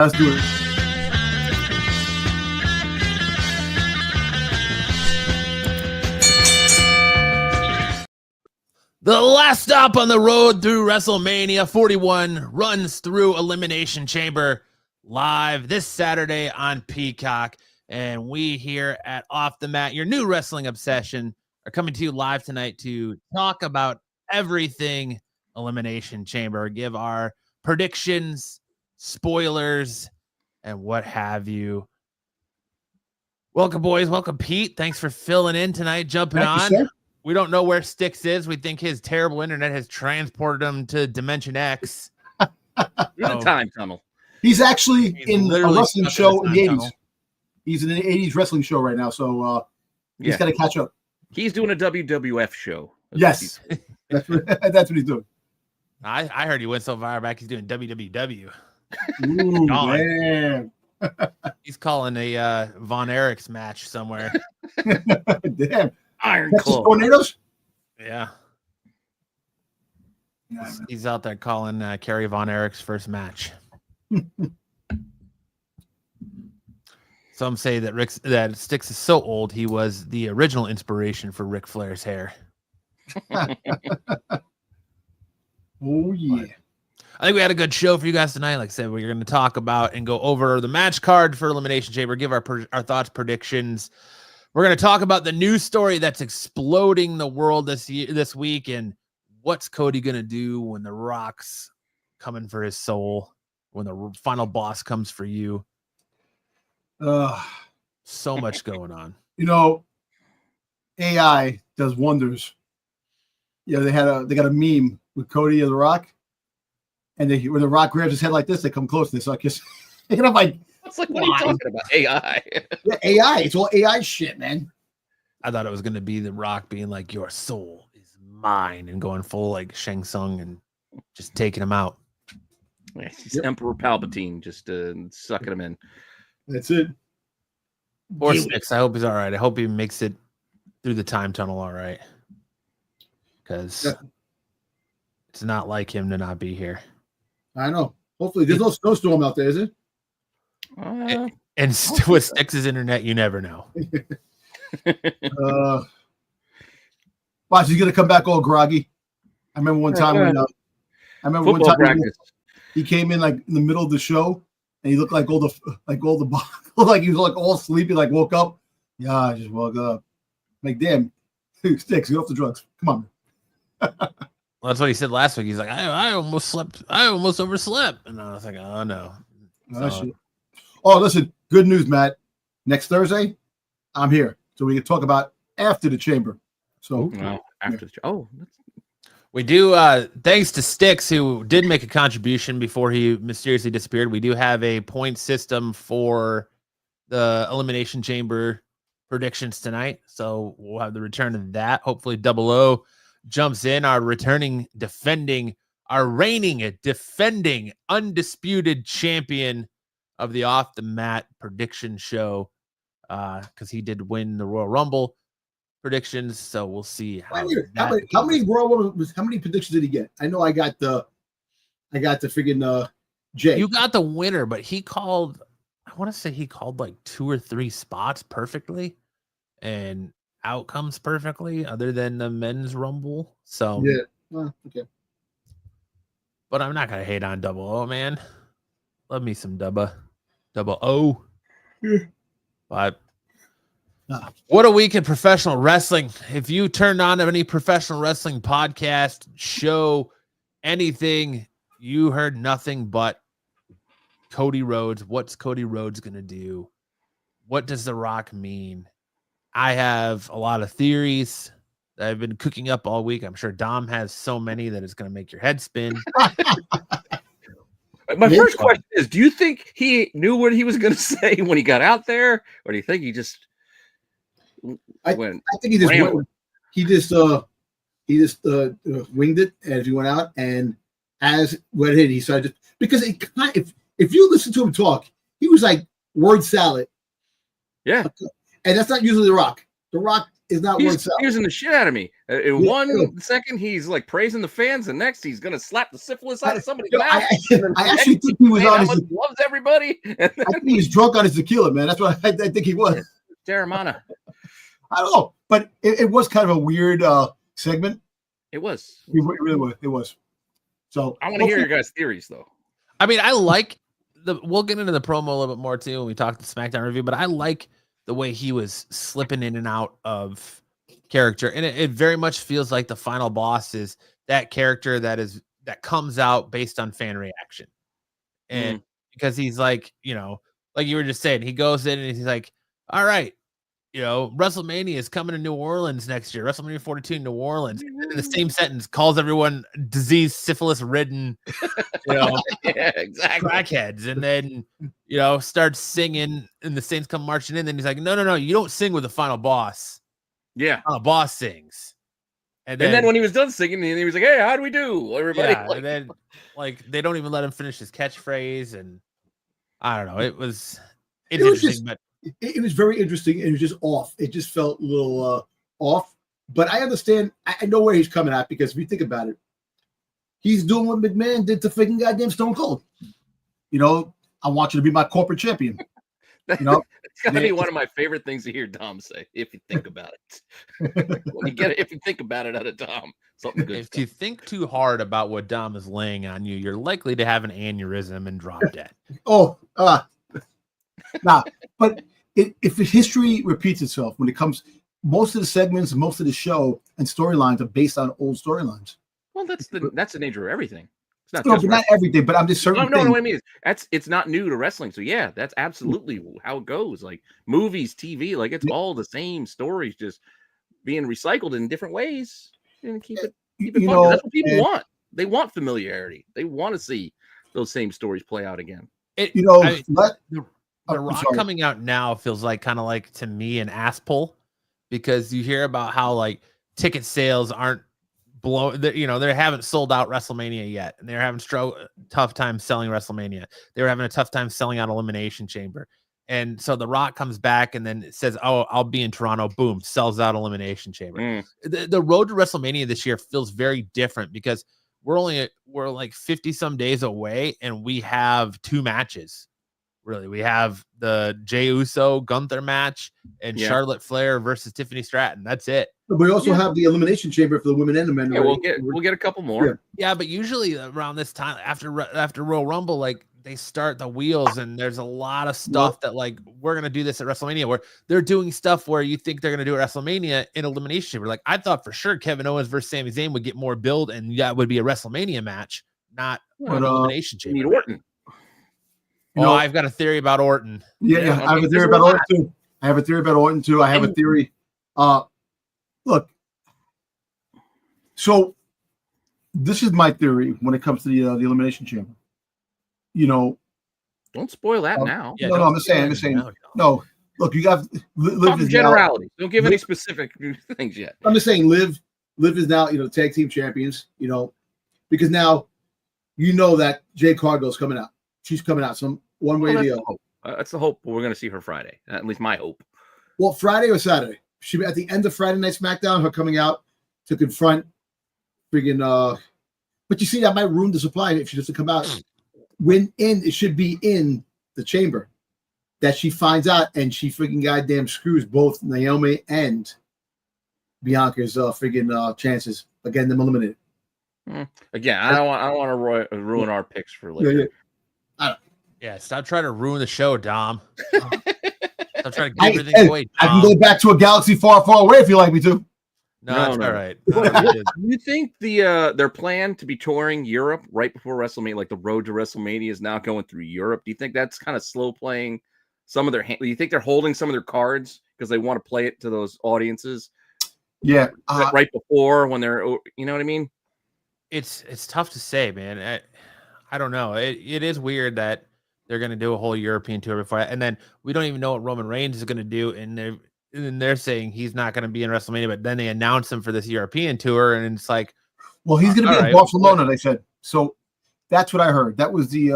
Let's do it. The last stop on the road through WrestleMania 41 runs through Elimination Chamber live this Saturday on Peacock. And we here at Off the Mat, your new wrestling obsession, are coming to you live tonight to talk about everything Elimination Chamber, give our predictions, spoilers, and what have you. Welcome, boys. Welcome, Pete. Thanks for filling in tonight, jumping on. You, we don't know where Styx is. We think his terrible internet has transported him to Dimension X. In a time tunnel. He's actually in a wrestling show in the 80s. Tunnel. He's in an 80s wrestling show right now, so he's got to catch up. He's doing a WWF show. Yes. That's what he's doing. I heard he went so far back he's doing WWW. Ooh, man. He's calling a Von Erichs match somewhere. Damn. Iron Texas Claw. Tornadoes? Yeah. He's out there calling Kerry Von Erich's first match. Some say that Styx is so old he was the original inspiration for Ric Flair's hair. Oh, yeah. I think we had a good show for you guys tonight. Like I said, we're going to talk about and go over the match card for Elimination Chamber, give our thoughts, predictions. We're going to talk about the news story that's exploding the world this week, and what's Cody going to do when the Rock's coming for his soul, when the final boss comes for you. So much going on. You know, AI does wonders. Yeah, they got a meme with Cody and The Rock, and when The Rock grabs his head like this, they come close. They start kissing. And I'm like, it's like, what are you talking about? AI. Yeah, AI. It's all AI shit, man. I thought it was going to be The Rock being like, your soul is mine, and going full like Shang Tsung and just taking him out. Yeah, he's Emperor Palpatine, just sucking him in. That's it. Or Styx. I hope he's all right. I hope he makes it through the time tunnel all right. Because it's not like him to not be here. I know. Hopefully, there's no snowstorm out there, is it? And with Styx's internet, you never know. Watch, he's gonna come back all groggy. I remember one time when he came in like in the middle of the show, and he looked like all the like he was like all sleepy, like woke up. Yeah, I just woke up. Like, damn, Styx, get off the drugs. Come on. Well, that's what he said last week. He's like, I almost slept. I almost overslept. And I was like, oh, no. Oh, listen, good news, Matt. Next Thursday, I'm here. So we can talk about after the chamber. So we do, thanks to Styx, who did make a contribution before he mysteriously disappeared. We do have a point system for the Elimination Chamber predictions tonight. So we'll have the return of that. Hopefully Double O jumps in, our reigning, defending, undisputed champion of the Off the Mat prediction show, because he did win the Royal Rumble predictions. So we'll see how many predictions did he get? I know I got the friggin' Jay. You got the winner, but he called, I want to say he called like 2 or 3 spots perfectly and outcomes perfectly, other than the men's Rumble. So yeah, well, okay. But I'm not gonna hate on Double O, man. Love me some Double O. Yeah. But what a week in professional wrestling. If you turned on any professional wrestling podcast, show, anything, you heard nothing but Cody Rhodes. What's Cody Rhodes gonna do? What does The Rock mean? I have a lot of theories that I've been cooking up all week. I'm sure Dom has so many that it's going to make your head spin. My first question is, do you think he knew what he was going to say when he got out there? Or do you think he just went? I think he just winged it as he went out, and as what hit, he started because if you listen to him talk, he was like word salad. Yeah. And that's not usually The Rock. The Rock is not worth selling. He's using the shit out of me. In one second, he's like praising the fans, and next he's gonna slap the syphilis out of somebody's mouth. I actually think he was on his loves everybody. I think he's drunk on his tequila, man. That's what I think he was. Terramana. I don't know, but it was kind of a weird segment. It was. It really was. It was. So I want to hear your guys' theories, though. I mean, I like we'll get into the promo a little bit more too when we talk the SmackDown review, but I like the way he was slipping in and out of character, and it very much feels like the final boss is that character that comes out based on fan reaction, and because he's like, like you were just saying, he goes in and he's like, all right, WrestleMania is coming to New Orleans next year. WrestleMania 42 in New Orleans. And in the same sentence, calls everyone disease, syphilis-ridden, yeah, exactly, crackheads. And then, starts singing, and the Saints come marching in. Then he's like, no, you don't sing with the final boss. Yeah, final boss sings. And then when he was done singing, he was like, hey, how do we do, everybody? Yeah, and then they don't even let him finish his catchphrase, and I don't know. It's interesting, but it was very interesting. It was just off. It just felt a little off. But I understand. I know where he's coming at, because if you think about it, he's doing what McMahon did to freaking goddamn Stone Cold. I want you to be my corporate champion. It's got to be one of my favorite things to hear Dom say, if you think about it. If you think about it out of Dom, something good. If you think too hard about what Dom is laying on you, you're likely to have an aneurysm and drop dead. Nah, but if the history repeats itself when it comes, most of the segments, most of the show and storylines are based on old storylines. Well, that's the nature of everything. It's not not everything, but I'm just certain. No, what I mean is it's not new to wrestling. So yeah, that's absolutely how it goes. Like movies, TV, like it's all the same stories, just being recycled in different ways. And keep it fun. That's what people want. They want familiarity. They want to see those same stories play out again. The Rock coming out now feels like kind of like, to me, an ass pull, because you hear about how like ticket sales aren't they haven't sold out WrestleMania yet, and they're having tough time selling WrestleMania. They were having a tough time selling out Elimination Chamber, and so The Rock comes back and then says, "Oh, I'll be in Toronto." Boom, sells out Elimination Chamber. The road to WrestleMania this year feels very different, because we're like 50 some days away, and we have 2 matches. Really, we have the Jey Uso Gunther match and Charlotte Flair versus Tiffany Straton. That's it. But we also have the Elimination Chamber for the women and the men. Yeah, we'll get a couple more. Yeah, but usually around this time after Royal Rumble, like they start the wheels, and there's a lot of stuff that like we're gonna do this at WrestleMania, where they're doing stuff where you think they're gonna do at WrestleMania in Elimination Chamber. Like I thought for sure Kevin Owens versus Sami Zayn would get more build, and that would be a WrestleMania match, not an Elimination Chamber. Need Orton. I've got a theory about Orton. Yeah, I have a theory about Orton too. I have a theory. Look. So this is my theory when it comes to the Elimination Chamber. Don't spoil that now. Yeah, no, I'm just saying. No, look, you got Liv is generality. Now, don't give any specific things yet. I'm just saying, Liv is now tag team champions. Because now that Jade Cargill is coming out. She's coming out one way or the other. That's the hope. We're going to see her Friday. At least my hope. Well, Friday or Saturday? She at the end of Friday Night SmackDown, her coming out to confront freaking. But you see, that might ruin the supply if she doesn't come out. It should be in the chamber that she finds out, and she freaking goddamn screws both Naomi and Bianca's freaking chances of getting them eliminated. Again, I don't want to ruin our picks for later. Yeah, stop trying to ruin the show, Dom. Stop trying to give everything away, Dom. I can go back to a galaxy far, far away if you like me to. No, that's all right. You think their plan to be touring Europe right before WrestleMania, like the road to WrestleMania, is now going through Europe? Do you think that's kind of slow playing some of their? Do you think they're holding some of their cards because they want to play it to those audiences? Yeah, right before when they're, you know what I mean? It's tough to say, man. I don't know. It is weird that they're going to do a whole European tour before, and then we don't even know what Roman Reigns is going to do, and they're saying he's not going to be in WrestleMania, but then they announce him for this European tour, and it's like, well, he's going to be in Barcelona. They said so. That's what I heard. That was the.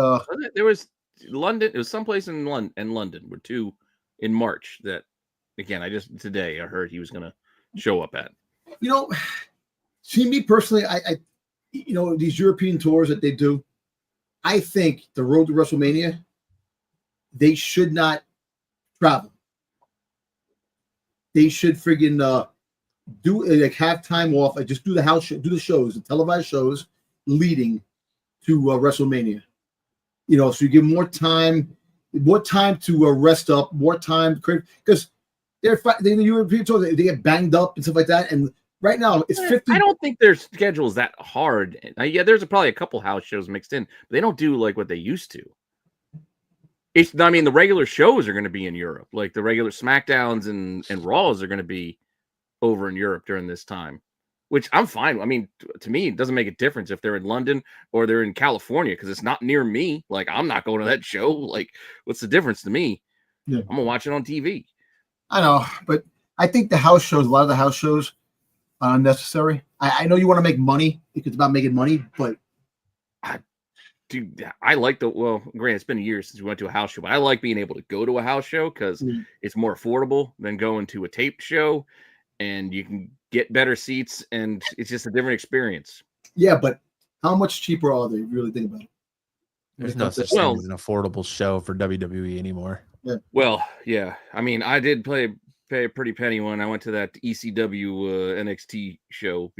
There was London. It was someplace in London. Were 2 in March. That again, today I heard he was going to show up at. See, me personally, I these European tours that they do, I think the road to WrestleMania, they should not travel. They should friggin' do have time off. Just do the house show, do the shows, the televised shows leading to WrestleMania. So you give more time to rest up, more time because the European tours they get banged up and stuff like that. And right now it's 50. I don't think their schedule is that hard. Yeah, there's probably a couple house shows mixed in, but they don't do like what they used to. The regular shows are going to be in Europe, like the regular Smackdowns and Raws are going to be over in Europe during this time, which I'm fine. I mean, to me, it doesn't make a difference if they're in London or they're in California because it's not near me. Like, I'm not going to that show. Like, what's the difference to me? Yeah. I'm going to watch it on TV. I know, but I think a lot of the house shows are unnecessary. I know you want to make money. It's about making money, but I like granted, it's been a year since we went to a house show, but I like being able to go to a house show because it's more affordable than going to a taped show, and you can get better seats, and it's just a different experience. Yeah, but how much cheaper are they? If you really think about it. There's no such thing as an affordable show for WWE anymore. Yeah. Well, yeah. I mean, I did pay a pretty penny when I went to that ECW NXT show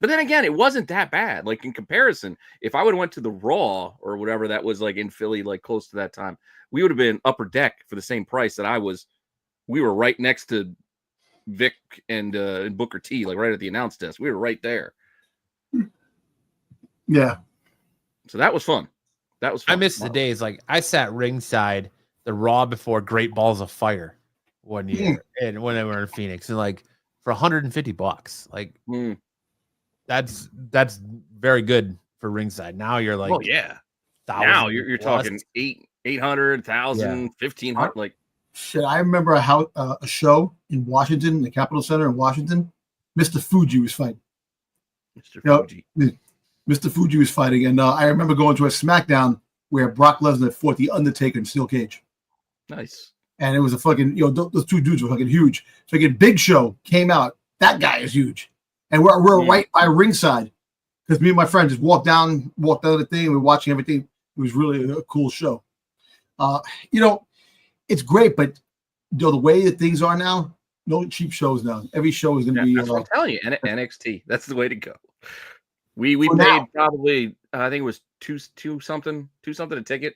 but then again, it wasn't that bad. Like in comparison, if I would have went to the Raw or whatever that was like in Philly, like close to that time, we would have been upper deck for the same price that I was. We were right next to Vic and Booker T, like right at the announce desk. We were right there. Yeah. So that was fun. I miss the days. Like I sat ringside the Raw before Great Balls of Fire one year, and when they were in Phoenix, and like for $150, like that's very good for ringside. Now you're like, oh yeah, now you're talking 800, 1,000, 1,500. Like shit. I remember a show in Washington, the Capitol Center in Washington. Mr. Fuji was fighting. Mr. Fuji was fighting, and I remember going to a SmackDown where Brock Lesnar fought the Undertaker in steel cage. Nice. And it was a fucking, those two dudes were fucking huge. Fucking Big Show came out. That guy is huge. And we're right by ringside because me and my friend just walked down the thing, and we're watching everything. It was really a cool show. It's great, but the way that things are now, no cheap shows now. Every show is going to be. That's what I'm telling you. NXT. That's the way to go. We paid probably I think it was two something a ticket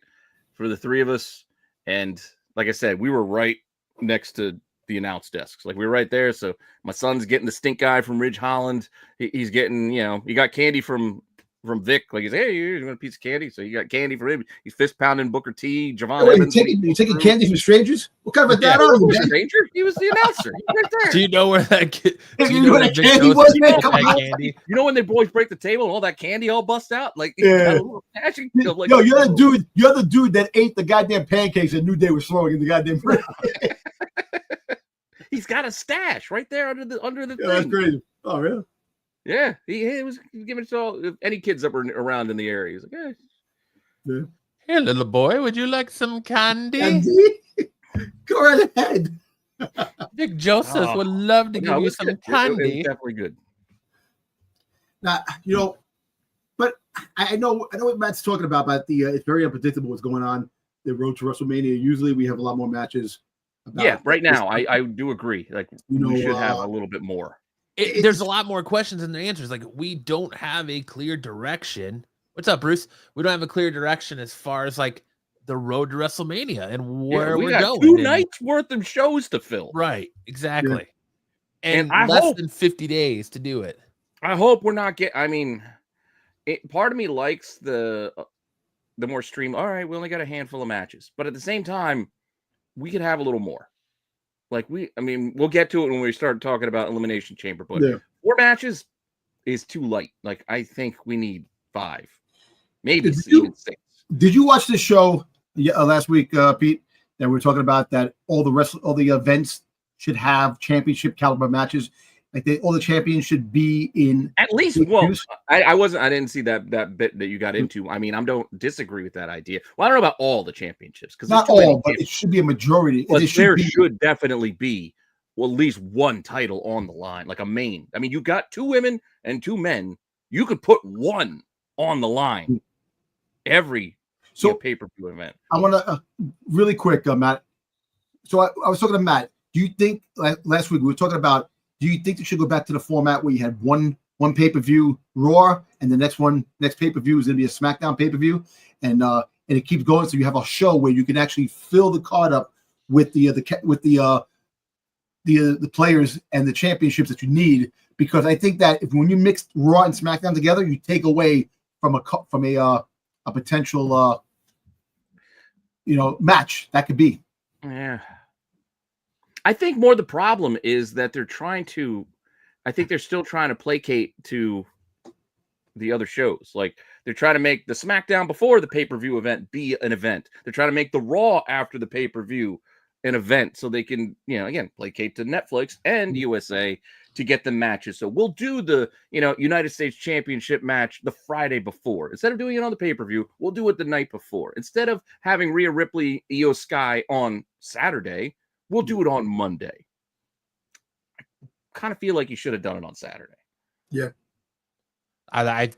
for the three of us, and like I said, we were right next to the announce desks. Like we were right there. So my son's getting the stink guy from Ridge Holland. He's getting, he got candy from Vic. Like he's, hey, you want a piece of candy? So you got candy for him. He's fist pounding Booker T, Javon Evans. You taking candy from strangers? What kind of a dad are you? He was a stranger. He was the announcer. He was right there. Do you know where that kid? You know where that candy was, man? Come on. You know when the boys break the table and all that candy all bust out? Like, yeah. Like, yo, you're the dude that ate the goddamn pancakes that New Day was throwing in the goddamn bread. He's got a stash right there under the thing. That's crazy. Oh, really? Yeah, he was giving it to all any kids that were around in the area. He's like, yeah. Hey, little boy, would you like some candy? Go right ahead. Vic Joseph would love to give you some candy. It was definitely good. Now, but I know what Matt's talking about the it's very unpredictable what's going on. The road to WrestleMania. Usually we have a lot more matches. Right now I do agree. Like we should have a little bit more. There's a lot more questions than the answers. Like we don't have a clear direction. What's up, Bruce? We don't have a clear direction as far as like the road to WrestleMania and where we're going. 2 nights worth of shows to fill. Right, exactly. Yeah. And I less hope, than 50 days to do it. I hope we're not part of me likes the more stream. All right, we only got a handful of matches, but at the same time, we could have a little more. Like we'll get to it when we start talking about Elimination Chamber, but 4 matches is too light. Like I think we need 5, maybe even 6. Did you watch the show last week, Pete? That we were talking about that all the events should have championship caliber matches. Like all the champions should be in at least one. I didn't see that bit that you got into. I don't disagree with that idea. Well, I don't know about all the championships because not all, but it should be a majority. But there should definitely be at least one title on the line, like a main. I mean, you got 2 women and 2 men. You could put one on the line every pay-per-view event. I want to really quick, Matt. So I was talking to Matt. Do you think last week we were talking about? Do you think they should go back to the format where you had one pay-per-view Raw, and the next pay-per-view is going to be a SmackDown pay-per-view, and it keeps going, so you have a show where you can actually fill the card up with the players and the championships that you need, because I think that when you mix Raw and SmackDown together, you take away from a potential match that could be. Yeah, I think more the problem is that they're still trying to placate to the other shows. Like, they're trying to make the SmackDown before the pay-per-view event be an event. They're trying to make the Raw after the pay-per-view an event, so they can, again, placate to Netflix and USA to get the matches. So we'll do the, United States Championship match the Friday before. Instead of doing it on the pay-per-view, we'll do it the night before. Instead of having Rhea Ripley, Io Sky on Saturday, we'll do it on Monday. I kind of feel like you should have done it on Saturday. Yeah. I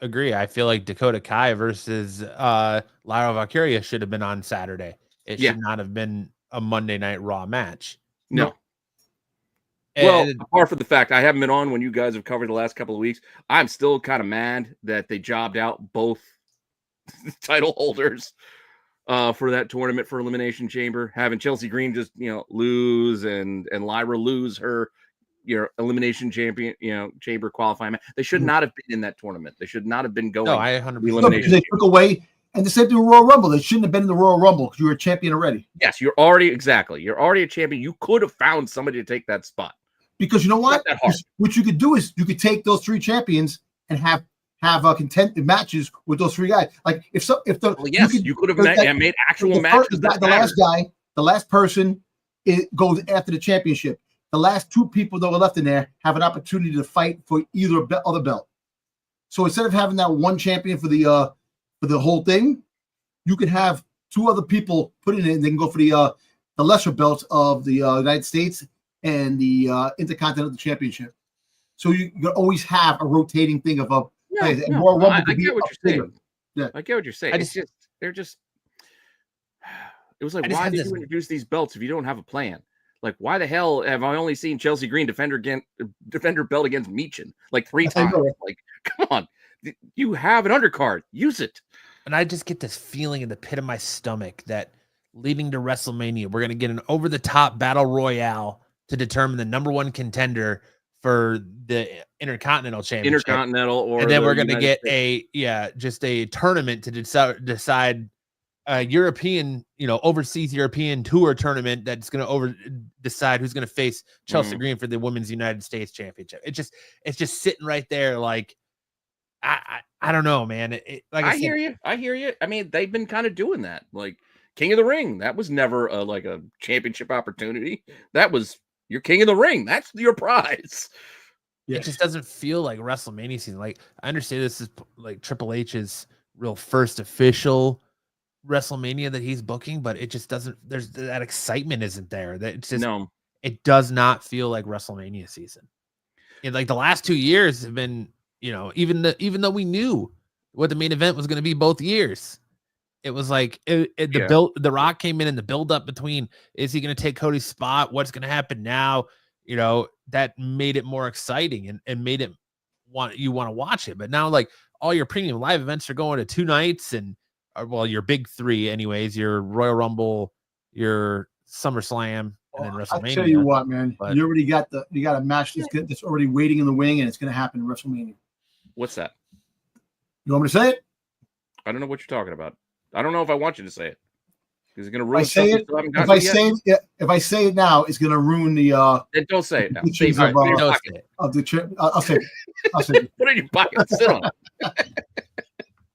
agree. I feel like Dakota Kai versus Lyra Valkyria should have been on Saturday. It should not have been a Monday Night Raw match. No. Well, apart from the fact I haven't been on when you guys have covered the last couple of weeks, I'm still kind of mad that they jobbed out both title holders for that tournament for Elimination Chamber, having Chelsea Green just lose and Lyra lose her Elimination Chamber qualifying match. They should not have been in that tournament. They should not have been going. No, I 100%. Elimination they took away, and the same thing with Royal Rumble. They shouldn't have been in the Royal Rumble because you were a champion already. Yes, you're already a champion. You could have found somebody to take that spot. Because you know what? What you could do is you could take those 3 champions and have contended matches with those 3 guys. Like you could have made actual matches. The last person goes after the championship. The last 2 people that were left in there have an opportunity to fight for either other belt. So instead of having that one champion for the whole thing, you could have 2 other people put in it, and they can go for the lesser belts of the United States and the Intercontinental Championship. So you always have a rotating thing of I get what you're saying. Yeah, I get what you're saying. It was like, why did you introduce these belts if you don't have a plan? Like, why the hell have I only seen Chelsea Green defend her belt against Meechin like 3 times? Like, come on, you have an undercard, use it. And I just get this feeling in the pit of my stomach that leading to WrestleMania, we're going to get an over-the-top battle royale to determine the number 1 contender for the Intercontinental Championship. And then we're going to get just a tournament to decide a European, overseas European tour tournament that's going to decide who's going to face Chelsea Green for the Women's United States Championship. It's just sitting right there. Like, I don't know, man. I hear you. I mean, they've been kind of doing that. Like King of the Ring, that was never a championship opportunity. That was your King of the Ring. That's your prize. Yeah. It just doesn't feel like WrestleMania season. Like, I understand this is like Triple H's real first official WrestleMania that he's booking, but it just doesn't. There's that excitement isn't there. That it's just It does not feel like WrestleMania season. And like the last 2 years have been, even though we knew what the main event was going to be both years, it was like the Rock came in and the build up between, is he going to take Cody's spot? What's going to happen now? That made it more exciting and made it want to watch it. But now, like, all your premium live events are going to 2 nights and, your big 3 anyways, your Royal Rumble, your SummerSlam, and then WrestleMania. I'll tell you what, man, you already got a match that's already waiting in the wing, and it's going to happen in WrestleMania. What's that? You want me to say it? I don't know what you're talking about. I don't know if I want you to say it. Is it going to ruin if I say it now, it's going to ruin the. Don't say it now. I'll say it. Put it in your pocket. Sit on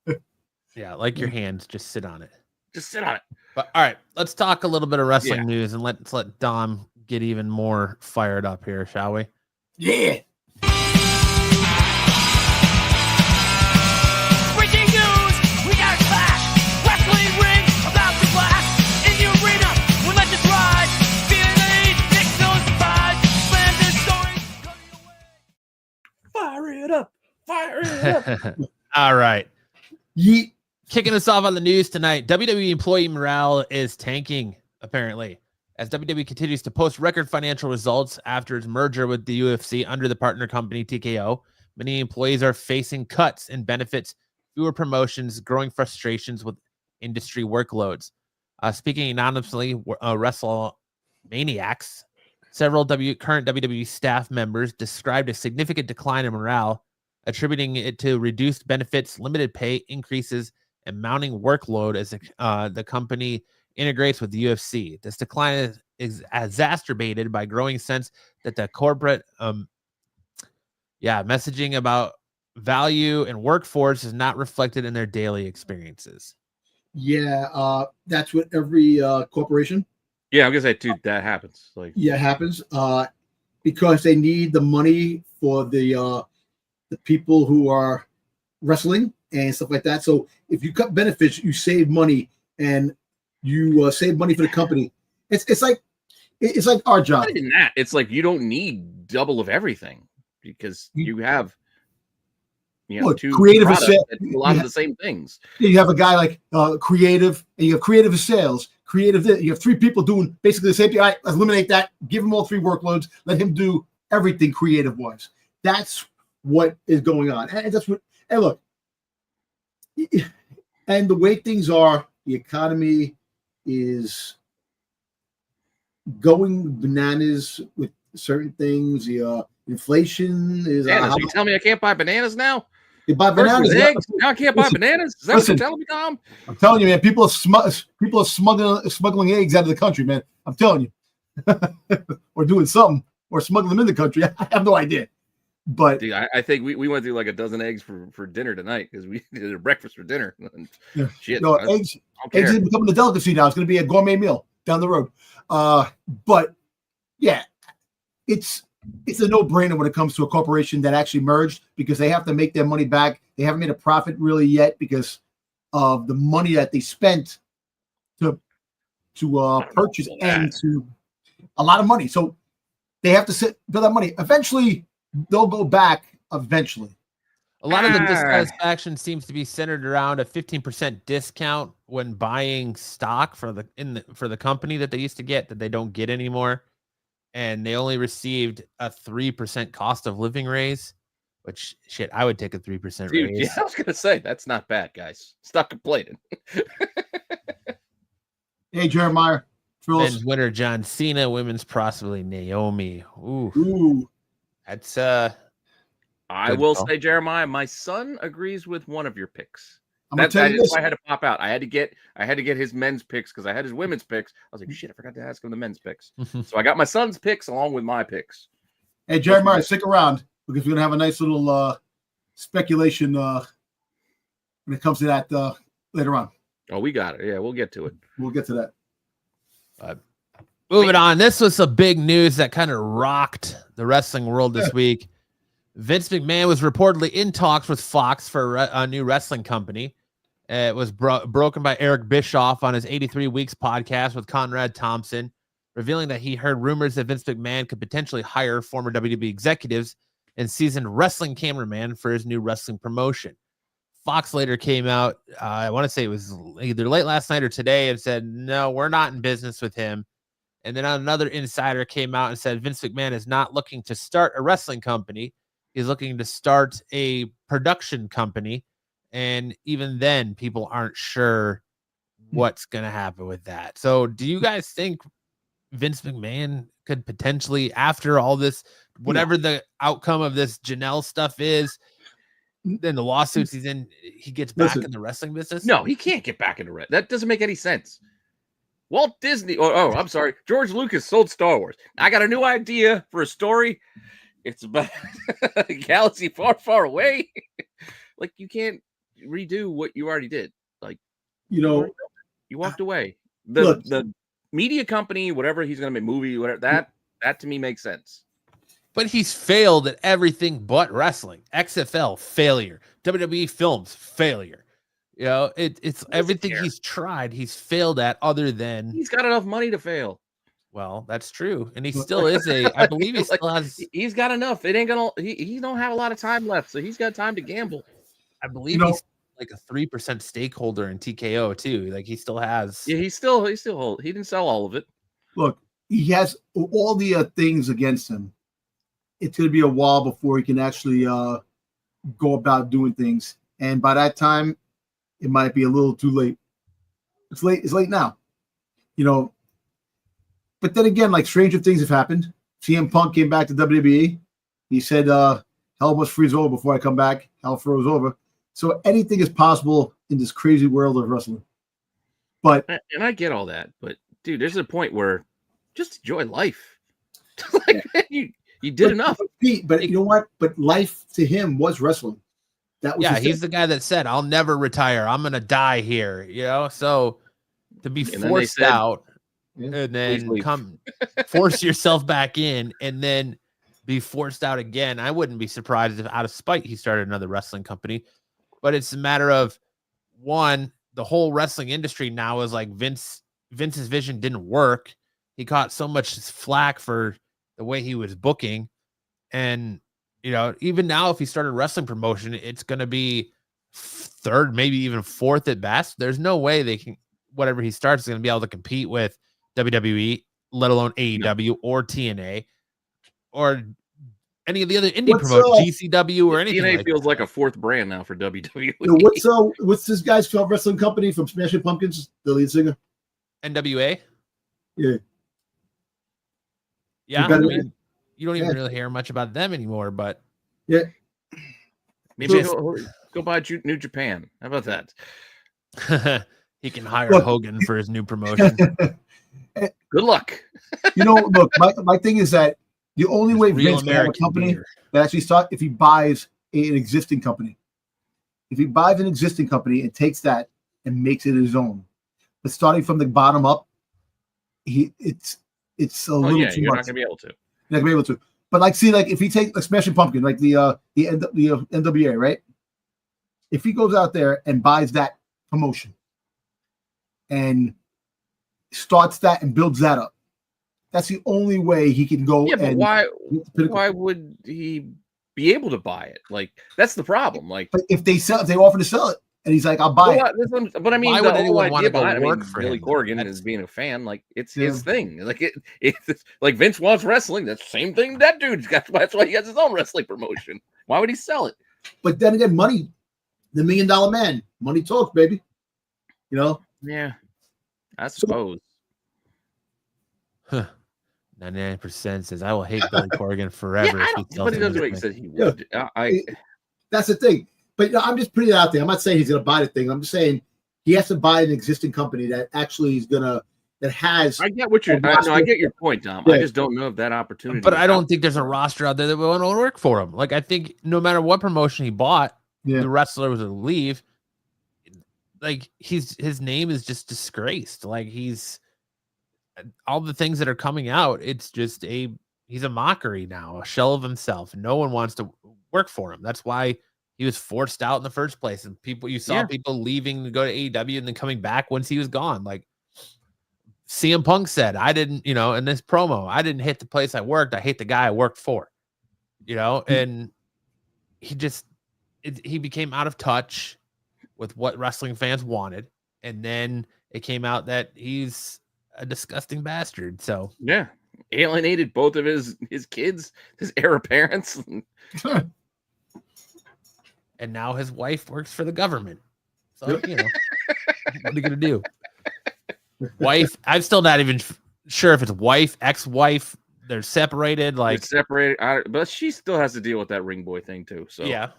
it. Yeah, like your hands. Just sit on it. Just sit on it. But all right, let's talk a little bit of wrestling news and let's let Dom get even more fired up here, shall we? Yeah. Breaking news, we got a clash. Wrestling ring about to blast in the arena. We'll let this ride. Feeling the heat, Nick knows the Fire it up. All right. Yeet. Kicking us off on the news tonight, WWE employee morale is tanking, apparently, as WWE continues to post record financial results after its merger with the UFC under the partner company TKO. Many employees are facing cuts in benefits, fewer promotions, growing frustrations with industry workloads. Speaking anonymously, WrestleManiacs, several current WWE staff members described a significant decline in morale, attributing it to reduced benefits, limited pay increases, and mounting workload as the company integrates with the UFC. This decline is exacerbated by growing sense that the corporate messaging about value and workforce is not reflected in their daily experiences. Yeah, that's what every corporation. Yeah, I'm gonna say, dude, that happens. Like, Yeah, it happens. Because they need the money for the people who are wrestling and stuff like that. So if you cut benefits, you save money, and you save money for the company. It's like our job. not even that. It's like you don't need double of everything because you have two creative products sales. that do a lot of the same things. You have a guy like creative, and you have creative sales, creative. You have three people doing basically the same thing. All right, let's eliminate that. Give him all three workloads. Let him do everything creative wise. That's what is going on, and that's what. And look, and the way things are, the economy is going bananas with certain things. The inflation is. So you tell me I can't buy bananas now? You buy bananas. Eggs. Now I can't buy bananas. Is that what you're telling me, Tom? I'm telling you, man. People are smuggling eggs out of the country, man. I'm telling you, or doing something, or smuggling them in the country. I have no idea. But dude, I think we went through like a dozen eggs for dinner tonight because we did a breakfast for dinner. Yeah. Shit, no, eggs is becoming a delicacy now. It's going to be a gourmet meal down the road. But yeah, it's a no-brainer when it comes to a corporation that actually merged because they have to make their money back. They haven't made a profit really yet because of the money that they spent to purchase and to a lot of money. So they have to build that money. Eventually, they'll go back. Eventually, a lot of the dissatisfaction seems to be centered around a 15% discount when buying stock for the company that they used to get that they don't get anymore. And they only received a 3% cost of living raise, which shit, I would take a 3% raise. Yeah, I was gonna say that's not bad, guys. Stop complaining. Hey, Jeremiah. Men's winner John Cena, women's possibly Naomi. Ooh. That's I will say, Jeremiah, my son agrees with one of your picks. That's why I had to pop out. I had to get his men's picks because I had his women's picks. I was like, shit, I forgot to ask him the men's picks. So I got my son's picks along with my picks. Hey, Jeremiah, stick around because we're gonna have a nice little speculation when it comes to that later on. Oh, we got it. Yeah, we'll get to it. We'll get to that. Moving on. This was some big news that kind of rocked the wrestling world this week. Vince McMahon was reportedly in talks with Fox for a new wrestling company. It was broken by Eric Bischoff on his 83 Weeks podcast with Conrad Thompson, revealing that he heard rumors that Vince McMahon could potentially hire former WWE executives and seasoned wrestling cameraman for his new wrestling promotion. Fox later came out, I want to say it was either late last night or today, and said, no, we're not in business with him. And then another insider came out and said Vince McMahon is not looking to start a wrestling company. He's looking to start a production company. And even then, people aren't sure what's going to happen with that. So do you guys think Vince McMahon could potentially, after all this, whatever the outcome of this Janelle stuff is, then the lawsuits he's in, he gets back in the wrestling business? No, he can't get back into wrestling. That doesn't make any sense. Walt Disney, I'm sorry, George Lucas sold Star Wars. I got a new idea for a story. It's about a galaxy far, far away. Like, you can't redo what you already did. Like, you walked away. The media company, whatever he's going to make, movie, whatever, that to me makes sense. But he's failed at everything but wrestling. XFL, failure. WWE Films, failure. You know, it's everything he's tried, he's failed at other than... He's got enough money to fail. Well, that's true, and he still is I believe he still has. He's got enough. It ain't gonna. He don't have a lot of time left, so he's got time to gamble. I believe he's like a 3% stakeholder in TKO too. Like he still has. Yeah, he still hold. He didn't sell all of it. Look, he has all the things against him. It's going to be a while before he can actually go about doing things, and by that time, it might be a little too late. It's late. It's late now, you know. But then again, like stranger things have happened. CM Punk came back to WWE. He said, "Hell must freeze over before I come back." Hell froze over. So anything is possible in this crazy world of wrestling. But and I get all that, but dude, there's a point where just enjoy life. Like, you did enough. But you know what? But life to him was wrestling. That was he's the guy that said, "I'll never retire. I'm gonna die here." You know, so to be forced out and then come force yourself back in and then be forced out again. I wouldn't be surprised if out of spite he started another wrestling company. But it's a matter of one, the whole wrestling industry now is like Vince's vision didn't work. He caught so much flack for the way he was booking. And, you know, even now, if he started a wrestling promotion, it's going to be third, maybe even fourth at best. There's no way they can, whatever he starts is going to be able to compete with WWE, let alone AEW or TNA or any of the other indie promotions, GCW or anything. TNA feels like a fourth brand now for WWE. What's this guy's wrestling company from Smashing Pumpkins, the lead singer? NWA? Yeah. Yeah, I mean, you don't even really hear much about them anymore, but yeah. Maybe go buy New Japan. How about that? He can hire Hogan for his new promotion. Good luck. You know, look, my thing is that the only way Vince can have a company that actually starts if he buys an existing company. If he buys an existing company and takes that and makes it his own, but starting from the bottom up, it's a little too you're much. Not gonna be able to. You're not gonna be able to. But like, see, like if he takes like Smashing Pumpkin, like the NWA, right? If he goes out there and buys that promotion and starts that and builds that up, that's the only way he can go. Yeah, but why would he be able to buy it? Like, that's the problem. Like, but if they offer to sell it, and he's like, "I'll buy it." But I mean, why would anyone want to go work for Billy him? Corgan is being a fan. Like, it's his thing. Like it's like Vince wants wrestling. That's the same thing that dude's got. That's why he has his own wrestling promotion. Why would he sell it? But then again, money, the $1 Million Man, money talks, baby. You know? Yeah, I suppose. 99% says I will hate Billy Corgan forever. But he does what he said he would. That's the thing. But I'm just putting it out there. I'm not saying he's going to buy the thing. I'm just saying he has to buy an existing company that actually is going to has. I get what you're. I get your point, Tom. Yeah. I just don't know if that opportunity. But I don't think there's a roster out there that will want to work for him. Like, I think no matter what promotion he bought, the wrestler was going to leave. Like, his name is just disgraced. Like, he's all the things that are coming out. It's just he's a mockery now, a shell of himself. No one wants to work for him. That's why he was forced out in the first place. And you saw people leaving to go to AEW and then coming back once he was gone. Like CM Punk said, I didn't, in this promo, I didn't hate the place I worked. I hate the guy I worked for, and he became out of touch with what wrestling fans wanted. And then it came out that he's a disgusting bastard. So yeah, alienated both of his kids, his heir apparents. And now his wife works for the government. So, what are you going to do? Wife, I'm still not even sure if it's wife, ex-wife. They're separated. Like, they're separated, but she still has to deal with that ring boy thing too. So yeah,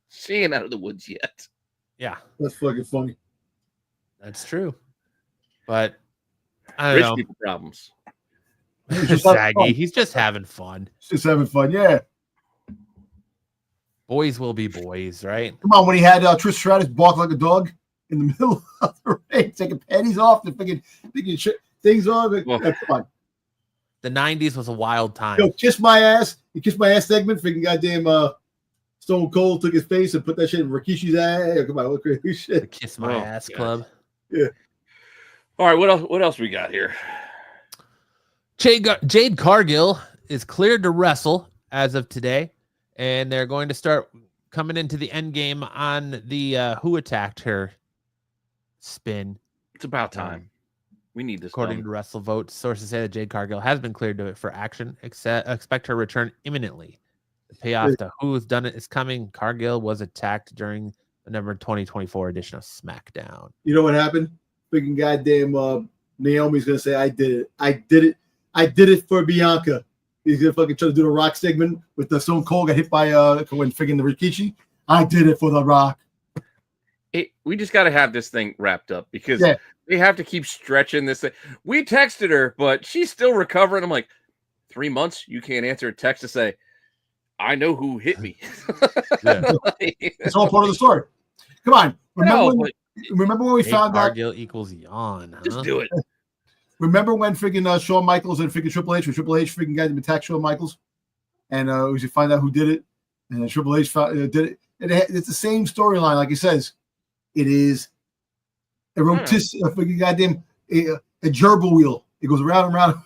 she ain't out of the woods yet. Yeah, that's fucking funny. That's true. But I don't know. People problems. Saggy. He's just having fun. Just having fun. Yeah. Boys will be boys, right? Come on, when he had Trish Stratus bark like a dog in the middle of the ring, taking panties off and thinking things on. Come on. The 90s was a wild time. Yo, kiss my ass. You kiss my ass segment. Freaking goddamn Stone Cold took his face and put that shit in Rikishi's ass. Come on, what crazy shit. The kiss my ass club. Yeah. All right, what else we got here? Jade Cargill is cleared to wrestle as of today, and they're going to start coming into the end game on the who attacked her spin. It's about time. We need this. According to Wrestle Vote, sources say that Jade Cargill has been cleared for action. Expect her return imminently. The payoff to who's done it is coming. Cargill was attacked during the November 2024 edition of SmackDown. You know what happened? Freaking goddamn Naomi's gonna say, I did it. I did it for Bianca. He's gonna fucking try to do the Rock segment with the Stone Cold got hit by when freaking the Rikishi. I did it for the Rock. We just got to have this thing wrapped up because they have to keep stretching this thing. We texted her, but she's still recovering. I'm like, 3 months, you can't answer a text to say, I know who hit me. It's all part of the story. Come on. Remember when we found out Cargill equals yawn? Huh? Just do it. Remember when freaking Shawn Michaels and freaking Triple H, when Triple H freaking got him attack Shawn Michaels, and we should find out who did it, and then Triple H did it. And it's the same storyline, like he says. It is a freaking goddamn a gerbil wheel. It goes around and around.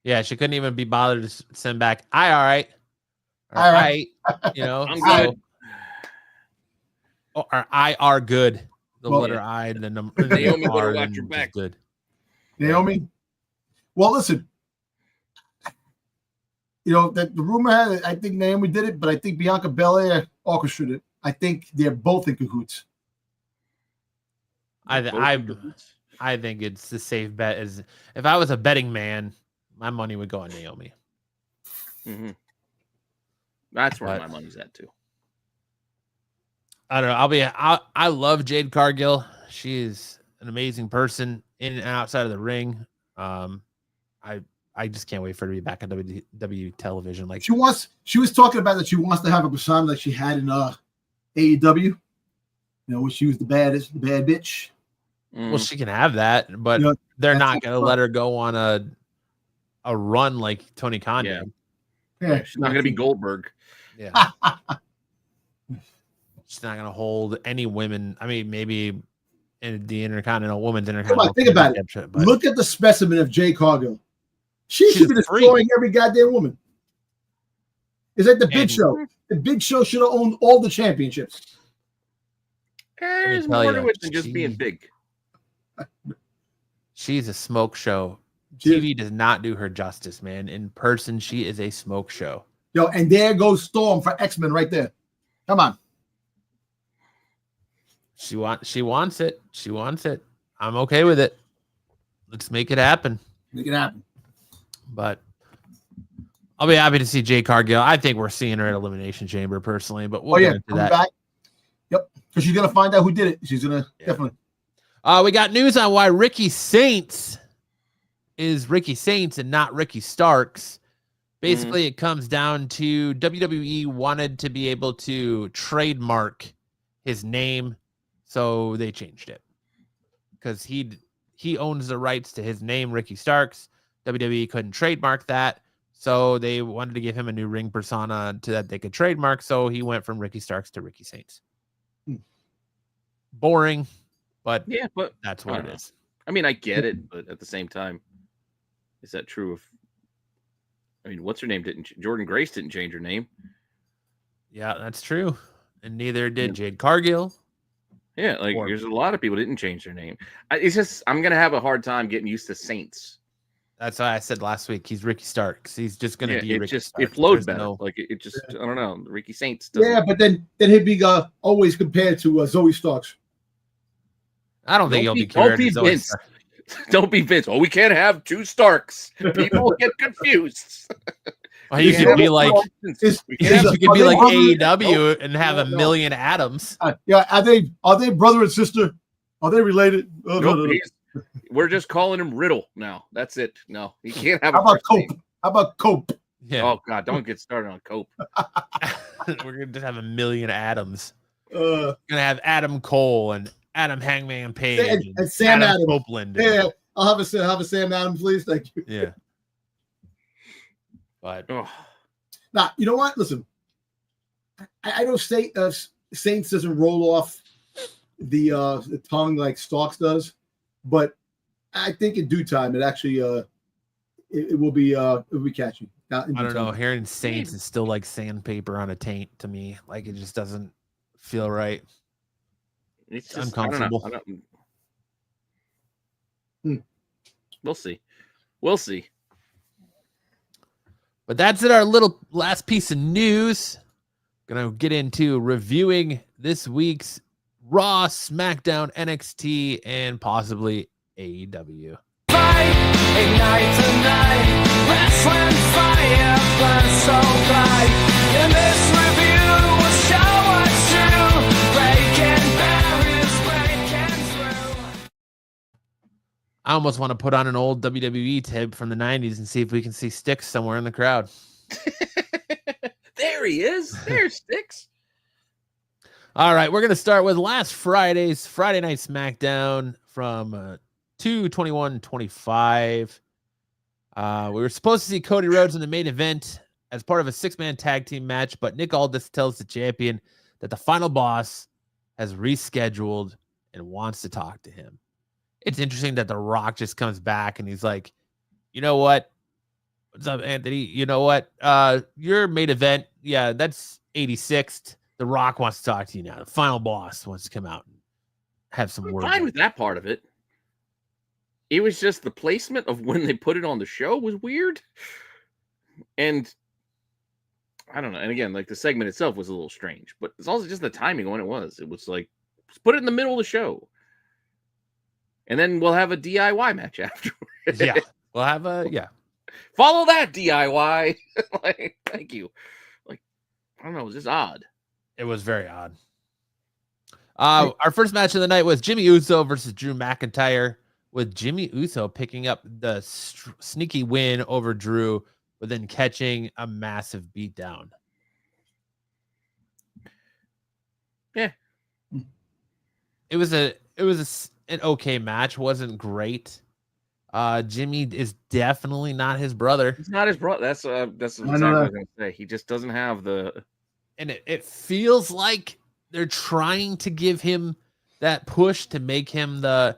Yeah, she couldn't even be bothered to send back. All right. You know, I'm good. Or I are good. The letter I and the number. Naomi would R have watched her back. Good. Naomi. Well, listen. You know that the rumor had it. I think Naomi did it, but I think Bianca Belair orchestrated it. I think they're both in cahoots. I think it's the safe bet. Is if I was a betting man, my money would go on Naomi. Mm-hmm. That's where my money's at too. I don't know. I love Jade Cargill. She is an amazing person in and outside of the ring. I just can't wait for her to be back on WWE television. Like she was talking about that she wants to have a persona that she had in AEW. You know, when she was the bad bitch. Well, she can have that, but they're not going to let her go on a run like Tony Khan did. Yeah, she's not going to be Goldberg. Yeah. She's not going to hold any women. I mean, maybe in the women's intercontinental. Come on, think about it. But look at the specimen of Jade Cargill. She should be destroying every goddamn woman. It's like the Big Show. The Big Show should have owned all the championships. There's more to it than just being big. She's a smoke show. TV does not do her justice, man. In person, she is a smoke show. Yo, and there goes Storm for X-Men right there. Come on. She wants it. She wants it. I'm okay with it. Let's make it happen. Make it happen. But I'll be happy to see Jade Cargill. I think we're seeing her at Elimination Chamber personally, but we'll get into that. Back. Yep, because she's gonna find out who did it. She's gonna definitely. We got news on why Ricky Saints is Ricky Saints and not Ricky Starks. Basically, it comes down to WWE wanted to be able to trademark his name, so they changed it because he owns the rights to his name, Ricky Starks. WWE couldn't trademark that, so they wanted to give him a new ring persona to that they could trademark. So he went from Ricky Starks to Ricky Saints. Boring, but that's what it is. I mean, I get it, but at the same time, is that true? What's her name? Jordan Grace didn't change her name. Yeah, that's true, and neither did Jade Cargill. Yeah, there's a lot of people didn't change their name. It's just I'm gonna have a hard time getting used to Saints. That's why I said last week he's Ricky Starks. He's just gonna be Ricky Starks. It flowed better. It just I don't know. Ricky Saints. Yeah, but then he'd be always compared to Zoe Starks. I don't think he'll be compared to Zoe Starks. Don't be Vince. Oh, we can't have two Starks. People get confused. Well, you could be like AEW and have a million Adams. Are they brother and sister? Are they related? Oh, no. We're just calling him Riddle now. That's it. No, he can't have. How about Cope? How about Cope? Yeah. Oh God, don't get started on Cope. We're gonna just have a million Adams. We're gonna have Adam Cole and Adam Hangman Page and Sam Adams. Copeland. Yeah, I'll have a Sam Adams, please. Thank you. Yeah. But now, you know what? Listen, I know Saints doesn't roll off the tongue like Starks does, but I think in due time it actually it will be catchy. I don't know. Hearing Saints is still like sandpaper on a taint to me. Like it just doesn't feel right. It's just uncomfortable. I don't know. We'll see. We'll see. But that's it. Our little last piece of news. Gonna get into reviewing this week's Raw, SmackDown, NXT, and possibly AEW. Ignite tonight, wrestling fire burns so bright. And this review will show us true, breaking barriers, breaking through. I almost want to put on an old WWE tape from the 90s and see if we can see Styx somewhere in the crowd. There he is. There's Styx. All right, we're going to start with last Friday's Friday Night SmackDown from 2/21/25. We were supposed to see Cody Rhodes in the main event as part of a 6-man tag team match, but Nick Aldis tells the champion that the final boss has rescheduled and wants to talk to him. It's interesting that The Rock just comes back and he's like, you know what? What's up, Anthony? You know what? Your main event, yeah, that's 86th. The Rock wants to talk to you now. The final boss wants to come out and have some words. Fine with that part of it. It was just the placement of when they put it on the show was weird. And I don't know. And again, like the segment itself was a little strange, but it's also just the timing when it was. It was like, let's put it in the middle of the show. And then we'll have a DIY match afterwards. Yeah. We'll have a, yeah. Follow that DIY. Like, thank you. Like, I don't know. It was just odd. It was very odd. Our first match of the night was Jimmy Uso versus Drew McIntyre, with Jimmy Uso picking up the sneaky win over Drew, but then catching a massive beatdown. Yeah. It was an okay match. Wasn't great. Jimmy is definitely not his brother. He's not his brother. That's exactly what I was going to say. He just doesn't have the... And it feels like they're trying to give him that push to make him the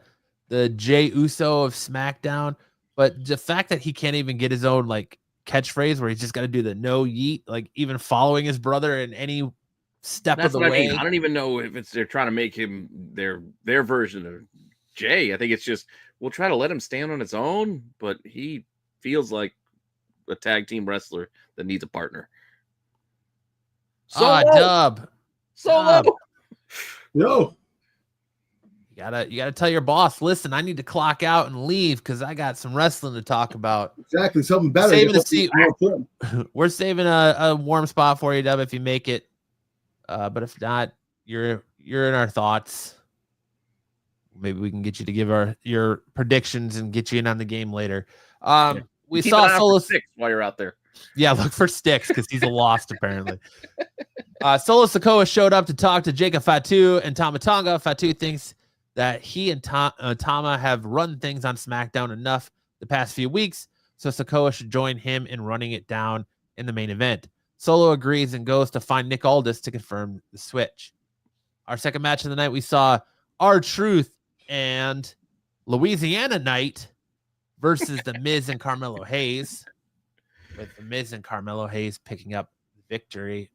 Jey Uso of SmackDown. But the fact that he can't even get his own like catchphrase where he's just got to do the no yeet, like even following his brother in any step of the way. I don't even know if they're trying to make him their version of Jey. I think it's just, we'll try to let him stand on his own, but he feels like a tag team wrestler that needs a partner. Dub. Solo. Yo. You gotta tell your boss, listen, I need to clock out and leave because I got some wrestling to talk about. Exactly, something better. We're saving a warm spot for you, Dub, if you make it. But if not, you're in our thoughts. Maybe we can get you to give your predictions and get you in on the game later. We Keep saw an eye Solo out for Styx while you're out there. Yeah, look for Styx because he's a lost apparently. Solo Sikoa showed up to talk to Jacob Fatu and Tama Tonga. Fatu thinks that he and Tama have run things on SmackDown enough the past few weeks, so Sikoa should join him in running it down in the main event. Solo agrees and goes to find Nick Aldis to confirm the switch. Our second match of the night, we saw R-Truth and Louisiana Knight versus The Miz and Carmelo Hayes, with The Miz and Carmelo Hayes picking up victory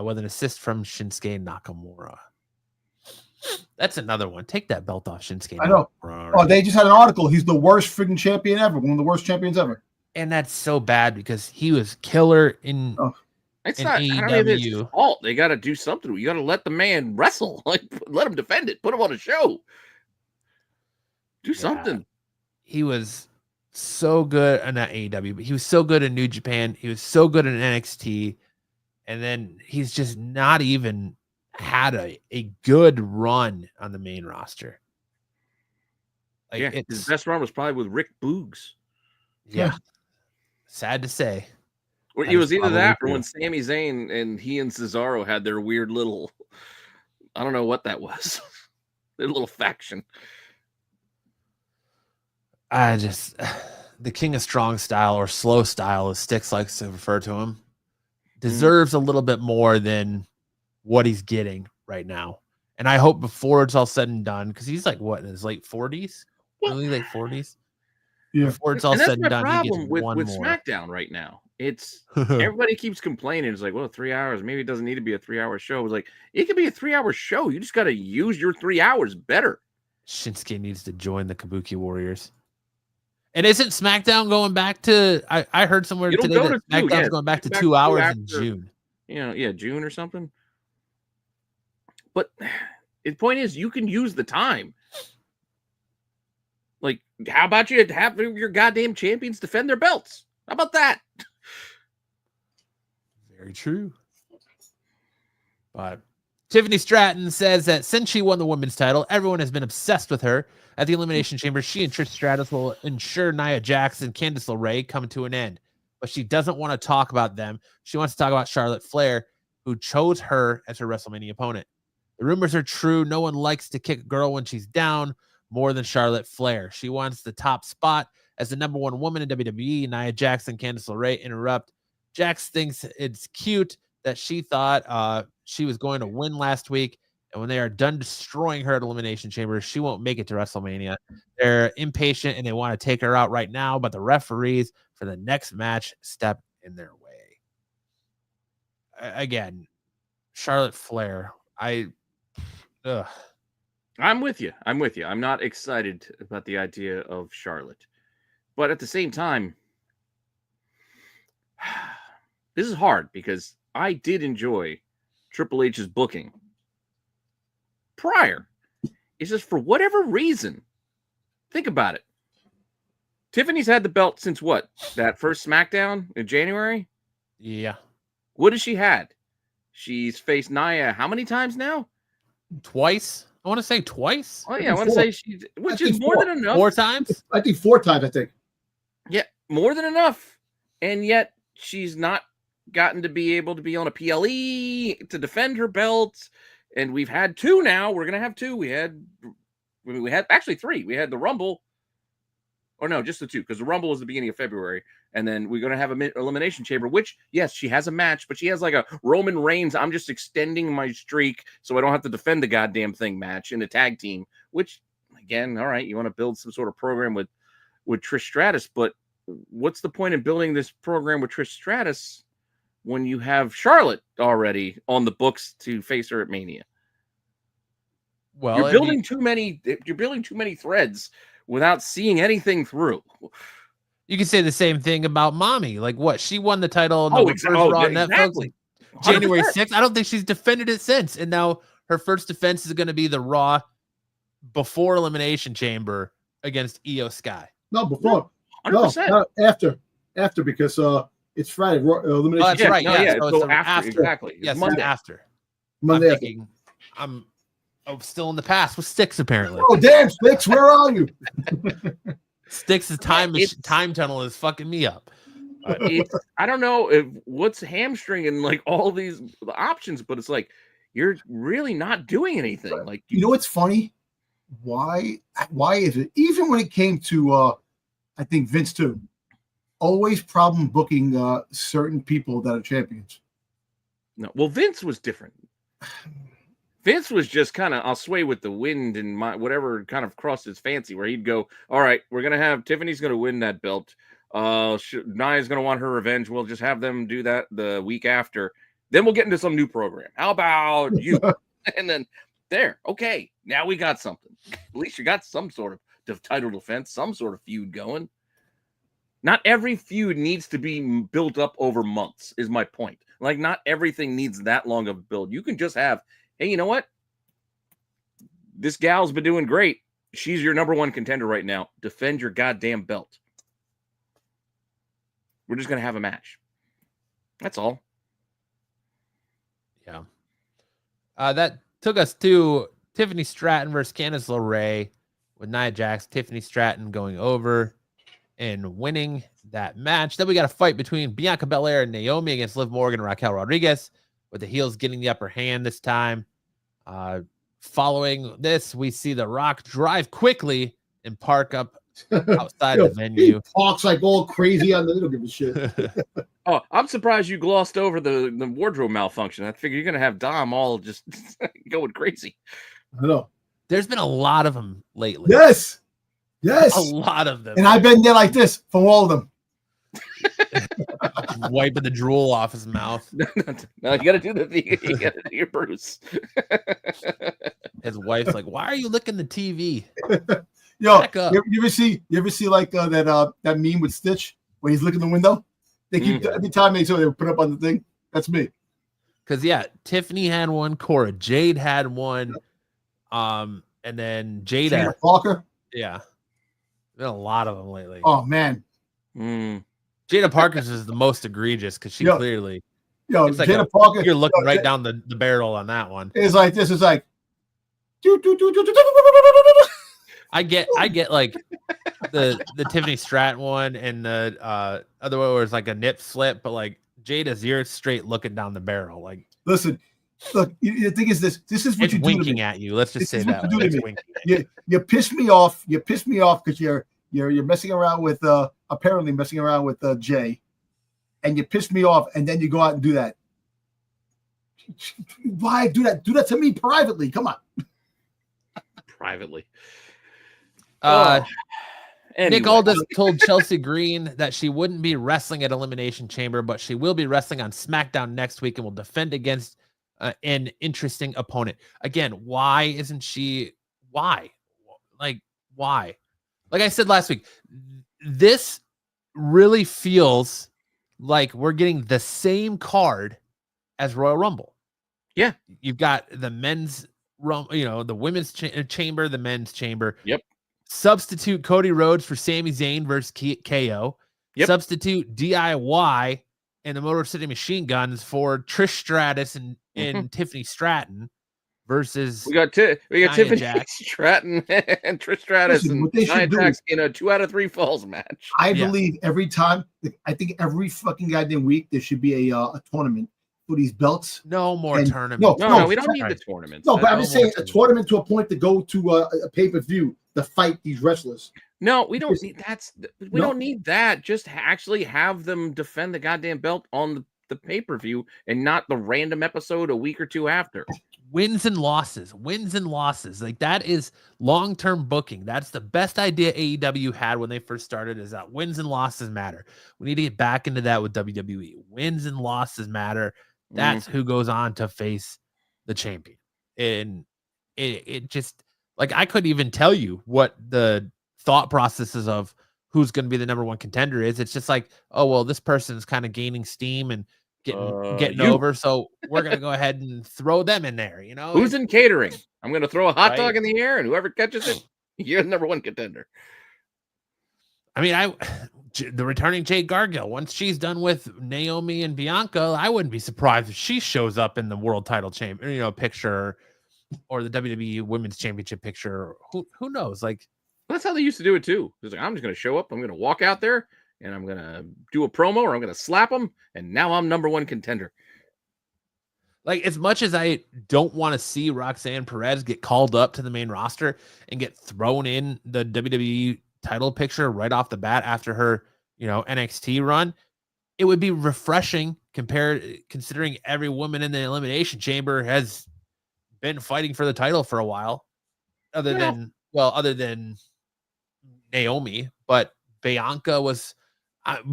with an assist from Shinsuke Nakamura. That's another one. Take that belt off Shinsuke. I know. Nakamura. Oh, they just had an article. He's the worst freaking champion ever. One of the worst champions ever. And that's so bad because he was killer in. It's in not AEW. His fault. They got to do something. You got to let the man wrestle. Like, let him defend it. Put him on a show. Do something. He was so good in that AEW, but he was so good in New Japan. He was so good in NXT. And then he's just not even had a good run on the main roster. Like his best run was probably with Rick Boogs. Yeah. Sad to say. Or it was either that or when Sami Zayn and he and Cesaro had their weird little, I don't know what that was. Their little faction. The King of Strong Style, or Slow Style as Styx likes to refer to him, deserves a little bit more than what he's getting right now. And I hope before it's all said and done, because he's like, what, in his late 40s? Really late 40s? Yeah. Before it's all And that's said my and done, he problem gets with one more. SmackDown right now. It's everybody keeps complaining. It's like, well, 3 hours. Maybe it doesn't need to be a 3-hour show. It's like it could be a 3-hour show. You just got to use your 3 hours better. Shinsuke needs to join the Kabuki Warriors. And isn't SmackDown going back to? I heard somewhere It'll today go that to 2, SmackDown's yeah. going back to Back 2 to hours after- in June. June or something. But the point is, you can use the time. Like, how about you have your goddamn champions defend their belts? How about that? Very true. But Tiffany Straton says that since she won the women's title, everyone has been obsessed with her. At the Elimination Chamber, she and Trish Stratus will ensure Nia Jax and Candice LeRae come to an end. But she doesn't want to talk about them. She wants to talk about Charlotte Flair, who chose her as her WrestleMania opponent. The rumors are true. No one likes to kick a girl when she's down more than Charlotte Flair. She wants the top spot as the number one woman in WWE. Nia Jax and Candice LeRae interrupt. Jax thinks it's cute that she thought she was going to win last week. And when they are done destroying her at Elimination Chamber, she won't make it to WrestleMania. They're impatient and they want to take her out right now, but the referees for the next match step in their way. Again, Charlotte Flair. I'm with you. I'm not excited about the idea of Charlotte. But at the same time, this is hard because I did enjoy Triple H's booking prior. It's just for whatever reason. Think about it. Tiffany's had the belt since what? That first SmackDown in January? Yeah. What has she had? She's faced Nia how many times now? Twice. I want to say twice. Oh, yeah. I want to say she's, which is more than enough. 4 times? I think 4 times, I think. Yeah, more than enough. And yet she's not gotten to be able to be on a PLE to defend her belt. And we've had 2 now. We're going to have 2. We had actually 3. We had the Rumble. Or no, just the 2, because the Rumble was the beginning of February. And then we're going to have an Elimination Chamber, which, yes, she has a match, but she has like a Roman Reigns, I'm just extending my streak so I don't have to defend the goddamn thing match in the tag team, which, again, all right, you want to build some sort of program with Trish Stratus, but what's the point in building this program with Trish Stratus when you have Charlotte already on the books to face her at Mania? Well, you're building too many threads without seeing anything through. You can say the same thing about Mommy. Like what? She won the title on the first Raw Netflix exactly. January 6th. I don't think she's defended it since. And now her first defense is going to be the Raw before Elimination Chamber against Io Sky. No, before. 100%. No, after because it's Friday. Elimination. Oh, that's right. No, Yeah. yeah. So after. Exactly. Yes, Monday. after. Monday. I'm thinking, I'm still in the past with Styx, apparently. Oh, damn, Sticks, where are you? Styx's time tunnel is fucking me up. I don't know what's hamstringing like all these options, but it's like you're really not doing anything. Like you know what's funny? Why is it? Even when it came to I think Vince too, always problem booking certain people that are champions. No, well, Vince was different. Vince was just kind of, I'll sway with the wind and my whatever kind of crossed his fancy, where he'd go, all right, we're going to have Tiffany's going to win that belt. Nia's going to want her revenge. We'll just have them do that the week after. Then we'll get into some new program. How about you? And then there. Okay. Now we got something. At least you got some sort of title defense, some sort of feud going. Not every feud needs to be built up over months is my point. Like not everything needs that long of a build. You can just have, hey, you know what? This gal's been doing great. She's your number one contender right now. Defend your goddamn belt. We're just going to have a match. That's all. Yeah. That took us to Tiffany Straton versus Candice LeRae with Nia Jax. Tiffany Straton going over and winning that match. Then we got a fight between Bianca Belair and Naomi against Liv Morgan and Raquel Rodriguez, with the heels getting the upper hand this time. Following this, we see The Rock drive quickly and park up outside the venue. He talks like all crazy on the little give a shit. Oh, I'm surprised you glossed over the wardrobe malfunction. I figure you're going to have Dom all just going crazy. I know. There's been a lot of them lately. Yes. Yes. A lot of them. And I've been there like this from all of them. Wiping the drool off his mouth. No, you gotta do you gotta do your Bruce. His wife's like, "Why are you licking the TV?" Yo, Back up. you ever see like that meme with Stitch where he's looking the window? They keep every time they put up on the thing. That's me. Because Tiffany had one, Cora, Jade had one, and then Jada Parker. Yeah, been a lot of them lately. Oh man, Jada Parker's is the most egregious because she clearly. It's like Jada Parker. You're looking right down the barrel on that one. It's like this. It's like. I get like the Tiffany Straton one and the other one where it's like a nip slip, but like Jada's, you're straight looking down the barrel. Like, listen, look, the thing is this is what it's you do winking to me. at you. Let's just say that. You piss me off. You piss me off because you're messing around with apparently messing around with Jay, and you piss me off, and then you go out and do that. Why do that? Do that to me privately. Come on. Privately. Anyway. Nick Aldis Aldis told Chelsea Green that she wouldn't be wrestling at Elimination Chamber, but she will be wrestling on SmackDown next week and will defend against an interesting opponent. Again, why isn't she? Why? Like, why? Like I said last week, this really feels like we're getting the same card as Royal Rumble. Yeah. You've got the men's the women's chamber, the men's chamber. Yep. Substitute Cody Rhodes for Sami Zayn versus KO. Yep. Substitute DIY and the Motor City Machine Guns for Trish Stratus and Tiffany Straton versus we got Tiffany Jack. Stratton and Trish Stratus and Nia Jax in a 2 out of 3 falls match. I believe every time, I think every fucking goddamn week there should be a tournament for these belts. No more tournaments. No, we don't need the tournaments. No, but I'm just saying a tournament to a point to go to a pay-per-view to fight these wrestlers. No, we don't need we don't need that. Just actually have them defend the goddamn belt on the pay-per-view and not the random episode a week or two after. Wins and losses. Like, that is long-term booking. That's the best idea AEW had when they first started, is that wins and losses matter. We need to get back into that with WWE. Wins and losses matter. That's who goes on to face the champion. And it just, like, I couldn't even tell you what the thought processes of who's going to be the number one contender is. It's just like, oh, well, this person's kind of gaining steam and getting over, so we're going to go ahead and throw them in there, you know? Who's in catering? I'm going to throw a hot dog in the air, and whoever catches it, you're the number one contender. I mean, the returning Jade Cargill, once she's done with Naomi and Bianca, I wouldn't be surprised if she shows up in the world title chamber, picture, or the WWE Women's Championship picture. Who knows? Like, that's how they used to do it too. It's like, I'm just going to show up, I'm going to walk out there, and I'm going to do a promo, or I'm going to slap them, and now I'm number one contender. Like, as much as I don't want to see Roxanne Perez get called up to the main roster and get thrown in the WWE title picture right off the bat after her, NXT run, it would be refreshing considering every woman in the Elimination Chamber has been fighting for the title for a while, other than Naomi, but Bianca was.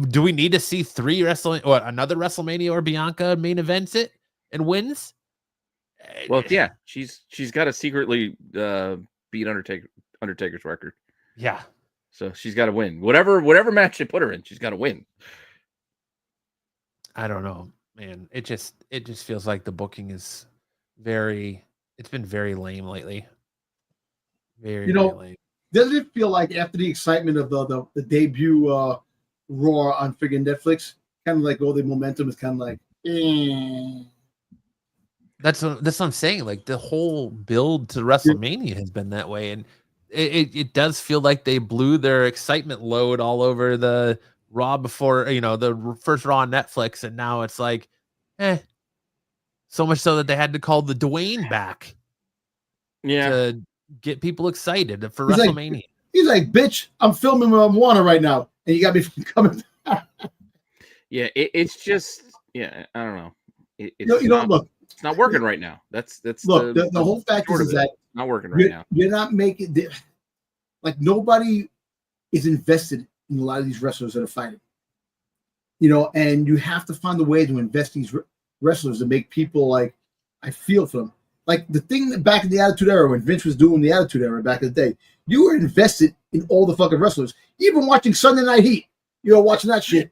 Do we need to see another WrestleMania or Bianca main events it and wins? Well, yeah, she's got to secretly beat Undertaker's record. Yeah, so she's got to win whatever match they put her in. She's got to win. I don't know, man. It just feels like the booking is it's been very lame lately. Very lame. Doesn't it feel like after the excitement of the debut Raw on friggin' Netflix, kind of like all the momentum is kind of like, That's what I'm saying. Like, the whole build to WrestleMania has been that way, and it does feel like they blew their excitement load all over the Raw before, the first Raw on Netflix, and now it's like, so much so that they had to call the Dwayne back, to get people excited for WrestleMania. He's like, bitch, I'm filming Moana right now, and you got me coming. Yeah, it's just, I don't know. Look, it's not working right now. That's look. The whole fact is that not working right now. You're not making like nobody is invested in a lot of these wrestlers that are fighting. You know, and you have to find a way to invest these wrestlers to make people like, I feel for them. Like the thing that back in the Attitude Era, when Vince was doing the Attitude Era back in the day, you were invested in all the fucking wrestlers. Even watching Sunday Night Heat, you know, watching that shit.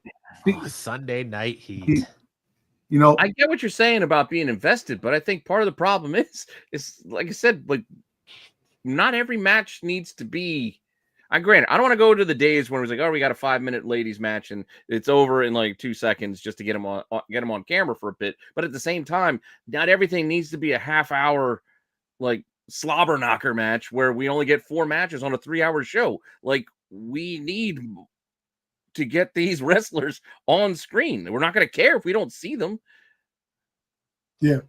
Sunday Night Heat. You know, I get what you're saying about being invested, but I think part of the problem is like I said, like not every match needs to be. Granted, I don't want to go to the days when it was like, oh, we got a 5-minute ladies match and it's over in like 2 seconds just to get them on camera for a bit. But at the same time, not everything needs to be a half-hour like slobber knocker match where we only get 4 matches on a 3-hour show. Like we need to get these wrestlers on screen. We're not going to care if we don't see them. Yeah.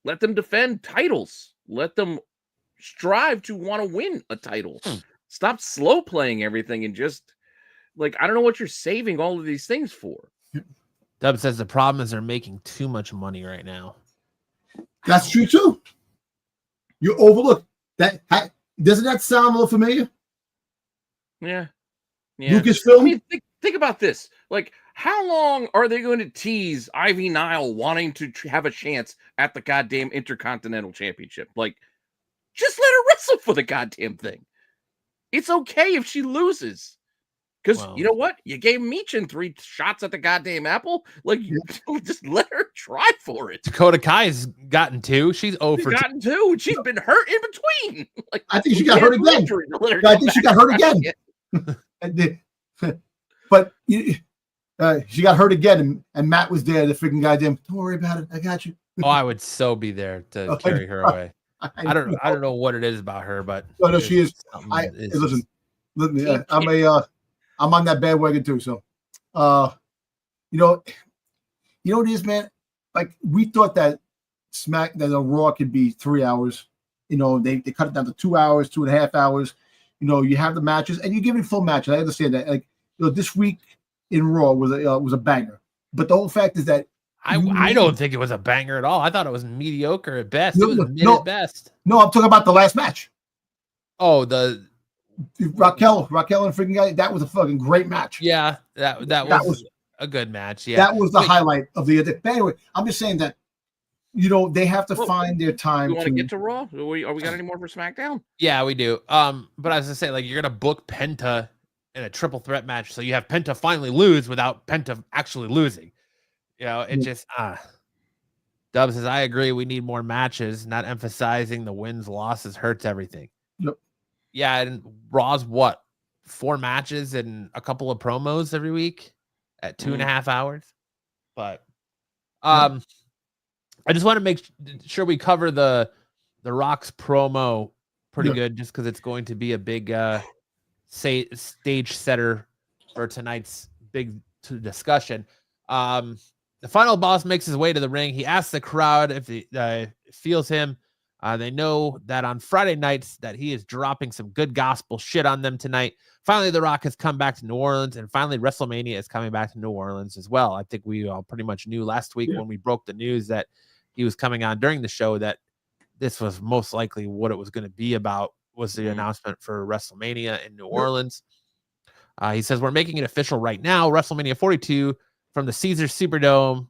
Let them defend titles. Let them strive to want to win a title. Stop slow playing everything and just like, I don't know what you're saving all of these things for. Dub says the problem is they're making too much money right now. That's true too. You overlook that. Doesn't that sound a little familiar? Yeah. Lucasfilm. I mean, think about this. Like, how long are they going to tease Ivy Nile wanting to have a chance at the goddamn Intercontinental Championship? Like, just let her wrestle for the goddamn thing. It's okay if she loses. Because you know what? You gave Meechin 3 shots at the goddamn apple. Like, just let her try for it. Dakota Kai's gotten 2. She's over. She's gotten 2. She's been hurt in between. Like, I think she got hurt again. I think she got hurt again. But she got hurt again, and Matt was there. The freaking goddamn. Don't worry about it. I got you. Oh, I would so be there to carry her away. I don't know what it is about her, but no, she is. Listen, I'm on that bandwagon too. So, you know what it is, man. Like we thought that the Raw could be 3 hours. You know, they cut it down to 2 hours, 2.5 hours. You know, you have the matches and you give it full matches. I understand that. Like, you know, this week in Raw was a banger. But the whole fact is that I don't think it was a banger at all. I thought it was mediocre at best. It was mid at best. No, I'm talking about the last match. Oh, the Raquel and freaking guy. That was a fucking great match. Yeah, that was a good match. Yeah, that was the highlight of the other. But anyway, I'm just saying that you know they have to find their time. You want to get to Raw? Are we got any more for SmackDown? Yeah, we do. But I was gonna say, like, you're gonna book Penta in a triple threat match, so you have Penta finally lose without Penta actually losing. You know, it just Dub says, I agree. We need more matches. Not emphasizing the wins, losses hurts everything. Yep. Yeah, and Raw's what? 4 matches and a couple of promos every week at 2.5 hours. But I just want to make sure we cover the Rock's promo pretty good, just because it's going to be a big stage setter for tonight's big discussion. The final boss makes his way to the ring. He asks the crowd if he feels him. They know that on Friday nights that he is dropping some good gospel shit on them tonight. Finally, The Rock has come back to New Orleans, and finally WrestleMania is coming back to New Orleans as well. I think we all pretty much knew last week when we broke the news that he was coming on during the show that this was most likely what it was going to be about, was the announcement for WrestleMania in New Orleans. He says, we're making it official right now. WrestleMania 42 from the Caesars Superdome.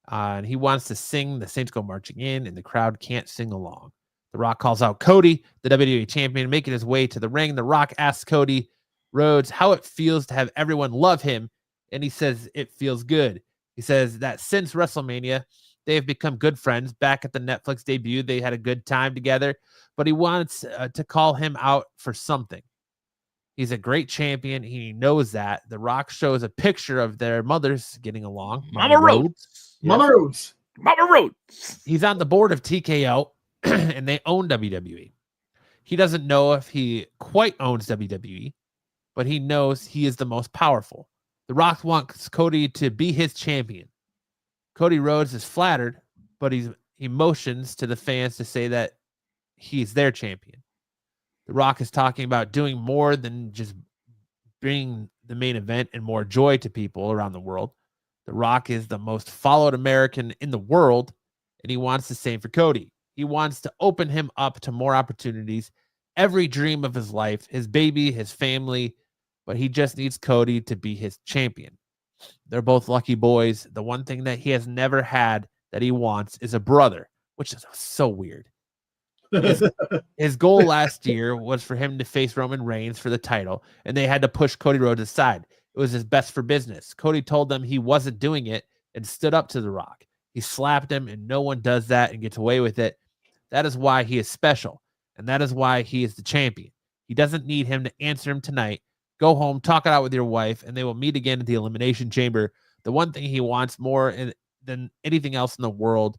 And he wants to sing The Saints Go Marching In, and the crowd can't sing along. The Rock calls out Cody, the WWE champion, making his way to the ring. The Rock asks Cody Rhodes how it feels to have everyone love him, and he says it feels good. He says that since WrestleMania, they have become good friends. Back at the Netflix debut, they had a good time together, but he wants to call him out for something. He's a great champion. He knows that. The Rock shows a picture of their mothers getting along. Mama Rhodes. Yeah. Mama Rhodes. He's on the board of TKO, and they own WWE. He doesn't know if he quite owns WWE, but he knows he is the most powerful. The Rock wants Cody to be his champion. Cody Rhodes is flattered, but he motions to the fans to say that he's their champion. The Rock is talking about doing more than just bringing the main event and more joy to people around the world. The Rock is the most followed American in the world, and he wants the same for Cody. He wants to open him up to more opportunities every dream of his life, his baby, his family, but he just needs Cody to be his champion. They're both lucky boys. The one thing that he has never had that he wants is a brother, which is so weird. His goal last year was for him to face Roman Reigns for the title, and they had to push Cody Rhodes aside. It was his best for business. Cody told them he wasn't doing it and stood up to The Rock. He slapped him, and no one does that and gets away with it. That is why he is special, and that is why he is the champion. He doesn't need him to answer him tonight. Go home, talk it out with your wife, and they will meet again at the Elimination Chamber. The one thing he wants more than anything else in the world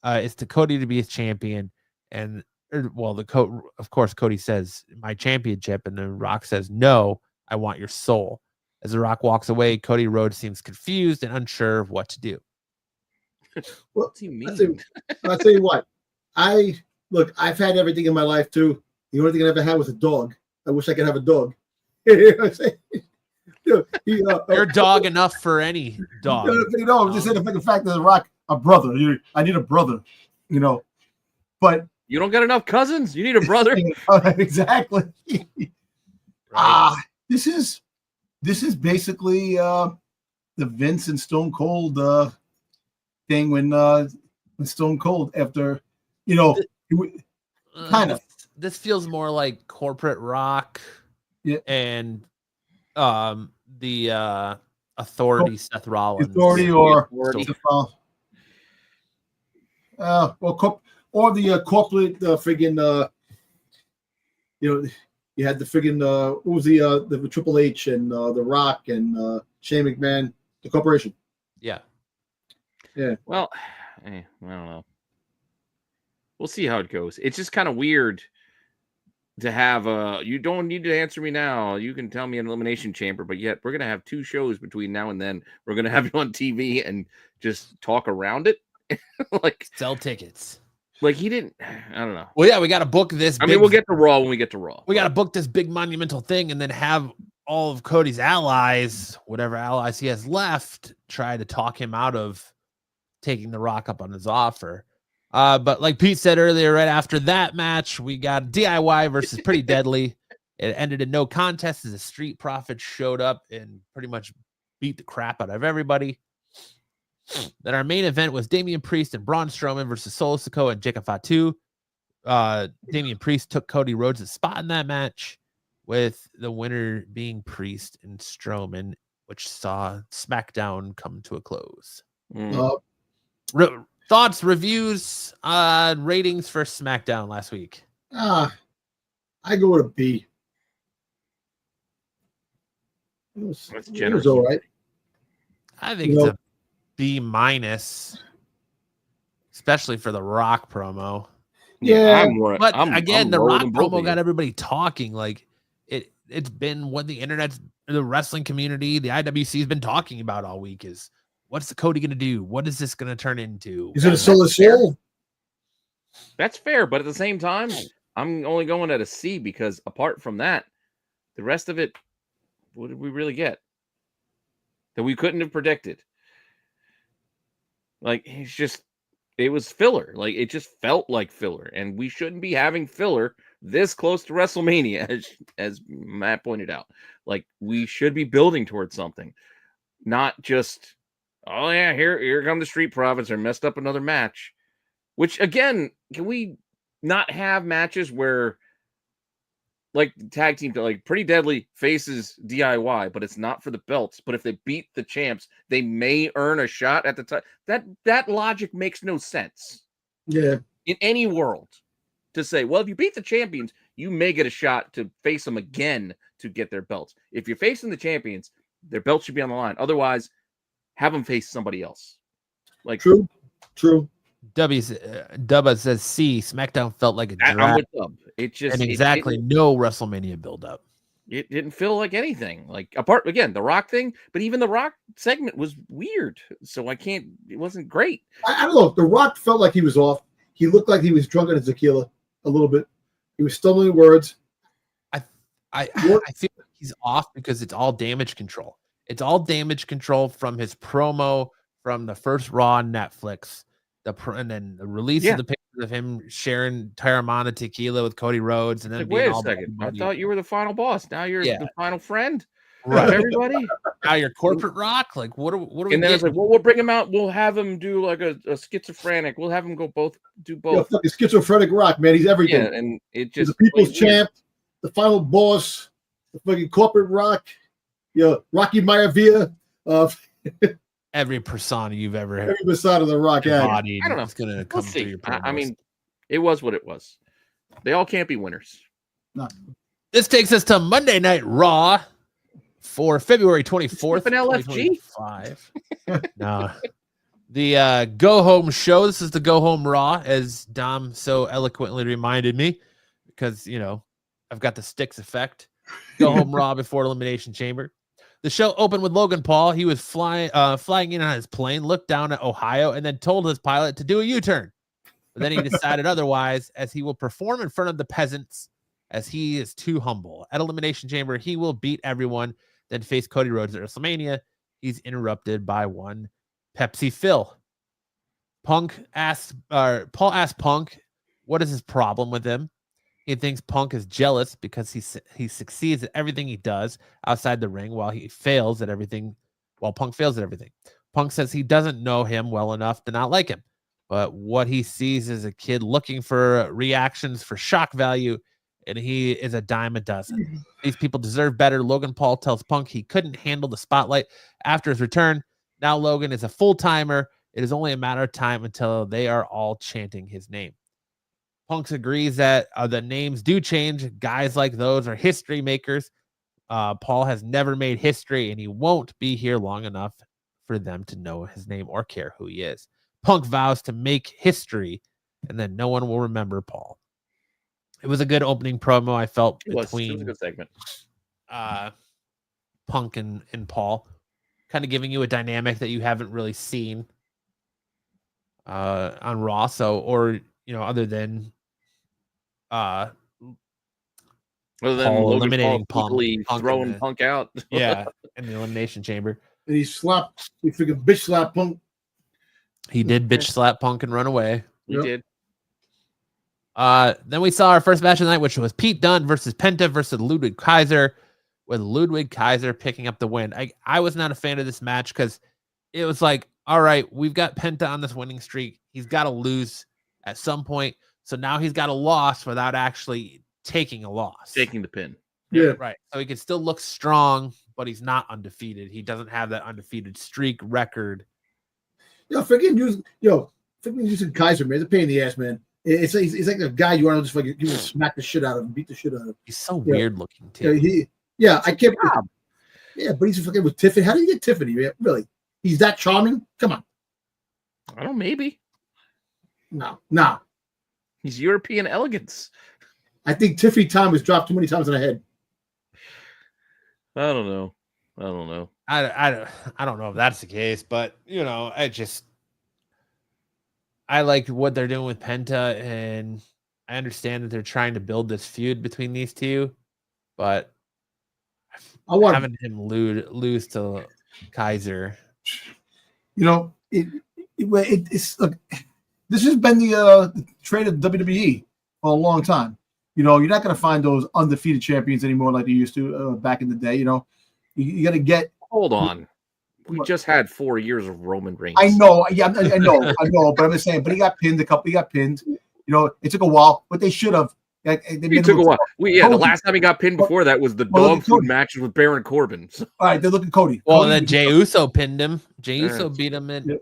is to Cody to be his champion. And of course, Cody says, my championship, and then Rock says, no, I want your soul. As The Rock walks away, Cody Rhodes seems confused and unsure of what to do. What do you mean? I'll tell you what. I've had everything in my life too. The only thing I ever had was a dog. I wish I could have a dog. You know what I'm saying? You're dog enough for any dog. I'm just saying the fact that The Rock, a brother. I need a brother, But you don't got enough cousins. You need a brother. Exactly. Right. This is basically the Vince and Stone Cold thing when Stone Cold after kind of. This feels more like corporate Rock, and the authority Seth Rollins, authority or or the corporate friggin' you had the friggin' what was the Triple H and the Rock and Shane McMahon, the corporation. Yeah. Well, I don't know. We'll see how it goes. It's just kind of weird to have you don't need to answer me now. You can tell me an Elimination Chamber, but yet we're going to have 2 shows between now and then. We're going to have you on TV and just talk around it. Like sell tickets. Like he didn't, I don't know. Well, yeah, we got to book this. We'll get to Raw when we get to Raw. We got to book this big monumental thing and then have all of Cody's allies, whatever allies he has left, try to talk him out of taking The Rock up on his offer. But like Pete said earlier, right after that match, we got DIY versus Pretty Deadly. It ended in no contest as the Street Profits showed up and pretty much beat the crap out of everybody. Then our main event was Damian Priest and Braun Strowman versus Solo Sikoa and Jacob Fatu. Damian Priest took Cody Rhodes' spot in that match, with the winner being Priest and Strowman, which saw SmackDown come to a close. Thoughts, reviews, ratings for SmackDown last week? I go with a B. That's It generous. was all right. I think it's a B minus, especially for the Rock promo. Yeah, But I'm again, the lower Rock than both promo of got you. everybody talking. Like it's been what the wrestling community, the IWC has been talking about all week is what's the Cody going to do? What is this going to turn into? Is it a solo soul? That's fair, but at the same time, I'm only going at a C because apart from that, the rest of it, what did we really get that we couldn't have predicted? Like it was filler. Like it just felt like filler, and we shouldn't be having filler this close to WrestleMania, as Matt pointed out. Like we should be building towards something, not just here come the Street Profits or messed up another match. Which again, can we not have matches where like tag team, like Pretty Deadly faces DIY, but it's not for the belts. But if they beat the champs, they may earn a shot at the time. That logic makes no sense. Yeah. In any world, to say, well, if you beat the champions, you may get a shot to face them again to get their belts. If you're facing the champions, their belts should be on the line. Otherwise, have them face somebody else. Like True. Dubba says C. SmackDown felt like a I'm draft. with Dub. It just No WrestleMania build-up. It didn't feel like anything. Like apart again, the Rock thing, but even the Rock segment was weird. So it wasn't great. I don't know. The Rock felt like he was off. He looked like he was drunk on tequila a little bit. He was stumbling words. I feel like he's off because it's all damage control. It's all damage control from his promo from the first Raw on Netflix, and then the release of the of him sharing entire amount of tequila with Cody Rhodes, and then Wait a second. I thought you were the final boss. Now you're the final friend. Right, everybody. Now you're corporate Rock. Like, what are we? And then it's like, well, we'll bring him out. We'll have him do like a schizophrenic. We'll have him do both. Yeah, fucking schizophrenic Rock, man. He's everything. Yeah, and it just the people's champ, the final boss, the fucking corporate Rock. Rocky Maivia. Every persona you've ever had. Every persona of the Rock had. I don't know. It's gonna come through your promos. I mean, it was what it was. They all can't be winners. No. This takes us to Monday Night Raw for February 24th, an LFG. 2025. No. The Go Home show. This is the Go Home Raw, as Dom so eloquently reminded me, because I've got the Sticks effect. Go Home Raw before Elimination Chamber. The show opened with Logan Paul. He was flying in on his plane, looked down at Ohio, and then told his pilot to do a U-turn. But then he decided otherwise, as he will perform in front of the peasants, as he is too humble. At Elimination Chamber, he will beat everyone, then face Cody Rhodes at WrestleMania. He's interrupted by one Pepsi Phil. Paul asked Punk, what is his problem with him? He thinks Punk is jealous because he succeeds at everything he does outside the ring while Punk fails at everything. Punk says he doesn't know him well enough to not like him, but what he sees is a kid looking for reactions for shock value, and he is a dime a dozen. These people deserve better. Logan Paul tells Punk he couldn't handle the spotlight after his return. Now Logan is a full-timer. It is only a matter of time until they are all chanting his name. Punk agrees that the names do change. Guys like those are history makers. Paul has never made history, and he won't be here long enough for them to know his name or care who he is. Punk vows to make history, and then no one will remember Paul. It was a good opening promo, I felt, between it was a good segment. Punk and Paul, kind of giving you a dynamic that you haven't really seen on Raw. Other than Paul eliminating Punk throwing Punk out. Yeah, in the Elimination Chamber. And he freaking bitch slapped Punk. He did bitch slap Punk and run away. He did. Then we saw our first match of the night, which was Pete Dunne versus Penta versus Ludwig Kaiser, with Ludwig Kaiser picking up the win. I was not a fan of this match because it was like, all right, we've got Penta on this winning streak. He's got to lose at some point. So now he's got a loss without actually taking a loss. Taking the pin. Yeah. Right. So he can still look strong, but he's not undefeated. He doesn't have that undefeated streak record. Freaking using Kaiser, man. It's a pain in the ass, man. It's like a guy you want to just fucking smack the shit out of him, beat the shit out of him. He's so weird looking, too. I can't. Yeah, but he's fucking with Tiffany. How do you get Tiffany, man? Really? He's that charming? Come on. I don't know, maybe. No. He's European elegance. I think Tiffany time was dropped too many times in the head. I don't know. I don't know if that's the case, but I like what they're doing with Penta, and I understand that they're trying to build this feud between these two, but having him lose to Kaiser. It's look, this has been the trend of WWE for a long time. You're not going to find those undefeated champions anymore like they used to back in the day. You got to get. Hold on. We just had 4 years of Roman Reigns. I know. Yeah, I know. But I'm just saying. But he got pinned. He got pinned. It took a while, but they should have. It took a while. The last time he got pinned before that was the dog food matches with Baron Corbin. So. All right, they're looking at Cody. Well, then Jey Uso pinned him. Jey Uso beat him in. Yep.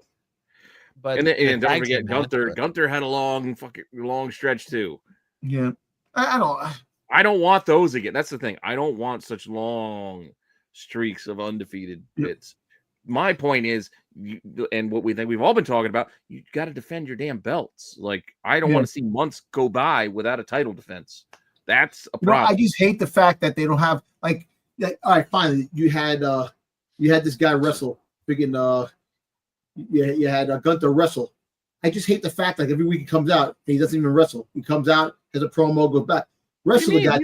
But and don't forget Gunther. Gunther had a long stretch too. Yeah, I don't want those again. That's the thing. I don't want such long streaks of undefeated bits. My point is, and what we've all been talking about, you got to defend your damn belts. Like, I don't want to see months go by without a title defense. That's a problem. I just hate the fact that they don't have all right, finally you had this guy wrestle freaking you had Gunther wrestle. I just hate the fact every week he comes out and he doesn't even wrestle. He comes out, has a promo, goes back. Wrestle the guy.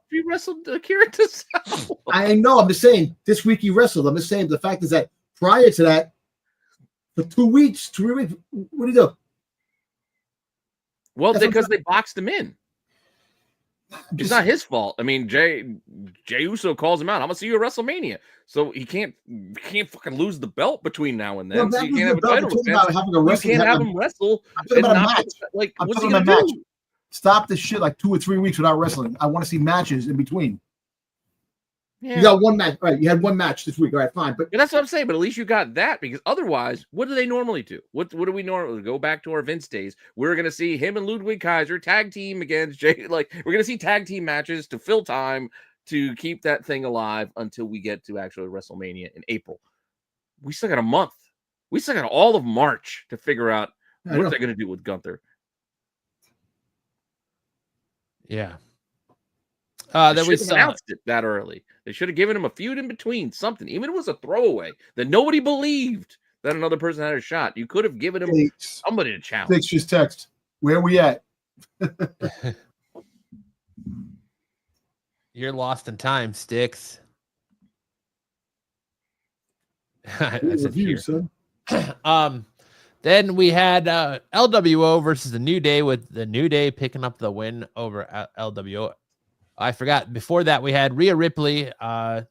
He wrestled Akira Tozawa. I know. I'm just saying this week he wrestled. I'm just saying the fact is that prior to that, for 2 weeks, 3 weeks, what did he do? Well, because they boxed him in. It's not his fault. I mean, Jay Uso calls him out. I'm gonna see you at WrestleMania, so he can't fucking lose the belt between now and then. So you can't have a title defense. You can't have him wrestle. I'm talking about a match. Like, I'm what's he talking gonna about a do? match. Stop this shit like 2 or 3 weeks without wrestling. I want to see matches in between. Yeah. You got one match, right? You had one match this week, all right? Fine, but that's what I'm saying. But at least you got that, because otherwise, what do they normally do? What do we normally go back to our Vince days? We're gonna see him and Ludwig Kaiser tag team against Jay. Like, we're gonna see tag team matches to fill time to keep that thing alive until we get to actually WrestleMania in April. We still got a month. We still got all of March to figure out what they're gonna do with Gunther. Yeah. Then we announced it that early. They should have given him a feud in between, something. Even if it was a throwaway that nobody believed that another person had a shot. You could have given him somebody to challenge. Six just text. Where are we at? You're lost in time, Sticks. That's Review, son. Then we had LWO versus the New Day, with the New Day picking up the win over LWO. I forgot. Before that, we had Rhea Ripley has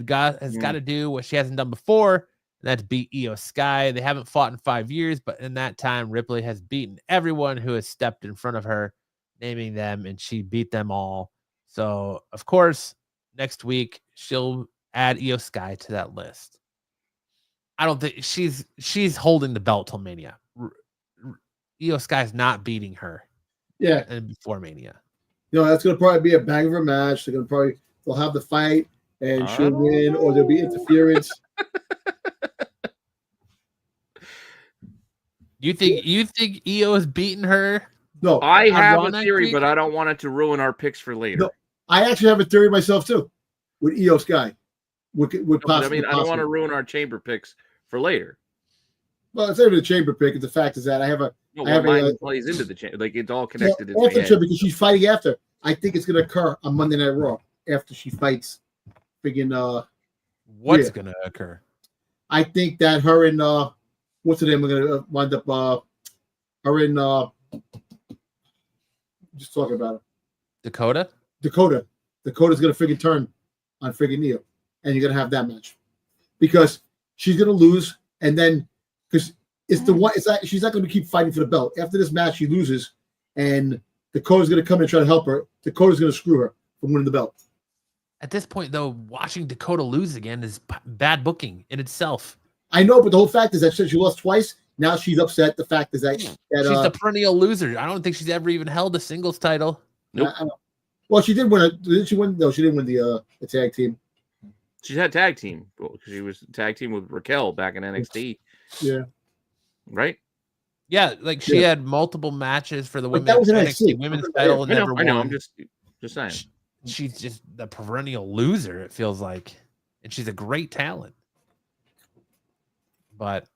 got to do what she hasn't done before, and that's beat Io Sky. They haven't fought in 5 years, but in that time, Ripley has beaten everyone who has stepped in front of her, naming them, and she beat them all. So, of course, next week she'll add Io Sky to that list. I don't think she's holding the belt till Mania. Io Sky's not beating her. Yeah, and before Mania. That's going to probably be a bang of a match. They'll have the fight, and she'll win, or there'll be interference. You think Io is beating her? No, I have a theory, but I don't want it to ruin our picks for later. No, I actually have a theory myself too, with Io Sky. I don't want to ruin our chamber picks for later. Well, it's not even a chamber pick. The fact is that mine plays into the chamber. Like, it's all connected. Because she's fighting after. I think it's going to occur on Monday Night Raw after she fights. What's going to occur? I think that her and what's her name are going to wind up. Her and just talking about it. Dakota's going to friggin' turn on friggin' Io, and you're going to have that match because she's going to lose, and then because she's not going to keep fighting for the belt. After this match, she loses, and Dakota's going to come in and try to help her. Dakota's going to screw her from winning the belt. At this point, though, watching Dakota lose again is bad booking in itself. I know, but the whole fact is that since she lost twice, now she's upset. The fact is that she's a perennial loser. I don't think she's ever even held a singles title. Nope. Well, she did win. Didn't she win? No, she didn't win the tag team. She had tag team. She was tag team with Raquel back in NXT. Yeah. Right? Yeah, like she had multiple matches for the women's NXT women's title. I know. I'm just saying. She's just the perennial loser, it feels like. And she's a great talent. But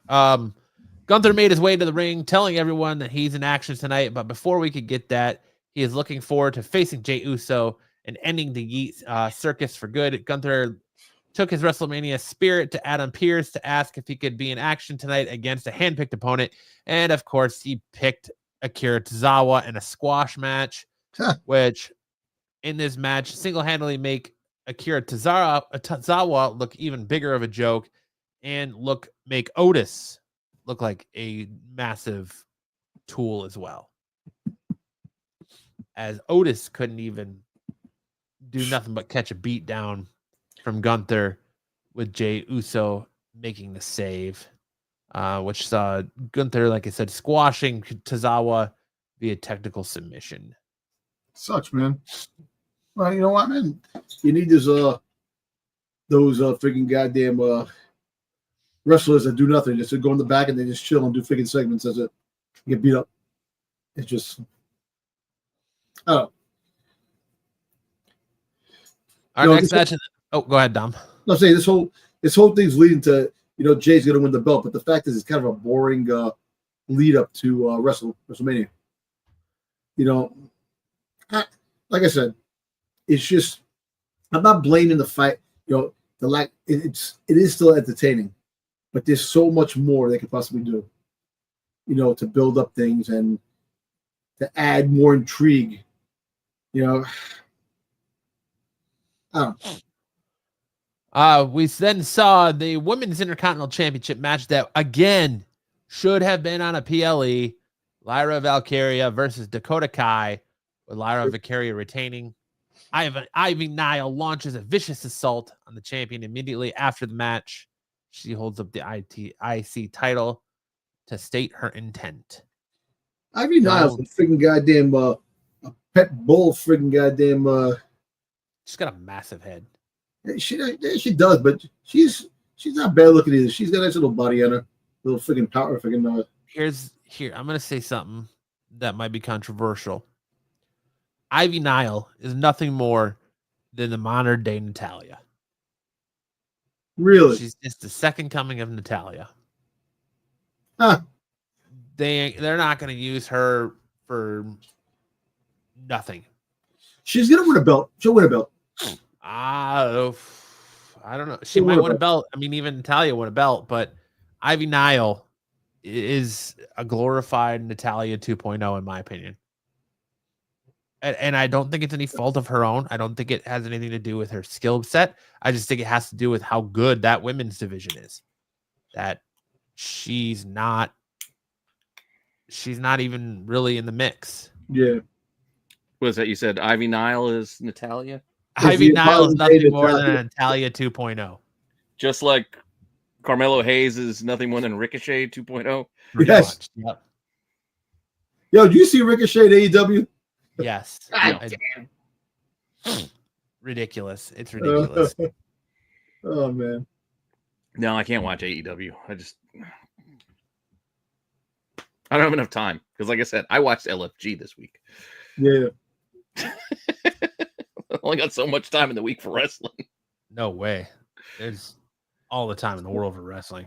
Gunther made his way to the ring, telling everyone that he's in action tonight. But before we could get that, he is looking forward to facing Jey Uso and ending the circus for good. Gunther took his WrestleMania spirit to Adam Pearce to ask if he could be in action tonight against a handpicked opponent. And, of course, he picked Akira Tozawa in a squash match, which in this match single-handedly make Akira Tozawa look even bigger of a joke and make Otis look like a massive tool as well. As Otis couldn't even do nothing but catch a beat down from Gunther, with Jey Uso making the save, which saw Gunther, like I said, squashing Tozawa via technical submission. Sucks, man. Well, you know what, man? You need those freaking goddamn wrestlers that do nothing, just to go in the back and they just chill and do freaking segments as it get beat up. It's just, Our next match. Oh, go ahead, Dom. I'm saying this whole thing's leading to, Jay's going to win the belt, but the fact is, it's kind of a boring lead up to WrestleMania. Like I said, it's just, I'm not blaming the fight. It is still entertaining, but there's so much more they could possibly do. To build up things, and to add more intrigue. You know, I don't know. We then saw the Women's Intercontinental Championship match that, again, should have been on a PLE. Lyra Valkyria versus Dakota Kai, with Lyra Valkyria retaining. Ivy Nile launches a vicious assault on the champion immediately after the match. She holds up the IC title to state her intent. Ivy Niles, a freaking goddamn a pet bull, freaking goddamn. She's got a massive head. She does, but she's not bad looking either. She's got a nice little body on her, little freaking power, freaking. Here, I'm gonna say something that might be controversial. Ivy Nile is nothing more than the modern day Natalia. Really? She's just the second coming of Natalia. Huh. They're not going to use her for nothing. She's going to win a belt. She'll win a belt. I don't know. She might win a belt. I mean, even Natalia won a belt, but Ivy Nile is a glorified Natalia 2.0, in my opinion. And I don't think it's any fault of her own. I don't think it has anything to do with her skill set. I just think it has to do with how good that women's division is. That she's not even really in the mix. Yeah. What is that? You said Ivy Nile is Natalia? Ivy Nile is nothing more than a Natalia 2.0. Just like Carmelo Hayes is nothing more than Ricochet 2.0? Yes. Yep. Yo, do you see Ricochet at AEW? Yes. Damn. Ridiculous. It's ridiculous. Oh, man. No, I can't watch AEW. I don't have enough time because, like I said, I watched LFG this week. Yeah. I only got so much time in the week for wrestling. No way. There's all the time in the world for wrestling.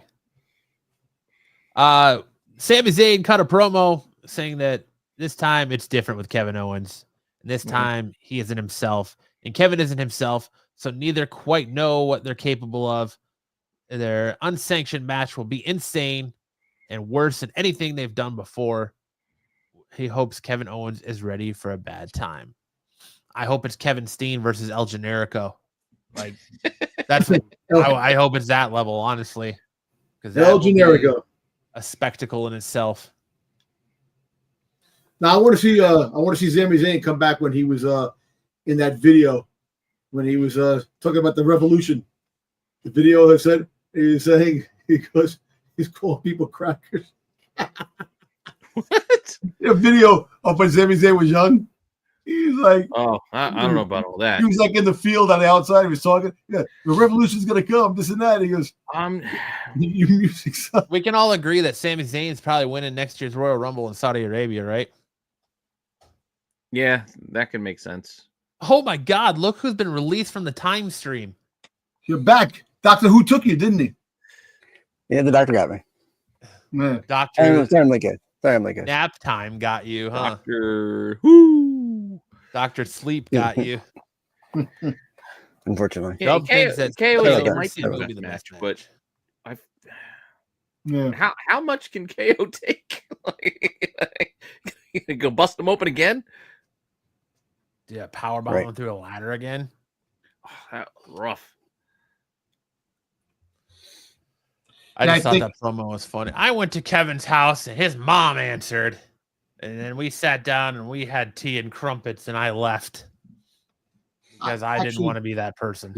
Sami Zayn cut a promo saying that this time it's different with Kevin Owens. And this time he isn't himself. And Kevin isn't himself. So neither quite know what they're capable of. Their unsanctioned match will be insane and worse than anything they've done before. He hopes Kevin Owens is ready for a bad time. I hope it's Kevin Steen versus El Generico. Like, that's what I hope it's that level, honestly. Because El Generico, a spectacle in itself. Now I want to see Sami Zayn come back when he was in that video when he was talking about the revolution. The video has said he's saying he's calling people crackers. What? A video of when Sami Zayn was young. He's like, oh, I don't know about all that. He was like in the field on the outside. He was talking, yeah, the revolution's gonna come, this and that. He goes, your music sucks. We can all agree that Sami Zayn's probably winning next year's Royal Rumble in Saudi Arabia, right? Yeah, that could make sense. Oh my God! Look who's been released from the time stream. You're back. Doctor Who took you, didn't he? Yeah, the doctor got me. Man. Doctor. Certainly good. Certainly good. Nap time got you, huh? Doctor Who. Dr. Sleep got you. Unfortunately. Yeah, thinks that KO might be the best match, but Yeah. how much can KO take? Go bust him open again? Yeah, powerbomb him through a ladder again. Oh, that was rough. I just thought that promo was funny. I went to Kevin's house and his mom answered. And then we sat down and we had tea and crumpets and I left. Because I didn't want to be that person.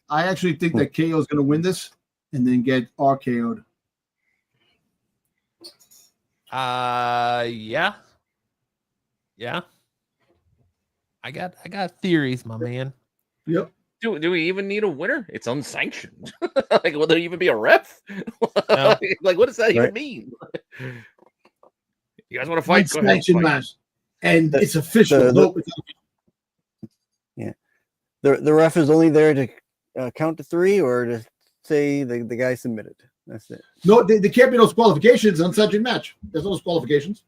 I actually think that KO is going to win this and then get RKO'd. Yeah. Yeah. I got theories, my man. Yep. Do we even need a winner? It's unsanctioned. Like, will there even be a ref? No. Like, what does that even mean? You guys want to fight? Go ahead, Unsanctioned fight. match. And it's official. Yeah. The ref is only there to count to three or to say the guy submitted. That's it. No, there can't be those qualifications. Unsanctioned match. There's no those qualifications.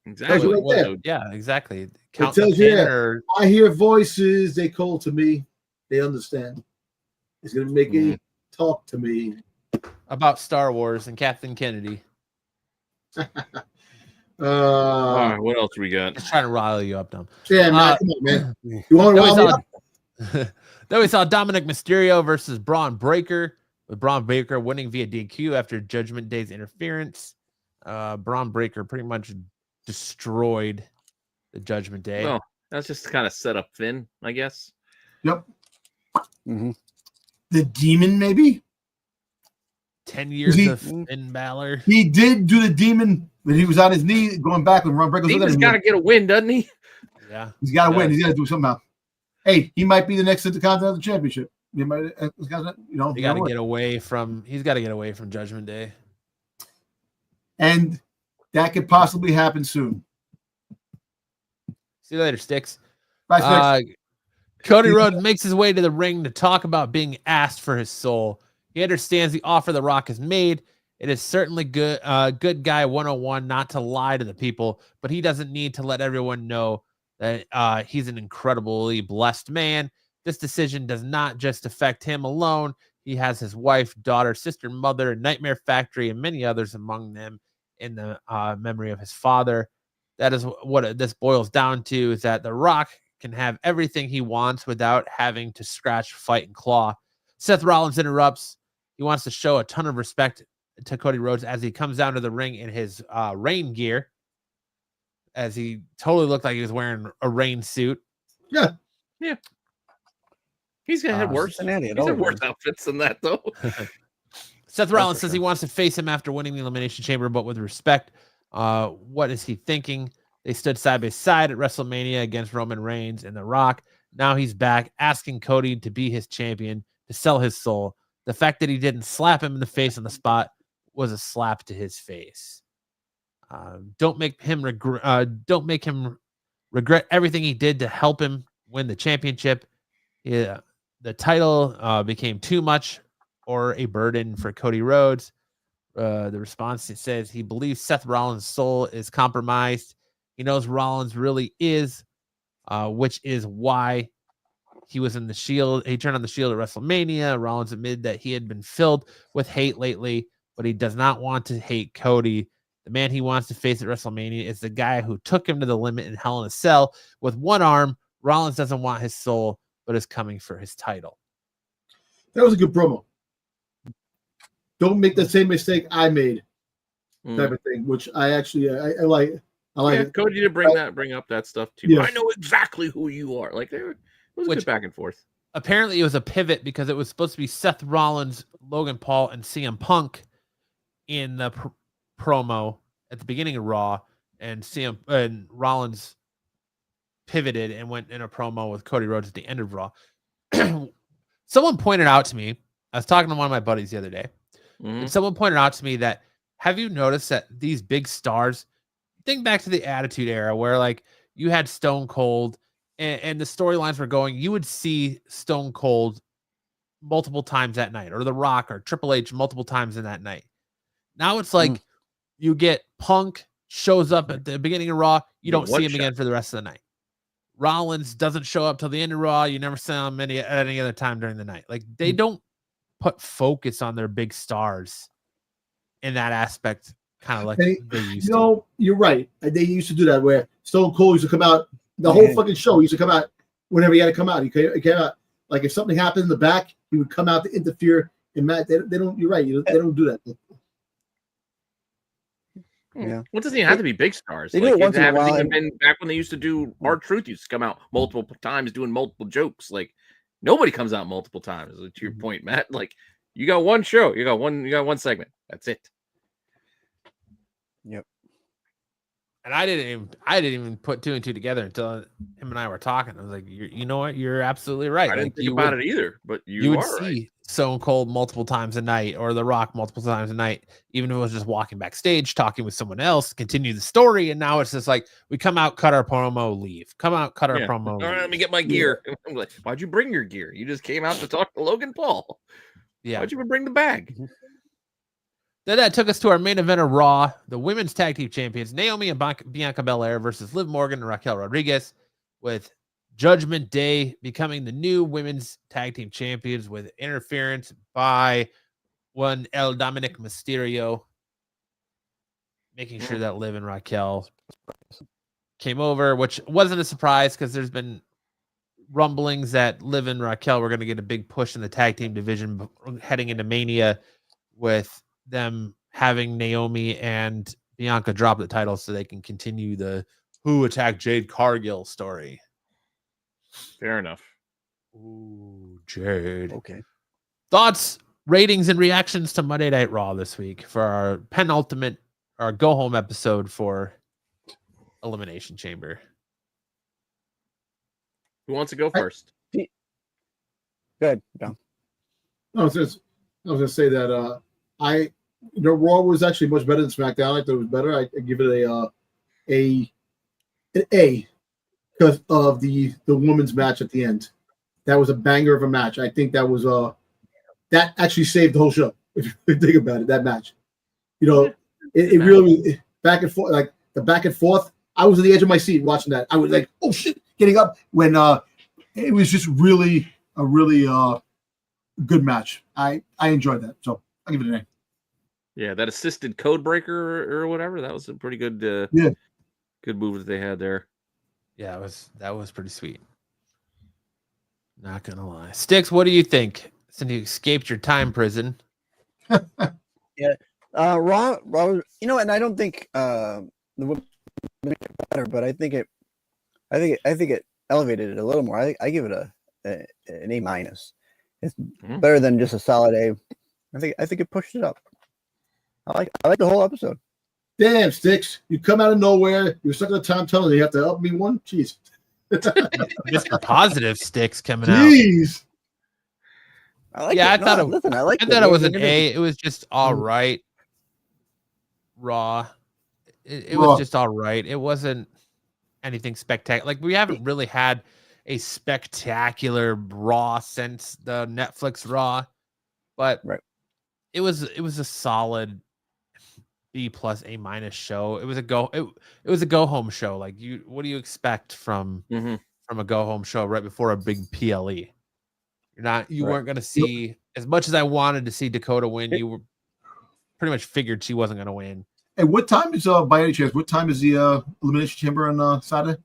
Exactly. Right there. Yeah, exactly. It Count tells the you, pin or I hear voices. They call to me. They understand. It's going to make a talk to me. about Star Wars and Kathleen Kennedy. All right, what else we got? Just trying to rile you up, Dom. Yeah, man. Come on, man. You want to Then rile me up? then we saw Dominic Mysterio versus Braun Breaker, with Braun Breaker winning via DQ after Judgment Day's interference. Braun Breaker pretty much destroyed the Judgment Day. Well, that's just kind of set up Finn, I guess. Yep. Mm-hmm. The demon, maybe? 10 years of Finn Balor. He did do the demon when he was on his knee going back when Braun Breaker was Demon's got to get a win, doesn't he? Yeah. He's got to win. He's got to do something now. Hey, he might be the next Intercontinental Championship. He might, you know, He got to get away from. He's got to get away from Judgment Day, and that could possibly happen soon. See you later, Sticks. Bye, Sticks. Cody Rhodes makes his way to the ring to talk about being asked for his soul. He understands the offer The Rock has made. It is certainly good guy 101 not to lie to the people, but he doesn't need to let everyone know that he's an incredibly blessed man. This decision does not just affect him alone. He has his wife, daughter, sister, mother, Nightmare Factory, and many others among them in the memory of his father. That is what this boils down to, is that The Rock can have everything he wants without having to scratch, fight, and claw. Seth Rollins interrupts. He wants to show a ton of respect to Cody Rhodes as he comes down to the ring in his rain gear, as he totally looked like he was wearing a rain suit. Yeah. He's gonna have worse. He's had worse outfits than that, though. Seth Rollins says he wants to face him after winning the Elimination Chamber, but with respect. What is he thinking? They stood side by side at WrestleMania against Roman Reigns and The Rock. Now he's back asking Cody to be his champion, to sell his soul. The fact that he didn't slap him in the face on the spot was a slap to his face. Don't make him regret everything he did to help him win the championship. Yeah, the title became too much or a burden for Cody Rhodes. The response says he believes Seth Rollins' soul is compromised. He knows Rollins really is, which is why he was in the Shield. He turned on the Shield at WrestleMania. Rollins admitted that he had been filled with hate lately, but he does not want to hate Cody. The man he wants to face at WrestleMania is the guy who took him to the limit in Hell in a Cell with one arm. Rollins doesn't want his soul, but is coming for his title. That was a good promo. Don't make the same mistake I made, type of thing, which I actually I like. I like it. Cody did bring up that stuff too. Yeah. I know exactly who you are. Like it was a good back and forth. Apparently, it was a pivot because it was supposed to be Seth Rollins, Logan Paul, and CM Punk in the promo at the beginning of Raw, and Rollins pivoted and went in a promo with Cody Rhodes at the end of Raw. Someone pointed out to me. I was talking to one of my buddies the other day. And someone pointed out to me that, have you noticed that these big stars, think back to the Attitude Era where like you had Stone Cold and the storylines were going, you would see Stone Cold multiple times that night, or The Rock or Triple H multiple times in that night. Now it's like you get Punk shows up at the beginning of Raw, you don't see him again for the rest of the night. Rollins doesn't show up till the end of Raw, you never see him at any other time during the night. Like they don't put focus on their big stars in that aspect, kind of like they used to. You're right. They used to do that where Stone Cold used to come out, the whole fucking show used to come out whenever he had to come out. He came out, like if something happened in the back, he would come out to interfere. And Matt, they don't, you're right. They don't do that. Yeah. Well, it doesn't even have to be big stars. They do it once in a while. Even been back when they used to do R-Truth used to come out multiple times doing multiple jokes. Like nobody comes out multiple times. To your point, Matt. Like you got one show, you got one segment. That's it. Yep. And I didn't even put two and two together until him and I were talking. I was like, you know what? You're absolutely right. I didn't think about it either, but you would see right. Stone Cold multiple times a night, or The Rock multiple times a night, even if it was just walking backstage, talking with someone else, continue the story. And now it's just like, we come out, cut our promo, leave. Come out, cut our promo. All right, let me get my gear. I'm like, why'd you bring your gear? You just came out to talk to Logan Paul. Yeah. Why'd you even bring the bag? Then that took us to our main event of Raw, the women's tag team champions, Naomi and Bianca Belair versus Liv Morgan and Raquel Rodriguez, with Judgment Day becoming the new women's tag team champions with interference by one El Dominic Mysterio. making sure that Liv and Raquel came over, which wasn't a surprise because there's been rumblings that Liv and Raquel were going to get a big push in the tag team division heading into Mania, with them having Naomi and Bianca drop the title so they can continue the who attacked Jade Cargill story. Fair enough. Ooh, Jade. Okay. Thoughts, ratings, and reactions to Monday Night Raw this week for our penultimate, our go home episode for Elimination Chamber. Who wants to go first? Good. No. I was gonna say that Raw was actually much better than SmackDown. I thought it was better. I give it an A because of the women's match at the end. That was a banger of a match. I think that was that actually saved the whole show. If you think about it, that match. It really back and forth, like the back and forth. I was on the edge of my seat watching that. I was like, oh shit, getting up when it was just really a really good match. I enjoyed that. So I'll give it an A. Yeah, that assisted code breaker or whatever. That was a pretty good good move that they had there. Yeah, that was pretty sweet. Not gonna lie. Sticks, what do you think? Since you escaped your time prison. Raw, and I don't think the women better, but I think it elevated it a little more. I give it an A minus. It's better than just a solid A. I think it pushed it up. I like the whole episode. Damn, Sticks, you come out of nowhere. You're stuck in the time tunnel. You have to up me one. Jeez. Mr. Positive Sticks coming Jeez. out. I like yeah, it. I thought it was an It A. It was just all right. Raw. It was just all right. It wasn't anything spectacular. Like, we haven't really had a spectacular Raw since the Netflix Raw, but it was a solid B plus A minus show. It was a go home show. Like, what do you expect from a go home show right before a big PLE? You weren't going to see, as much as I wanted to see Dakota win, you were pretty much figured she wasn't going to win. And what time is by any chance? What time is the Elimination Chamber on Saturday?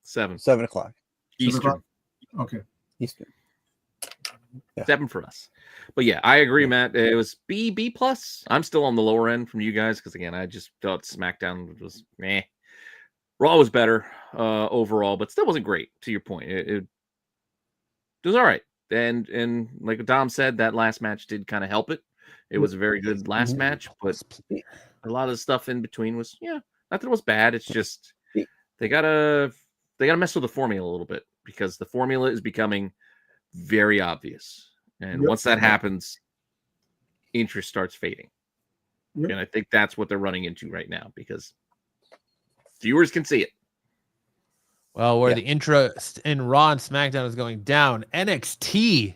7 o'clock Eastern. Okay, Eastern. Yeah. 7 for us. But yeah, I agree, Matt. It was B plus. I'm still on the lower end from you guys because, again, I just thought SmackDown was meh. Raw was better overall, but still wasn't great. To your point, it was all right. And like Dom said, that last match did kind of help it. It was a very good last match, but a lot of the stuff in between was, not that it was bad. It's just they gotta mess with the formula a little bit, because the formula is becoming very obvious. And once that happens, interest starts fading. And I think that's what they're running into right now, because viewers can see it. Well, where the interest in Raw and SmackDown is going down, NXT,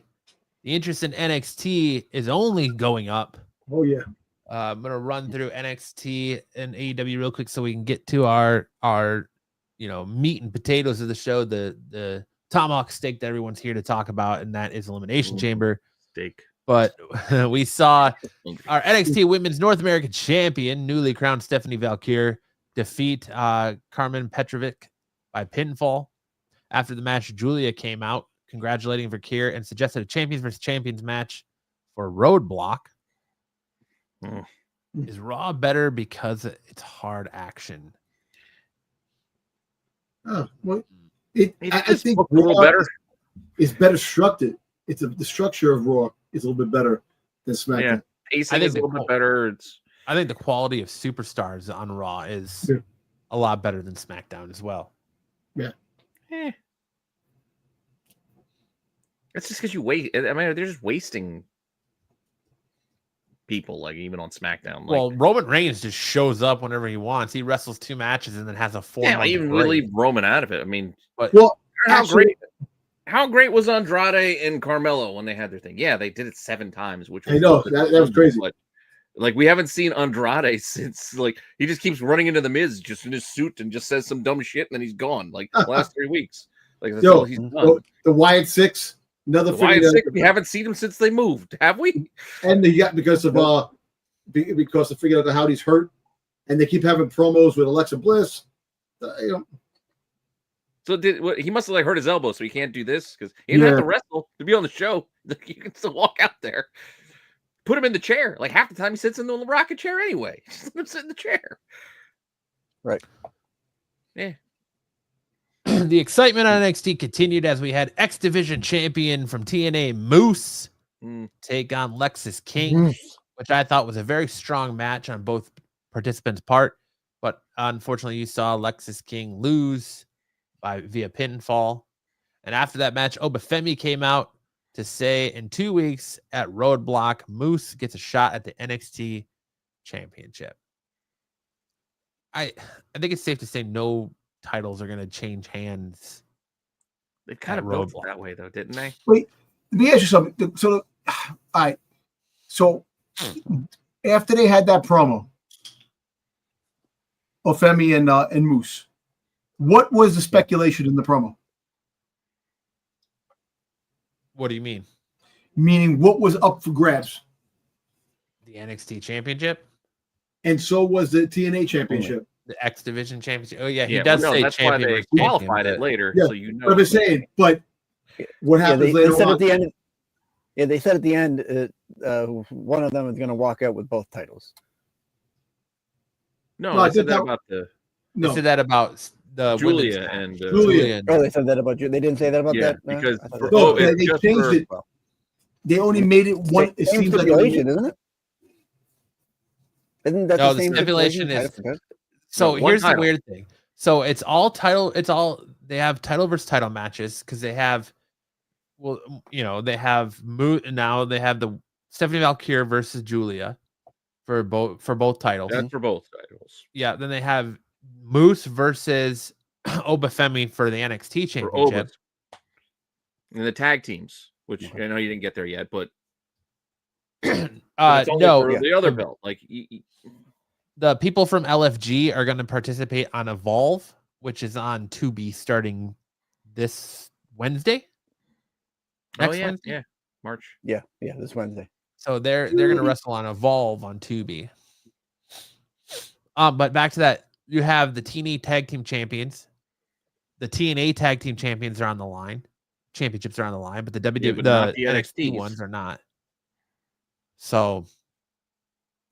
the interest in NXT is only going up. Oh, yeah. I'm going to run through NXT and AEW real quick so we can get to our meat and potatoes of the show, the tomahawk steak that everyone's here to talk about, and that is Elimination Chamber. Steak. But we saw our NXT Women's North American Champion, newly crowned Stephanie Valkyrie, defeat Carmen Petrovic by pinfall. After the match, Julia came out congratulating Valkyrie and suggested a champions versus champions match for Roadblock. Is Raw better because it's hard action? Oh, well, I think a little better. It's better structured. The structure of Raw is a little bit better than SmackDown. Yeah, pacing is a little bit better. I think the quality of superstars on Raw is a lot better than SmackDown as well. Yeah. It's just because you wait. I mean, they're just wasting people, like, even on SmackDown. Like, well, Roman Reigns just shows up whenever he wants. He wrestles 2 matches and then has a 4-month even break. really Roman out of it. I mean, but how great was Andrade and Carmelo when they had their thing? Yeah, they did it 7 times, which was I know that was crazy. But, like, we haven't seen Andrade since, like, he just keeps running into the Miz just in his suit and just says some dumb shit and then he's gone. Like, the last 3 weeks, like, that's all he's done. The Wyatt Six. We haven't seen him since they moved, have we? And he got because of figuring out how he's hurt. and they keep having promos with Alexa Bliss. You know. So he must have like hurt his elbow, so he can't do this because he didn't have to wrestle to be on the show. You can still walk out there. Put him in the chair. Like half the time he sits in the rocket chair anyway. Just let him sit in the chair. Right. Yeah. The excitement on NXT continued as we had X Division champion from TNA Moose take on Lexis King, which I thought was a very strong match on both participants' part. But unfortunately, you saw Lexis King lose via pinfall. And after that match, Obafemi came out to say in 2 weeks at Roadblock, Moose gets a shot at the NXT championship. I think it's safe to say no titles are going to change hands. They kind of built it that way, though, didn't they? Wait, let me ask you something. So, all right. So, after they had that promo, Ofemi and Moose, what was the speculation in the promo? What do you mean? Meaning, what was up for grabs? The NXT championship? And so was the TNA championship. The X Division championship. Oh, yeah. He does say that's champion. Why they qualified it later. Yeah, so you know. But I'm saying, but what happens later they said on? at the end, they said at the end one of them is going to walk out with both titles. No, I said that about the. No, they said that about the Julia and Julia. Oh, they said that about you. They didn't say that about that. No? Because they changed it. They only made it one. It seems like isn't it? Isn't that the same stipulation? So here's the weird thing. So it's all title. It's all they have title versus title matches because they have. Well, they have now. They have the Stephanie Valkyrie versus Julia for both titles. That's for both titles. Yeah. Then they have Moose versus Obafemi for the NXT championship. And the tag teams, which I know you didn't get there yet, but no, the other belt, like the people from LFG are going to participate on Evolve, which is on Tubi starting this Wednesday. Wednesday? Yeah, March. Yeah, this Wednesday. So they're going to wrestle on Evolve on Tubi. But back to that, you have the TNA Tag Team Champions. The TNA Tag Team Champions are on the line. Championships are on the line, but the the NXT ones are not. So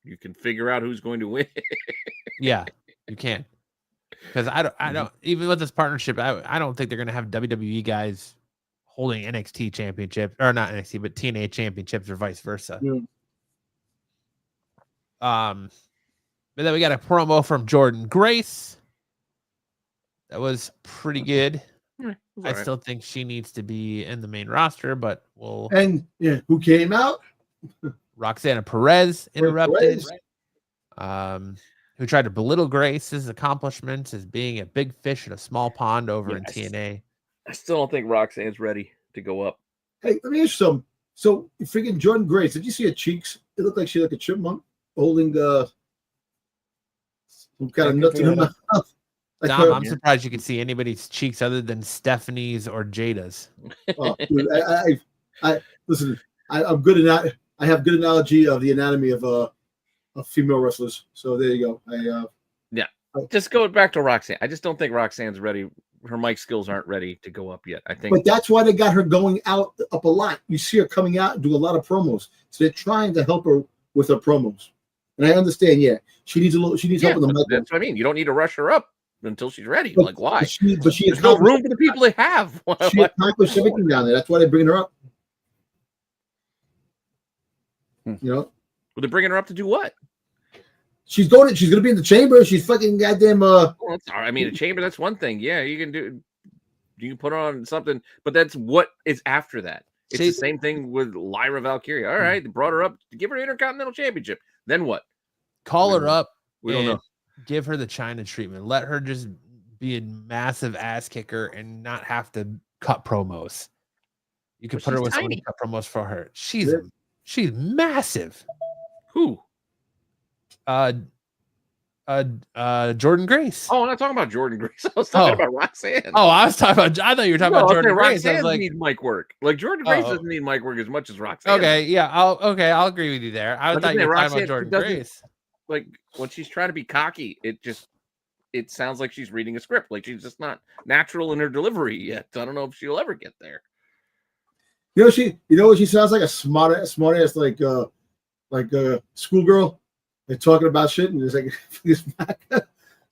you can figure out who's going to win. Yeah, you can. Because I don't even with this partnership, I don't think they're going to have WWE guys holding NXT championship or not NXT, but TNA championships or vice versa. Yeah. But then we got a promo from Jordan Grace. That was pretty good. I still think she needs to be in the main roster, but we'll. And who came out? Roxana Perez interrupted. Who tried to belittle Grace's accomplishments as being a big fish in a small pond over in TNA. I still don't think Roxanne's ready to go up. Hey, let me ask you something. So, freaking Jordan Grace, did you see her cheeks? It looked like she like a chipmunk holding some kind of nuts in her mouth. Like Dom, I'm surprised you could see anybody's cheeks other than Stephanie's or Jada's. Oh, dude, I listen. I'm good at that. I have good analogy of the anatomy of female wrestlers. So there you go. Just go back to Roxanne. I just don't think Roxanne's ready. Her mic skills aren't ready to go up yet. I think, but that's why they got her going up a lot. You see her coming out and do a lot of promos. So they're trying to help her with her promos. And I understand. Yeah, she needs help with the mic. That's what I mean. You don't need to rush her up until she's ready. But, like why? There's no room for the people they have. She accomplished everything down there. That's why they're bringing her up. You know, well, they're bringing her up to do what? She's going to be in the chamber. She's fucking goddamn. Well, I mean, a chamber. That's one thing. Yeah, you can put on something, but that's what is after that. It's the same thing with Lyra Valkyria. All right, they brought her up to give her an Intercontinental Championship. Then what? Call her up. We don't know. Give her the China treatment. Let her just be a massive ass kicker and not have to cut promos. You can put her with someone to cut promos for her. She's massive. Who? Jordan Grace. Oh, I'm not talking about Jordan Grace. I was talking about Roxanne. Oh, I was talking about. I thought you were talking about Jordan Grace. Roxanne needs mic work. Like Jordan Grace doesn't need mic work as much as Roxanne. Okay, yeah, I'll agree with you there. I thought you were talking about Jordan Grace. like when she's trying to be cocky, it sounds like she's reading a script. Like she's just not natural in her delivery yet. I don't know if she'll ever get there. You know what she sounds like? A smart ass like a schoolgirl. They're talking about shit and it's like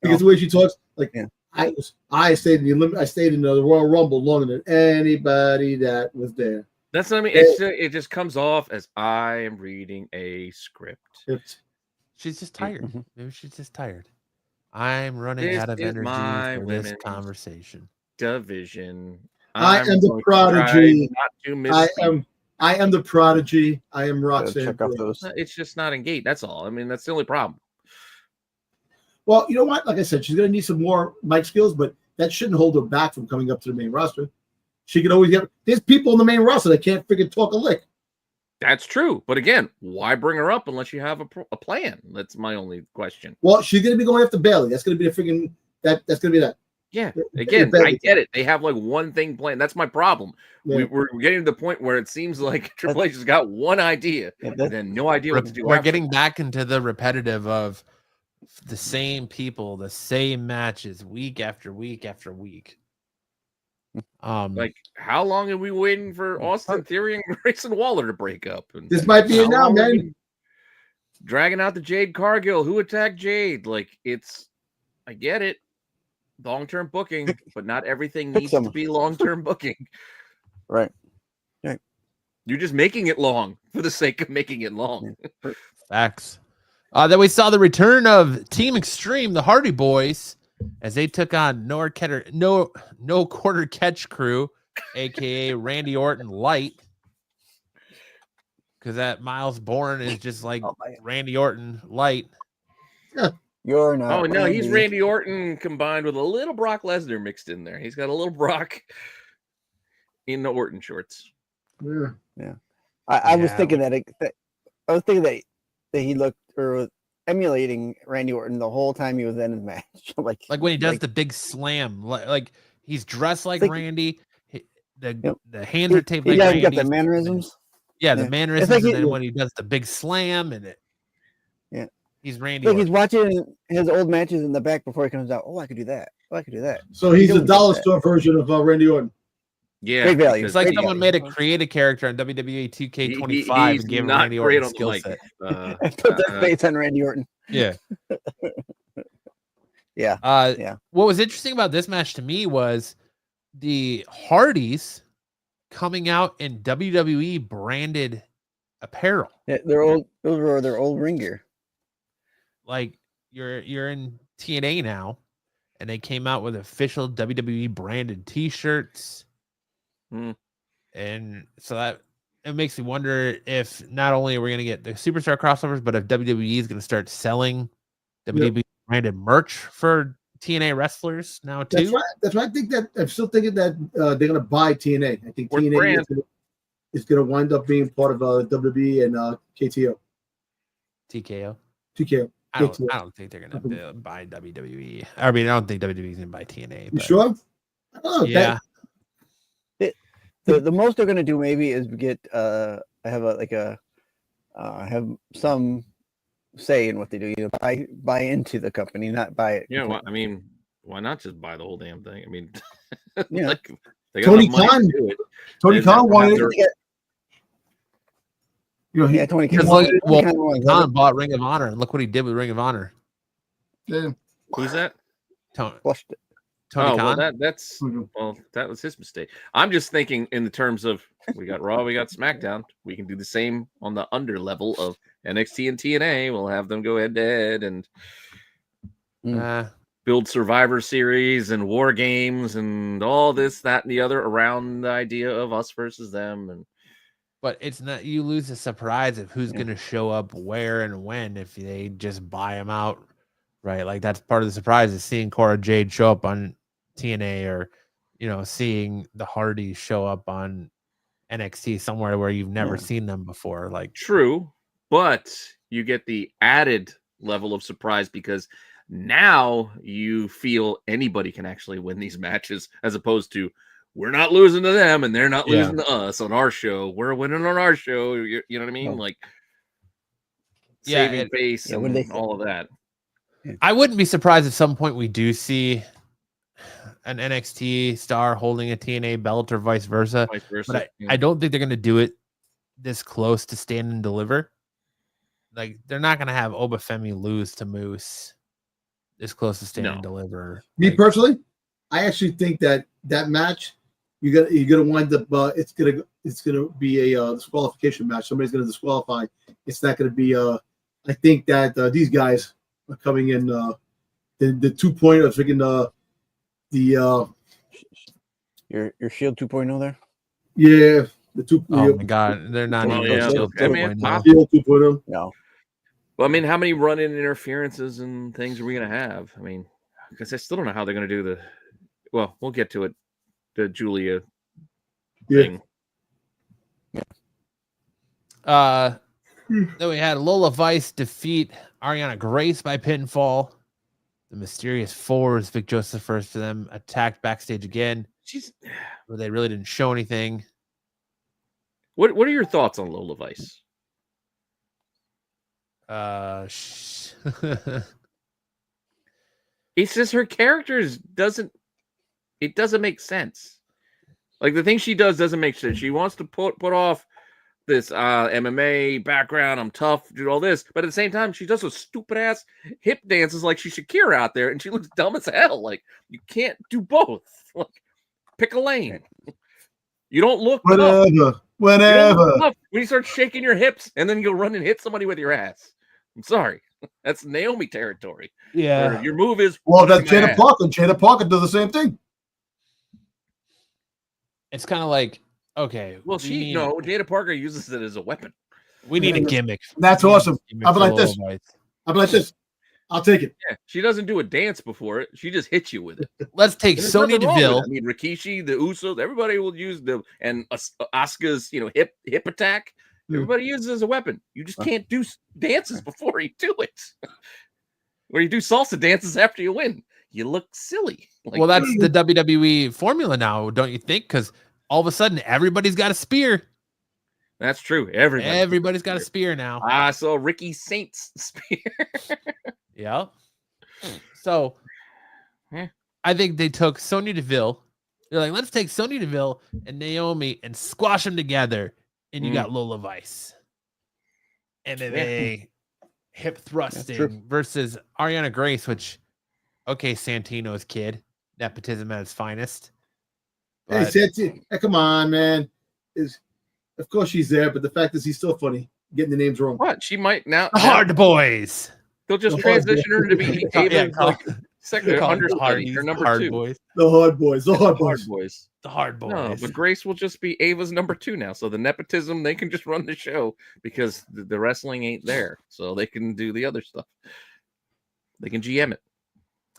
because the way she talks, like I stayed in the Royal Rumble longer than anybody that was there. That's what I mean. It just comes off as I am reading a script. She's just tired. Maybe she's just tired. I'm running out of energy for this conversation. Division. I am the prodigy. I am the prodigy. I am Roxanne. It's just not engaged. That's all. I mean, that's the only problem. Well, you know what? Like I said, she's going to need some more mic skills, but that shouldn't hold her back from coming up to the main roster. She can always get. There's people on the main roster that can't freaking talk a lick. That's true, but again, why bring her up unless you have a plan? That's my only question. Well, she's going to be going after Bailey. That's going to be the freaking That's going to be that. Yeah, again, I get it. They have like one thing planned. That's my problem. Yeah. We're getting to the point where it seems like Triple H has got one idea and then no idea what to do. We're getting back into the repetitive of the same people, the same matches, week after week after week. Like how long are we waiting for Austin Theory and Grayson Waller to break up? And this might be it now, man. Dragging out the Jade Cargill. Who attacked Jade? Like I get it. Long-term booking, but not everything needs to be long-term booking. Right. You're just making it long for the sake of making it long. Facts. Then we saw the return of Team Extreme, the Hardy Boys, as they took on No Quarter Catch Crew, aka Randy Orton Light. Because that Miles Bourne is just like Randy Orton Light. You're not. Oh no, he's Randy Orton combined with a little Brock Lesnar mixed in there. He's got a little Brock in the Orton shorts. Yeah. I was thinking that he looked or was emulating Randy Orton the whole time he was in his match. like when he does the big slam, like he's dressed like Randy. The hands are taped like Randy. Got the mannerisms. Yeah, the mannerisms. Like and then when he does the big slam and he's Randy. Like he's watching his old matches in the back before he comes out. Oh, I could do that. Oh, I could do that. So he's a dollar store version of Randy Orton. Yeah, great value. It's like someone made a creative character on WWE 2K25 and gave him Randy Orton's skill set. Put that face on Randy Orton. Yeah. Yeah. What was interesting about this match to me was the Hardys coming out in WWE branded apparel. Yeah, those were their old ring gear. Like you're in TNA now, and they came out with official WWE branded T-shirts, and so that it makes me wonder if not only are we going to get the superstar crossovers, but if WWE is going to start selling WWE branded merch for TNA wrestlers now too. That's right. I think that I'm still thinking that they're going to buy TNA. I think TNA is going to wind up being part of WWE and KTO. TKO. I don't think they're going to buy WWE. I mean, I don't think WWE is going to buy TNA. You sure? I don't know. Yeah. The most they're going to do maybe is get have some say in what they do. You know, buy into the company, not buy it. Yeah, well, I mean, why not just buy the whole damn thing? I mean, yeah. like, they got Tony Khan. Tony Khan wanted. Tony Khan bought Ring of Honor, and look what he did with Ring of Honor. Yeah. Who's that? Tony Khan. Khan. Well, that was his mistake. I'm just thinking in the terms of we got Raw, we got SmackDown. We can do the same on the under level of NXT and TNA. We'll have them go head to head and build Survivor Series and War Games and all this, that, and the other around the idea of us versus them. But it's not, you lose the surprise of who's going to show up where and when if they just buy them out, right? Like that's part of the surprise is seeing Cora Jade show up on TNA or, seeing the Hardys show up on NXT somewhere where you've never seen them before. Like true, but you get the added level of surprise because now you feel anybody can actually win these matches as opposed to we're not losing to them and they're not losing to us on our show. We're winning on our show. You know what I mean? Like saving face what do they and all of that. I wouldn't be surprised if some point we do see an NXT star holding a TNA belt or vice versa. But I don't think they're going to do it this close to Stand and Deliver. Like, they're not going to have Obafemi lose to Moose this close to Stand and Deliver. Me personally, I actually think that match, you're gonna wind up. It's gonna be a disqualification match. Somebody's gonna disqualify. It's not gonna be. I think that these guys are coming in. The 2.0. Freaking your Shield 2.0 there. Yeah, the 2. Oh my God, they're not even Shield 2.0. Shield 2.0. No. Well, I mean, how many run-in interferences and things are we going to have? I mean, because I still don't know how they're going to do the. Well, we'll get to it. The Julia thing. Then we had Lola Vice defeat Ariana Grace by pinfall. The Mysterious Fours, Vic Joseph first to them, attacked backstage again. Where they really didn't show anything. What are your thoughts on Lola Vice? It's just her characters doesn't make sense. Like, the thing she does doesn't make sense. She wants to put off this MMA background. I'm tough, do all this, but at the same time, she does those stupid ass hip dances like she's Shakira out there, and she looks dumb as hell. Like, you can't do both. Like, pick a lane. You don't look whatever. tough. Whenever. When you start shaking your hips and then you go run and hit somebody with your ass. I'm sorry. That's Naomi territory. Yeah. Your move is that's Jada Parker. Jada Parker does the same thing. It's kind of like, okay. Well, Jada Parker uses it as a weapon. We need a gimmick. That's awesome. I'll be like this. I'll take it. Yeah, she doesn't do a dance before it. She just hits you with it. Let's take Sonya Deville. I mean, Rikishi, the Usos, everybody will use Asuka's, hip attack. Everybody uses it as a weapon. You just can't do dances before you do it. Or you do salsa dances after you win. You look silly. Well, that's the WWE formula now, don't you think? Because all of a sudden, everybody's got a spear. That's true. Everybody's got a spear now. I saw Ricky Saint's spear. Yeah. So, I think they took Sonya Deville. They're like, let's take Sonya Deville and Naomi and squash them together. And you got Lola Vice. And then they hip thrusting versus Ariana Grace, which, okay, Santino's kid. Nepotism at its finest. Hey, Santino, come on, man. Of course she's there, but the fact is he's still funny. Getting the names wrong. What? She might now. The Hard Boys. They'll just transition her to be Ava's second understudy, her number hard 2. Boys. The Hard Boys. The Hard Boys. The Hard Boys. No, but Grace will just be Ava's number 2 now. So the nepotism, they can just run the show because the wrestling ain't there. So they can do the other stuff. They can GM it.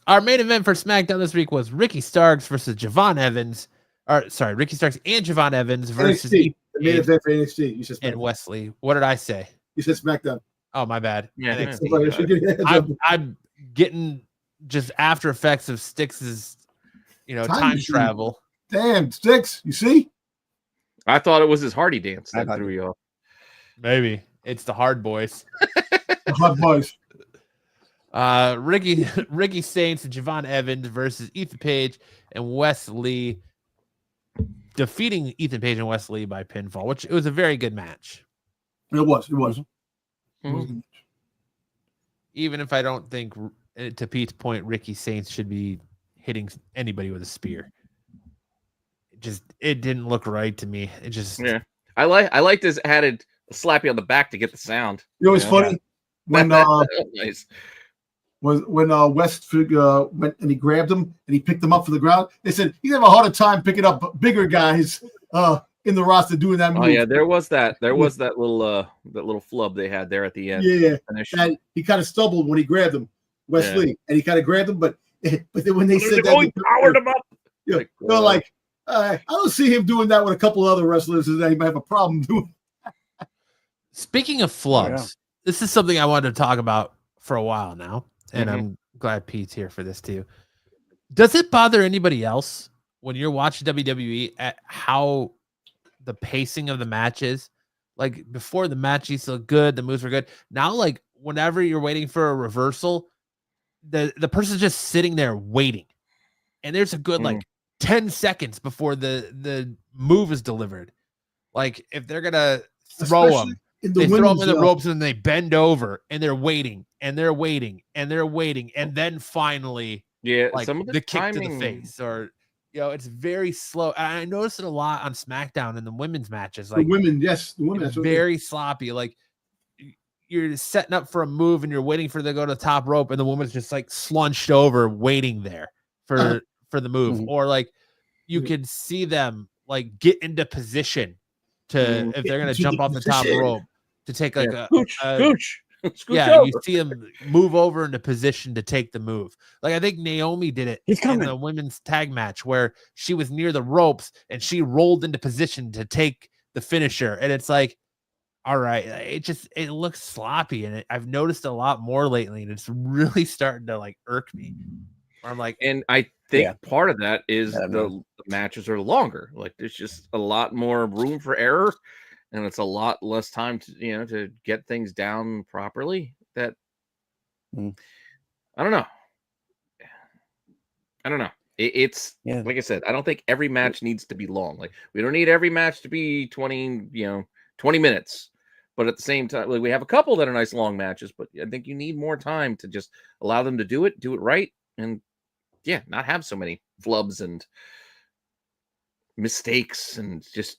Our main event for SmackDown this week was Ricky Starks versus Javon Evans. Ricky Starks and Javon Evans versus NXT. The main event for NXT. You said and Wesley. What did I say? You said SmackDown. Oh, my bad. Yeah. I'm getting just after effects of Styx's, time travel. Damn, Styx, you see? I thought it was his Hardy dance that threw you off. Maybe it's the Hard Boys. The Hard Boys. Ricky Saints and Javon Evans versus Ethan Page and Wes Lee, defeating Ethan Page and Wes Lee by pinfall, which it was a very good match. It was. Mm-hmm. Even if I don't think, to Pete's point, Ricky Saints should be hitting anybody with a spear. It didn't look right to me. It just I like this added slap you on the back to get the sound. You know, it's funny when nice. When West went and he grabbed him and he picked him up from the ground. They said he'd have a harder time picking up bigger guys in the roster doing that move. Oh yeah, there was that little flub they had there at the end. Yeah, and he kind of stumbled when he grabbed him, Wesley, and he kind of grabbed him, but then when they said that, he powered him up. Yeah, they're like, I don't see him doing that with a couple other wrestlers, and he might have a problem doing. Speaking of flubs, this is something I wanted to talk about for a while now, and I'm glad Pete's here for this too. Does it bother anybody else when you're watching WWE at how the pacing of the matches? Like before, the match used to look good, the moves were good. Now, like whenever you're waiting for a reversal, the person's just sitting there waiting. And there's a good like 10 seconds before the move is delivered. Like if they're gonna throw them, they throw them in the ropes and they bend over and they're waiting and they're waiting and they're waiting, and then finally, like some of the kick to the face, or it's very slow. And I noticed it a lot on SmackDown in the women's matches. Like the women, it's very sloppy. Like you're setting up for a move and you're waiting for them to go to the top rope, and the woman's just like slunched over, waiting there for the move, or like you can see them like get into position to if they're gonna jump off the top rope to take like a you see them move over into position to take the move. Like I think Naomi did it in the women's tag match where she was near the ropes and she rolled into position to take the finisher, and it's like, all right, it looks sloppy, and I've noticed a lot more lately, and it's really starting to like irk me. I'm like, and I think part of that is the matches are longer. Like there's just a lot more room for error, and it's a lot less time to to get things down properly. That I don't know. It's like I said, I don't think every match needs to be long. Like we don't need every match to be 20 minutes. But at the same time, like we have a couple that are nice long matches, but I think you need more time to just allow them to do it right, and not have so many flubs and mistakes and just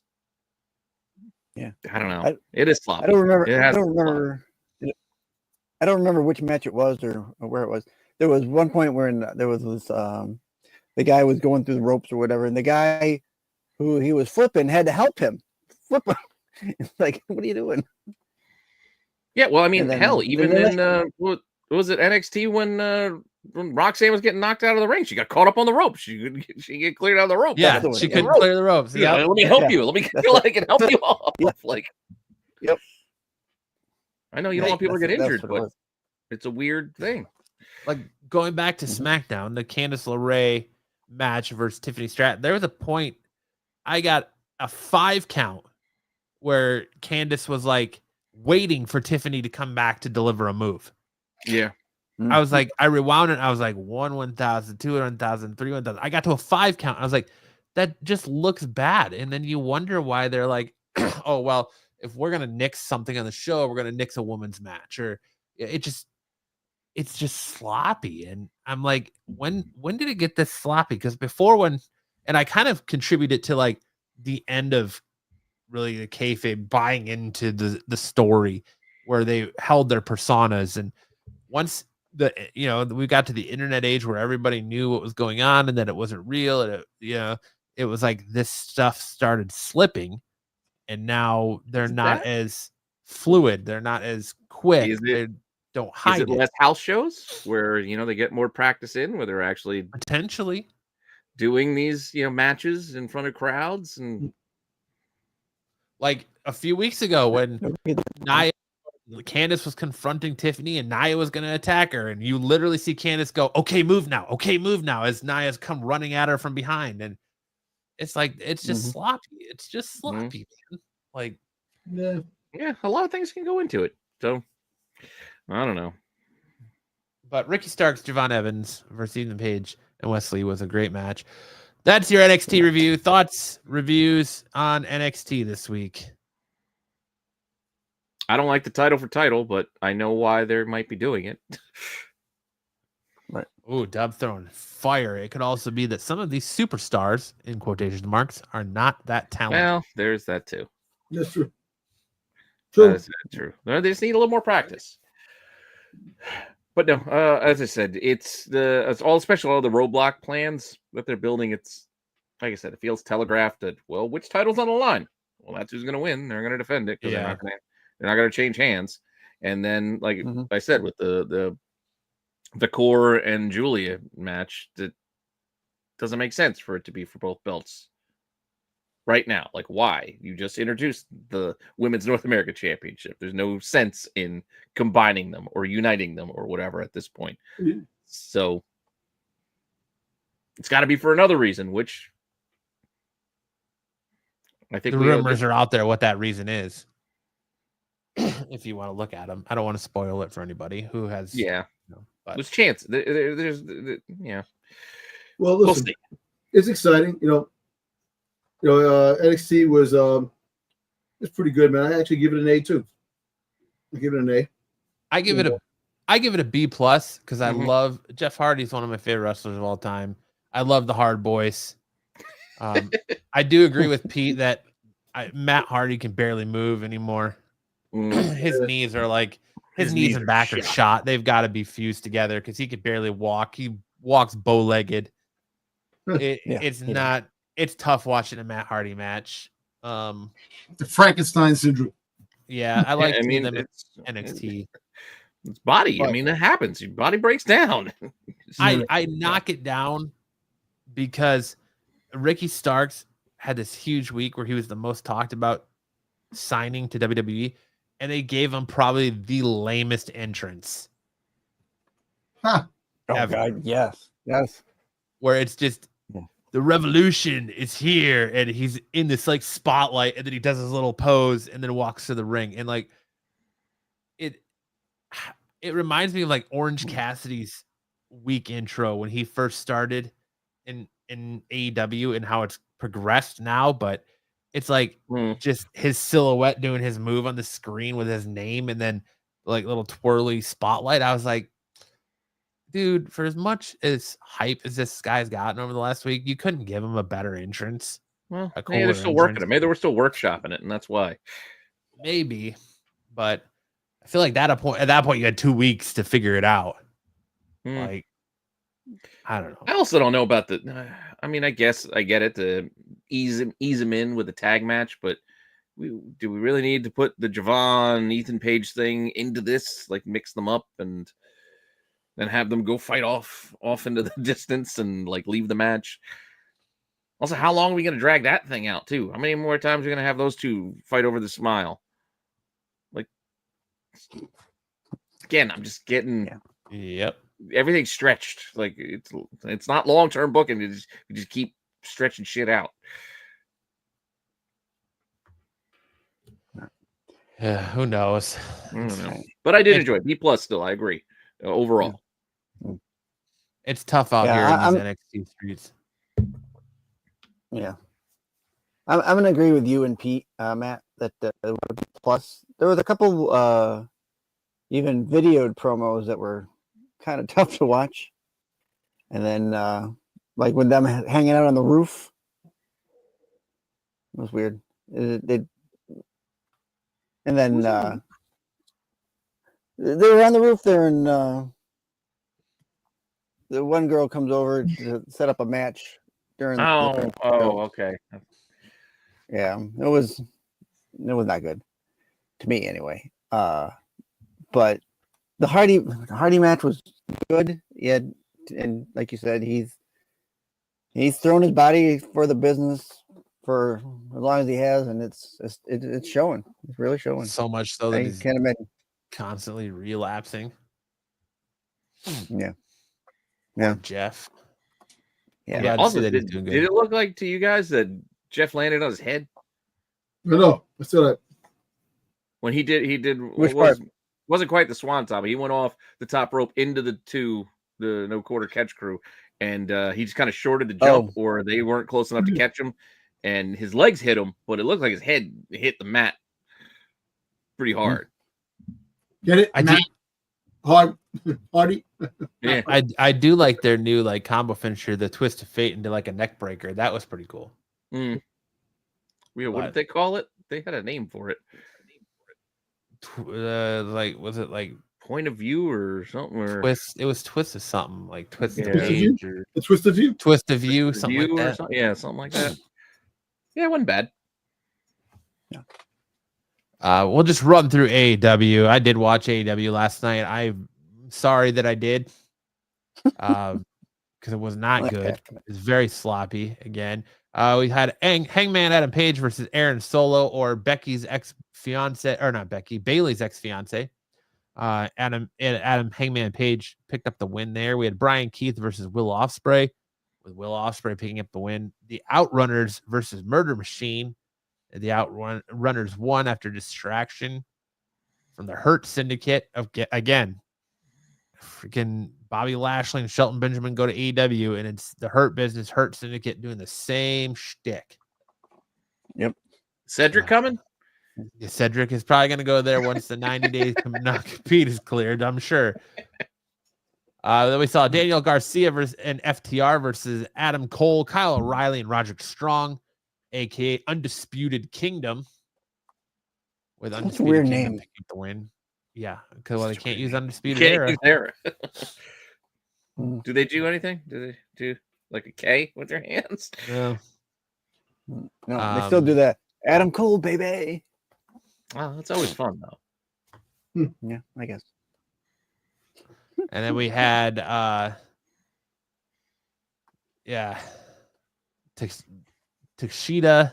I don't know. It is sloppy. I don't remember. I don't remember which match it was or where it was. There was one point where there was this the guy was going through the ropes or whatever, and the guy who he was flipping had to help him flip him. It's like, what are you doing? Yeah, well, I mean, hell, even in what was it, NXT when Roxanne was getting knocked out of the ring, she got caught up on the ropes. She get cleared out of the ropes. Yeah, she couldn't clear the ropes. Yeah, let me help you. Let me feel like I can help you off. Like, I know you don't want people to get injured, but it's a weird thing. Like going back to SmackDown, the Candice LeRae match versus Tiffany Straton, there was a point I got a 5 count where Candice was like waiting for Tiffany to come back to deliver a move. Yeah. I was like, I rewound it. I was like 1,000, 2 1,000, 3 1,000. I got to a 5 count. I was like, that just looks bad. And then you wonder why they're like, oh, well, if we're going to nix something on the show, we're going to nix a women's match, or it's just sloppy. And I'm like, when did it get this sloppy? Because before and I kind of contributed to like the end of really the kayfabe buying into the story where they held their personas. And once we got to the internet age where everybody knew what was going on and that it wasn't real, and it was like this stuff started slipping, and now they're not as fluid, they're not as quick. They don't hide it. Less house shows where they get more practice in, where they're actually potentially doing these matches in front of crowds. And like a few weeks ago when Candice was confronting Tiffany and Nia was going to attack her, and you literally see Candice go, okay, move now, as Nia's come running at her from behind. And it's like, it's just sloppy. It's just sloppy, man. Like, a lot of things can go into it. So I don't know. But Ricky Starks, Javon Evans versus Ethan Page and Wesley was a great match. That's your NXT review. Thoughts, reviews on NXT this week? I don't like the title for title, but I know why they might be doing it. Right. Ooh, Dub throwing fire. It could also be that some of these superstars, in quotation marks, are not that talented. Well, there's that too. That's true. That's true. They just need a little more practice. But no, as I said, it's all the roadblock plans that they're building. It's like I said, it feels telegraphed that, well, which title's on the line? Well, that's who's going to win. They're going to defend it because they're not going to change hands. And then, like I said, with the Core and Julia match, that doesn't make sense for it to be for both belts right now. Like, why? You just introduced the Women's North America Championship. There's no sense in combining them or uniting them or whatever at this point. So it's got to be for another reason, which I think the rumors are out there what that reason is. if you want to look at them. I don't want to spoil it for anybody who has. Yeah, but there's chance. There's yeah. Well, listen, it's exciting. NXT was it's pretty good, man. I actually give it an A too. I give it an A. I give it a B plus because I love Jeff Hardy's one of my favorite wrestlers of all time. I love the Hard Boys. I do agree with Pete that Matt Hardy can barely move anymore. His knees are like his knees and back are shot. They've got to be fused together because he could barely walk. He walks bow-legged. It's tough watching a Matt Hardy match. The Frankenstein syndrome. Yeah, I like them in NXT. It's body. I mean, it happens. Your body breaks down. I knock it down because Ricky Starks had this huge week where he was the most talked about signing to WWE, and they gave him probably the lamest entrance. Oh God, yes. Where it's just the revolution is here, and he's in this like spotlight, and then he does his little pose, and then walks to the ring, and like it reminds me of like Orange Cassidy's week intro when he first started in AEW and how it's progressed now, but it's like just his silhouette doing his move on the screen with his name and then like little twirly spotlight. I was like, dude, for as much as hype as this guy's gotten over the last week, you couldn't give him a better entrance. Well, maybe they're still working it. Maybe they were still workshopping it, and that's why. Maybe, but I feel like at that point you had 2 weeks to figure it out. Like, I don't know. I also don't know about the. I mean, I guess I get it to ease him in with a tag match, but do we really need to put the Javon Ethan Page thing into this? Like, mix them up and then have them go fight off into the distance and like leave the match. Also, how long are we going to drag that thing out too? How many more times are we going to have those two fight over the smile? Like, again, I'm just getting. Yep. Everything's stretched. Like it's not long-term booking. You just keep stretching shit out. Yeah, who knows? I don't know. But I did enjoy it. B plus still, I agree. Overall. It's tough out here in these NXT streets. Yeah. I'm gonna agree with you and Pete, Matt, that plus there was a couple even videoed promos that were kind of tough to watch, and then like with them hanging out on the roof, it was weird. And then they were on the roof there, and the one girl comes over to set up a match during. Okay. Yeah, it was not good to me anyway. But the Hardy match was good. Yeah, and like you said, he's thrown his body for the business for as long as he has, and it's showing. It's really showing. So much so that I he's can't imagine. Constantly relapsing. Yeah. Jeff. Yeah. Also, did it look like to you guys that Jeff landed on his head? No, I saw that. When he did. Which part? Wasn't quite the swanton, but he went off the top rope into the no quarter catch crew, and he just kind of shorted the jump, or they weren't close enough to catch him, and his legs hit him, but it looked like his head hit the mat pretty hard. Get it? Hardy. Yeah, I do like their new like combo finisher, the twist of fate into like a neck breaker. That was pretty cool. What did they call it? They had a name for it. Like was it like point of view or something? Or twist? It was twist of something like twist of view. or the twist of view. Twist of view, something like that. Something. Yeah, something like that. Yeah, it wasn't bad. Yeah. We'll just run through AEW. I did watch AEW last night. I'm sorry that I did, because it was not good. It was very sloppy again. We had Hangman Adam Page versus Aaron Solo, or Becky's ex-fiance, or not Becky, Bailey's ex-fiance. Adam Hangman Page picked up the win there. We had Brian Keith versus Will Ospreay, with Will Ospreay picking up the win. The Outrunners versus Murder Machine. The Outrunners won after distraction. from the Hurt Syndicate of again. Freaking Bobby Lashley and Shelton Benjamin go to AEW, and it's the Hurt Business, Hurt Syndicate doing the same shtick. Yep. Cedric coming? Yeah, Cedric is probably going to go there once the 90-day non-compete is cleared, I'm sure. Then we saw Daniel Garcia and FTR versus Adam Cole, Kyle O'Reilly, and Roderick Strong, aka Undisputed Kingdom. With That's a weird Kingdom name. to keep the win. Yeah, because they can't use Undisputed Can't Era. use Era. Do they do anything? Do they do like a K with their hands? No. No, they still do that. Adam Cole, baby. Wow, that's always fun though. Yeah, I guess. And then we had Takeshita,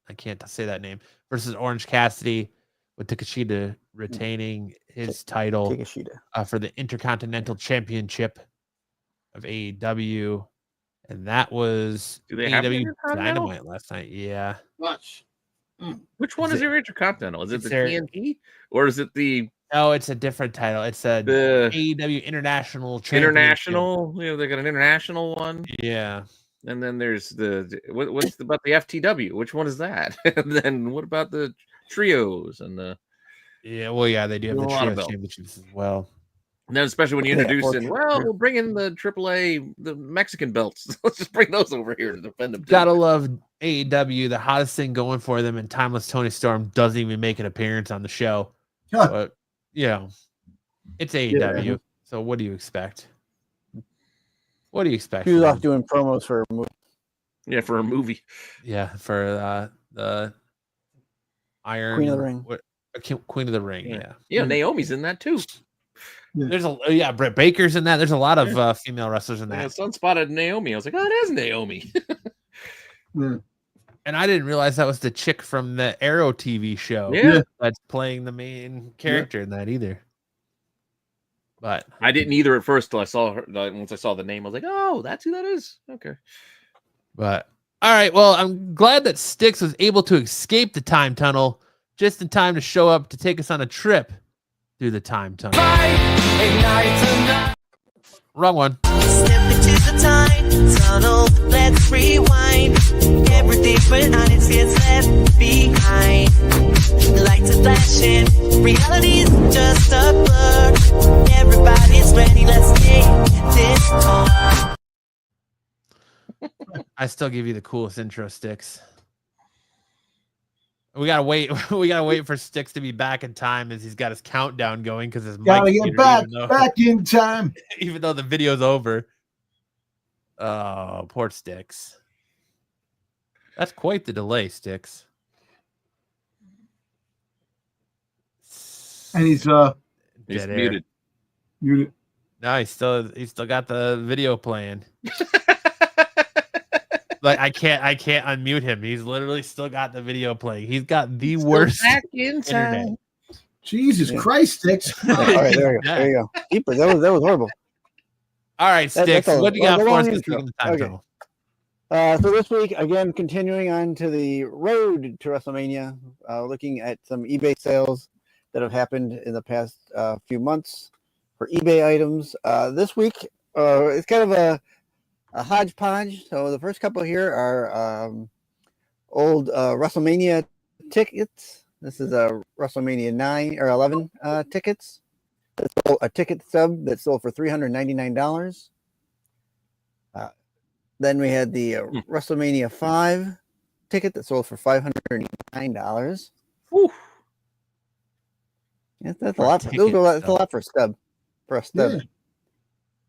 I can't say that name, versus Orange Cassidy, with Takeshita retaining his title for the Intercontinental Championship of AEW. And that was AEW Dynamite last night. Yeah. Much. Which one is their Intercontinental? Is it the TNT or is it the? Oh, it's a different title. It's the AEW International Championship. International. You know, they got an international one. Yeah. And then there's what's about the FTW? Which one is that? And then what about the trios and the? Yeah, well, yeah, they do have the trios championships as well. And then especially when you introduce we'll bring in the AAA, the Mexican belts. Let's just bring those over here to defend them. Gotta love AEW, the hottest thing going for them, and Timeless Tony Storm doesn't even make an appearance on the show. But, it's AEW. So what do you expect? What do you expect? He was off doing promos for a movie. Yeah, for a movie. Yeah, for the Iron Queen of the Ring. Queen of the Ring, yeah. Naomi's in that too. There's Britt Baker's in that. There's a lot of female wrestlers in that. Yeah, someone spotted Naomi. I was like, oh, it is Naomi. And I didn't realize that was the chick from the Arrow TV show. That's playing the main character in that either. But I didn't either at first till I saw her. Once I saw the name, I was like, oh, that's who that is. Okay. But all right, well, I'm glad that Styx was able to escape the time tunnel just in time to show up to take us on a trip through the time tunnel. Wrong one. Step into the time tunnel, let's rewind. Everything but honest gets left behind. Lights are flashing, reality's just a blur. Everybody's ready, let's take this on. I still give you the coolest intro, Styx. We gotta wait. We gotta wait for Styx to be back in time as he's got his countdown going because his gotta get back in time, even though the video's over. Oh, poor Styx. That's quite the delay, Styx. And he's muted. Muted. No, he's still got the video playing. Like I can't unmute him. He's literally still got the video playing. He's got the worst internet. Jesus Christ, Styx. All right, there you go. Keeper. That was horrible. All right, Styx. What do you got for us this week in the time tunnel? So this week, again, continuing on to the road to WrestleMania, looking at some eBay sales that have happened in the past few months for eBay items. This week, it's kind of a hodgepodge. So the first couple here are old WrestleMania tickets. This is a WrestleMania 9 or 11 tickets. A ticket stub that sold for $399. Then we had the WrestleMania 5 ticket that sold for $509. Whew. Yeah, that's a lot. That's a lot for a stub. Yeah.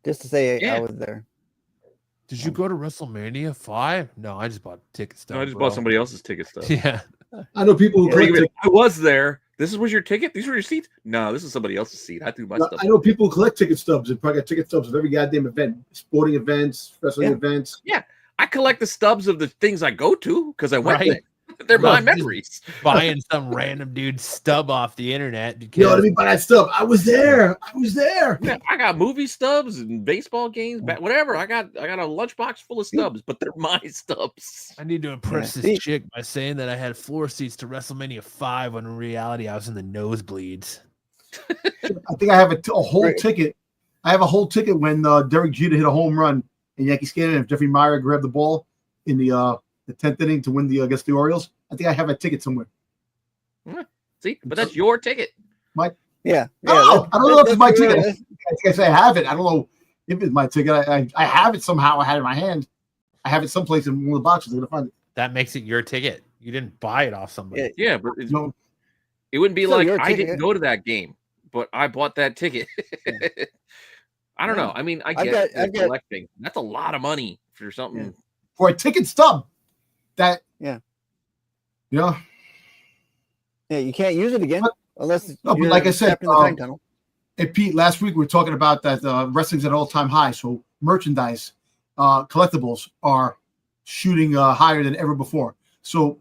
Just to say I was there. Did you go to WrestleMania 5? No, I just bought ticket stub. No, I just bought somebody else's ticket stub. Yeah. I know people who collect I was there. This was your ticket? These were your seats? No, this is somebody else's seat. I threw my stuff. I know people who collect ticket stubs. They probably got ticket stubs of every goddamn event. Sporting events, wrestling events. Yeah. I collect the stubs of the things I go to because I went there. They're my Just memories. Buying some random dude's stub off the internet because Yo, let me buy that stuff. I was there. Yeah, I got movie stubs and baseball games, whatever. I got a lunchbox full of stubs, but they're my stubs. I need to impress this chick by saying that I had floor seats to WrestleMania 5 when in reality I was in the nosebleeds. I think I have a whole ticket. I have a whole ticket when Derek Jeter hit a home run in Yankee Stadium. If Jeffrey Meyer grabbed the ball in the 10th inning to win against the Orioles, I think I have a ticket somewhere. See, but that's your ticket. Yeah. I don't know if it's my ticket. I think I say I have it. I don't know if it's my ticket. I have it somehow. I had it in my hand. I have it someplace in one of the boxes. I'm gonna find it. That makes it your ticket. You didn't buy it off somebody. Yeah, but it wouldn't be Still like your I ticket. didn't go to that game, but I bought that ticket. I don't know. I mean, I get collecting. That's a lot of money for something. For a ticket stub. That Yeah, you can't use it again unless. No, but like I said, in the time tunnel. Hey Pete, last week we were talking about that wrestling's at an all-time high. So merchandise, collectibles are shooting higher than ever before. So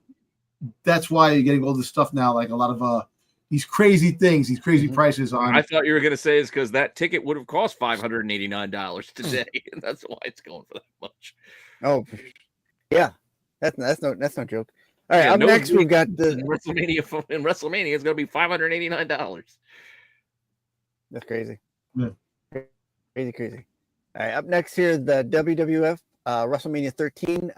that's why you're getting all this stuff now, like a lot of these crazy things, these crazy prices on. I thought you were going to say is because that ticket would have cost $589 today, and that's why it's going for that much. Oh, yeah, that's no joke. All right, up next we've got the WrestleMania. In WrestleMania, it's going to be $589. That's crazy. Yeah. Crazy. All right, up next here is the WWF WrestleMania 13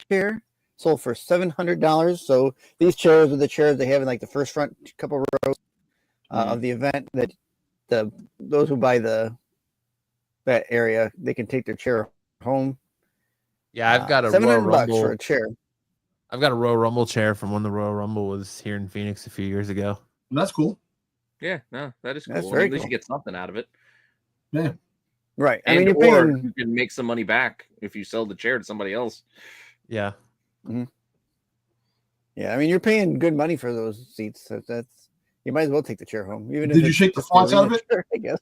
chair sold for $700. So these chairs are the chairs they have in like the first front couple rows of the event. That those who buy that area, they can take their chair home. Yeah, I've got a $700 Royal Rumble for a chair. I've got a Royal Rumble chair from when the Royal Rumble was here in Phoenix a few years ago. That's cool. Yeah, no, that is cool. That's I very mean, at least cool. you get something out of it. Yeah. Right. I And mean, or you're paying. you can make some money back if you sell the chair to somebody else. Yeah. Yeah, I mean, you're paying good money for those seats. So that's you might as well take the chair home. Even Did if you it's shake the just farts out of arena it? chair, I guess.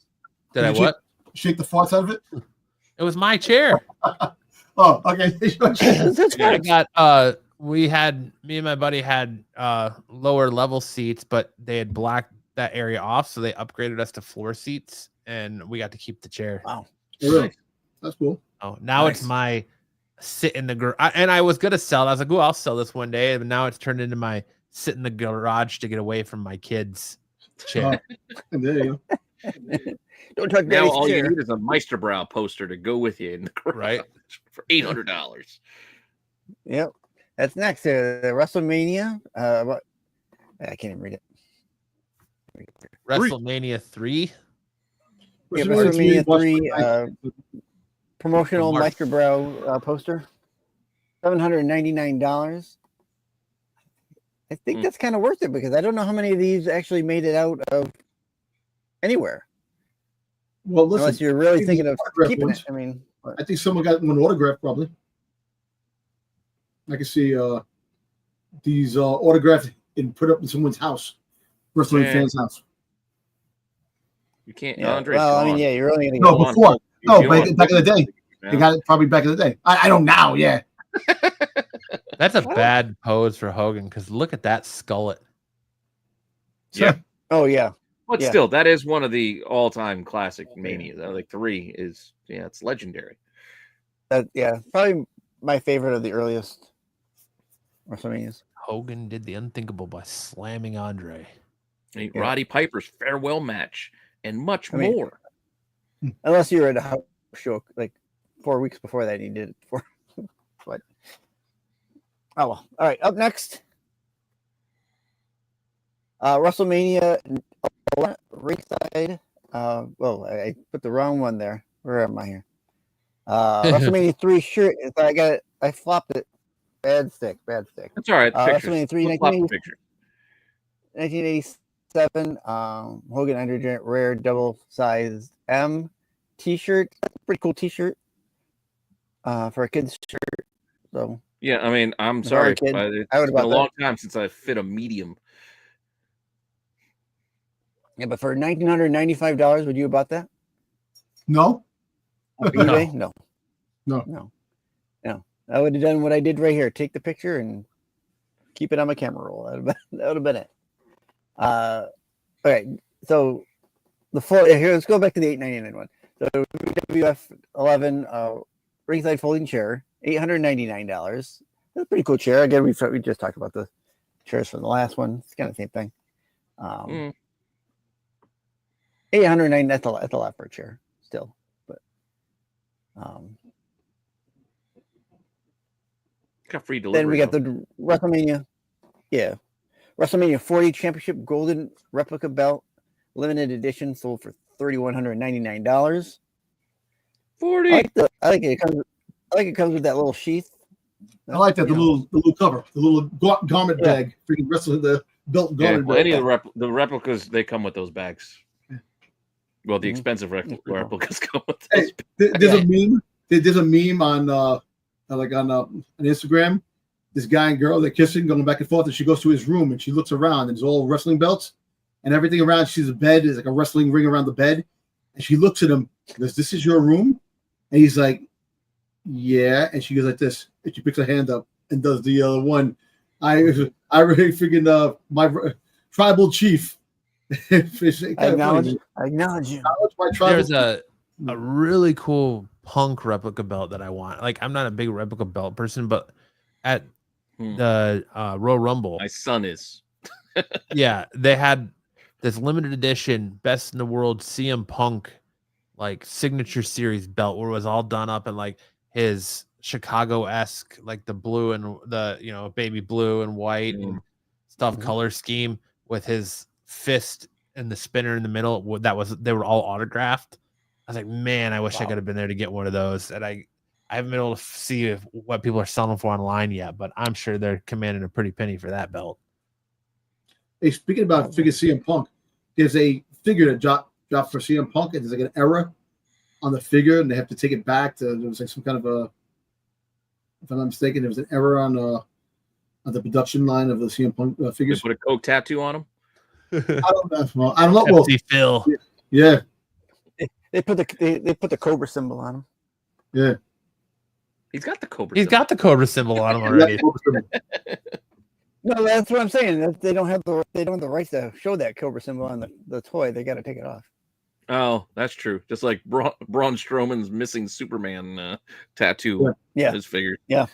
Did I what? Shake the farts out of it? It was my chair. Oh, okay. I got me and my buddy had lower level seats, but they had blacked that area off, so they upgraded us to floor seats and we got to keep the chair. Wow. Really? That's cool. Oh, now it's my sit in the garage. And I was gonna sell it. I was like, "Oh, I'll sell this one day." And now it's turned into my sit in the garage to get away from my kids' chair. There you go. Don't touch Now Daddy's all chair. you need is a Meisterbrow poster to go with you in the garage Right. for $800. Yep. That's next. The WrestleMania. What? I can't even read it. WrestleMania 3. Yeah, WrestleMania 3 promotional Meisterbrow poster. $799. I think that's kind of worth it because I don't know how many of these actually made it out of anywhere. Well, listen, Unless you're really thinking of autograph keeping ones. it. I mean, I think someone got one autograph probably. I can see these autographed and put up in someone's house, wrestling fan's house. You can't. yeah. Andre's Well, I mean, gone. yeah, you're only going to No, get before. No, You back on in the day. now. They got it probably back in the day. I don't now, yeah. That's a bad pose for Hogan because look at that skullet. Yeah. Oh, yeah. But Yeah. still, that is one of the all-time classic manias. Like 3 is, it's legendary. Yeah, probably my favorite of the earliest WrestleManias. Hogan did the unthinkable by slamming Andre. And Yeah. Roddy Piper's farewell match and much I mean, more. Unless you were at a house show like 4 weeks before that, he did it for. But oh well. All right. Up next, WrestleMania ringside. Well, I put the wrong one there. Where am I here? WrestleMania 3 shirt. I flopped it. Bad stick. That's all right. WrestleMania 3, Flip-flop the picture. 1987. Hogan Andre rare double size M T-shirt. Pretty cool T-shirt. For a kid's shirt. So Yeah, I mean, I'm If I were sorry. a kid, But it's I would been have a bought long time since I fit a medium. yeah, but for $1,995, would you have bought that? No? On eBay? No. No. I would have done what I did right here. Take the picture and Keep it on my camera roll. That would have been it. Okay, so the full here. Let's go back to the $8.99 one. So WWF 11 ringside folding chair, $899. That's a pretty cool chair. Again, we just talked about the chairs from the last one. It's kind of the same thing. $809. That's a lot for a chair still, but got free delivery. then we got the WrestleMania. Yeah, WrestleMania 40 Championship Golden Replica Belt, limited edition, sold for $3,199. 40. I like it. It comes with that little sheath. I like that the little cover, the little garment bag, freaking rest of the belt garment. Well, any of the replicas, they come with those bags. Well, the expensive replicas come with those. There's a meme. There's a meme on Instagram. This guy and girl, they're kissing, going back and forth, and she goes to his room and she looks around and there's all wrestling belts and everything around. She's a bed, there's like a wrestling ring around the bed, and she looks at him. Goes, "This is your room?" And he's like, "Yeah." And she goes like this, and she picks her hand up and does the other one. I really figured my tribal chief. I acknowledge you. There's a really cool Punk replica belt that I want. Like, I'm not a big replica belt person, but at the Royal Rumble, my son is. Yeah, they had this limited edition best in the world CM Punk like signature series belt where it was all done up in like his Chicago-esque, like the blue and the baby blue and white and stuff color scheme with his fist and the spinner in the middle. They were all autographed. I was like, man, I wish I could have been there to get one of those. And I haven't been able to see what people are selling for online yet, but I'm sure they're commanding a pretty penny for that belt. Hey, speaking about figure CM Punk, there's a figure that dropped for CM Punk, and there's like an error on the figure, and they have to take it back to. There was like some kind of a, if I'm not mistaken, there was an error on the production line of the CM Punk figures. They put a Coke tattoo on him. I don't know. Well, Phil. Yeah. They put the Cobra symbol on him. Yeah. He's got the Cobra. He's got the Cobra symbol on him already. No, that's what I'm saying. They don't have the rights to show that Cobra symbol on the toy. They got to take it off. Oh, that's true. Just like Braun Strowman's missing Superman tattoo. Yeah. His figure. Yeah.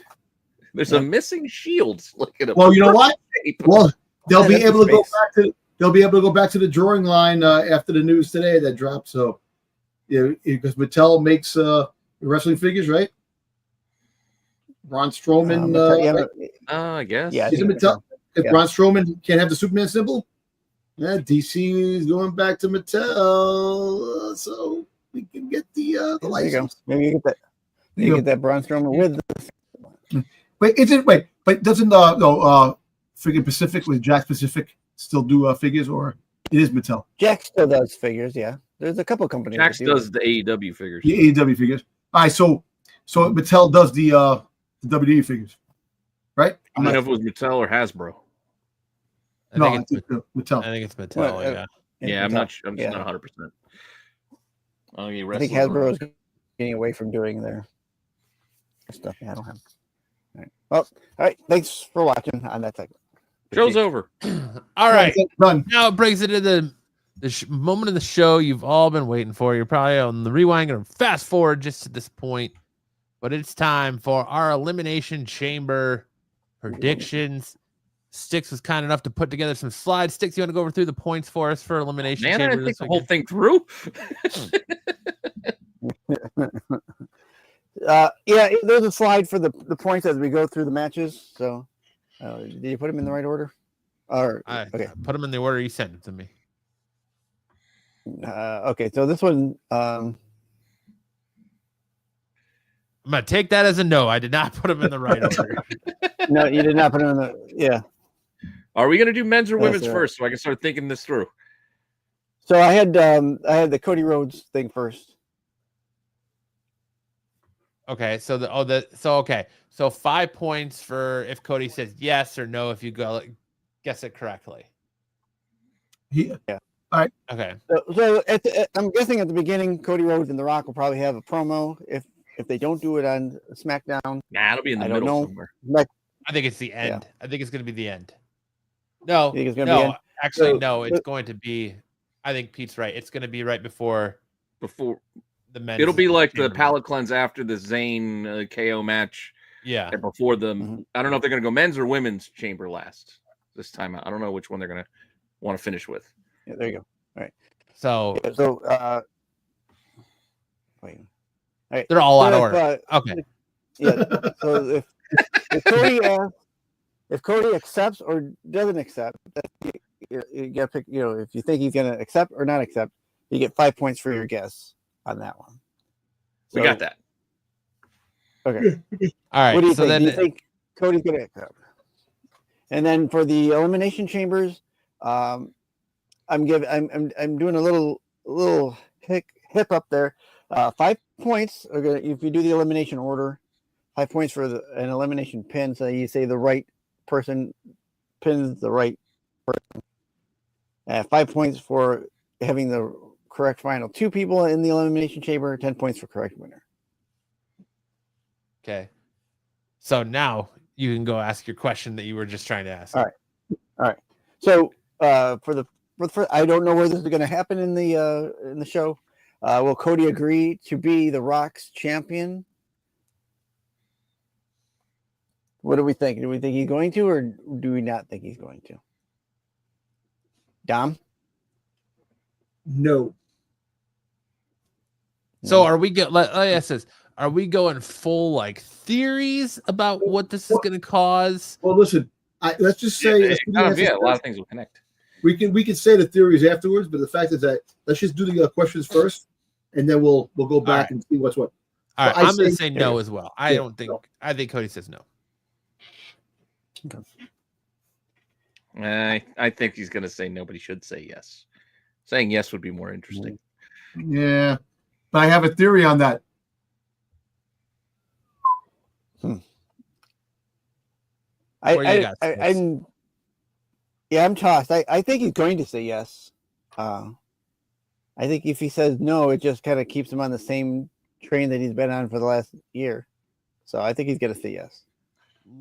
There's a missing shield. Look at him. Well, you know what? Well, they'll be able to go back to. They'll be able to go back to the drawing line after the news today that dropped. So, yeah, because Mattel makes wrestling figures, right? Braun Strowman. I guess. Yeah. Is it Mattel? If Braun Strowman can't have the Superman symbol, yeah, DC is going back to Mattel, so we can get the license. Maybe you get that. You get that Braun Strowman with. Wait, is it? Wait, but doesn't freaking Pacific with Jack Pacific still do figures, or it is Mattel? Jack still does figures. Yeah, there's a couple companies. Jax does the AEW figures. The AEW figures. All right, so Mattel does the WWE figures, right? I don't know if it was Mattel or Hasbro. I think it's Mattel. I think it's Mattel. Yeah, I'm not sure. I'm just not 100%. I think Hasbro is getting away from doing their stuff. Yeah, I don't have. All right. Well, all right. Thanks for watching on that segment. Show's over. All right. Done. Now it brings it to the moment of the show you've all been waiting for. You're probably on the rewind and fast forward just to this point, but it's time for our Elimination Chamber predictions. Sticks was kind enough to put together some slides. Sticks, you want to go over through the points for us for Elimination Chamber? I think the whole thing through. Yeah, there's a slide for the points as we go through the matches. So, did you put them in the right order? Or okay, put them in the order you sent it to me. Okay, so this one, I'm gonna take that as a no. I did not put them in the right order. No, you did not put them in the. Yeah. Are we gonna do men's or women's first, so I can start thinking this through? So I had the Cody Rhodes thing first. Okay, so so 5 points for if Cody says yes or no if you guess it correctly. Yeah. All right. Okay. So I'm guessing at the beginning, Cody Rhodes and The Rock will probably have a promo. If they don't do it on SmackDown, Nah, it'll be in the middle somewhere. I think it's the end. I think it's going to be the end. No, You think it's gonna be end? actually, So- no. It's going to be. I think Pete's right. It's going to be right before the men's. It'll be like the chamber palate cleanse after the Zayn KO match. Yeah. And before the, Mhm. I don't know if they're going to go men's or women's chamber last this time. I don't know which one they're going to want to finish with. Yeah, there you go. So Yeah, so wait. they're all out of So order. if, Okay. Yeah. So if Cody accepts or doesn't accept, you got to pick. If you think he's going to accept or not accept, you get 5 points for your guess on that one. We got that. Okay. All right. What do you so think? then, Do you think Cody's going to accept? And then for the elimination chambers, I'm doing a little hip up there. 5 points are gonna, if you do the elimination order. 5 points for an elimination pin. So you say the right person pins the right person. 5 points for having the correct final 2 people in the elimination chamber. 10 points for correct winner. okay. So now you can go ask your question that you were just trying to ask. All right. So for I don't know where this is going to happen in the show. Will Cody agree to be the Rock's champion? What do we think? Do we think he's going to, or do we not think he's going to? Dom? No. So are we get? Let me ask this: are we going full like theories about what this is going to cause? Well, listen. Let's just say A lot of things will connect. we can say the theories afterwards, but the fact is that let's just do the questions first, and then we'll go back and see what's what. All right, I I'm going to say- say no as well. I Yeah, don't think. no. I think Cody says no. I think he's going to say no, but he should say yes. Saying yes would be more interesting. Yeah, but I have a theory on that. I'm tossed. I think he's going to say yes. I think if he says no, it just kind of keeps him on the same train that he's been on for the last year. So I think he's going to say yes.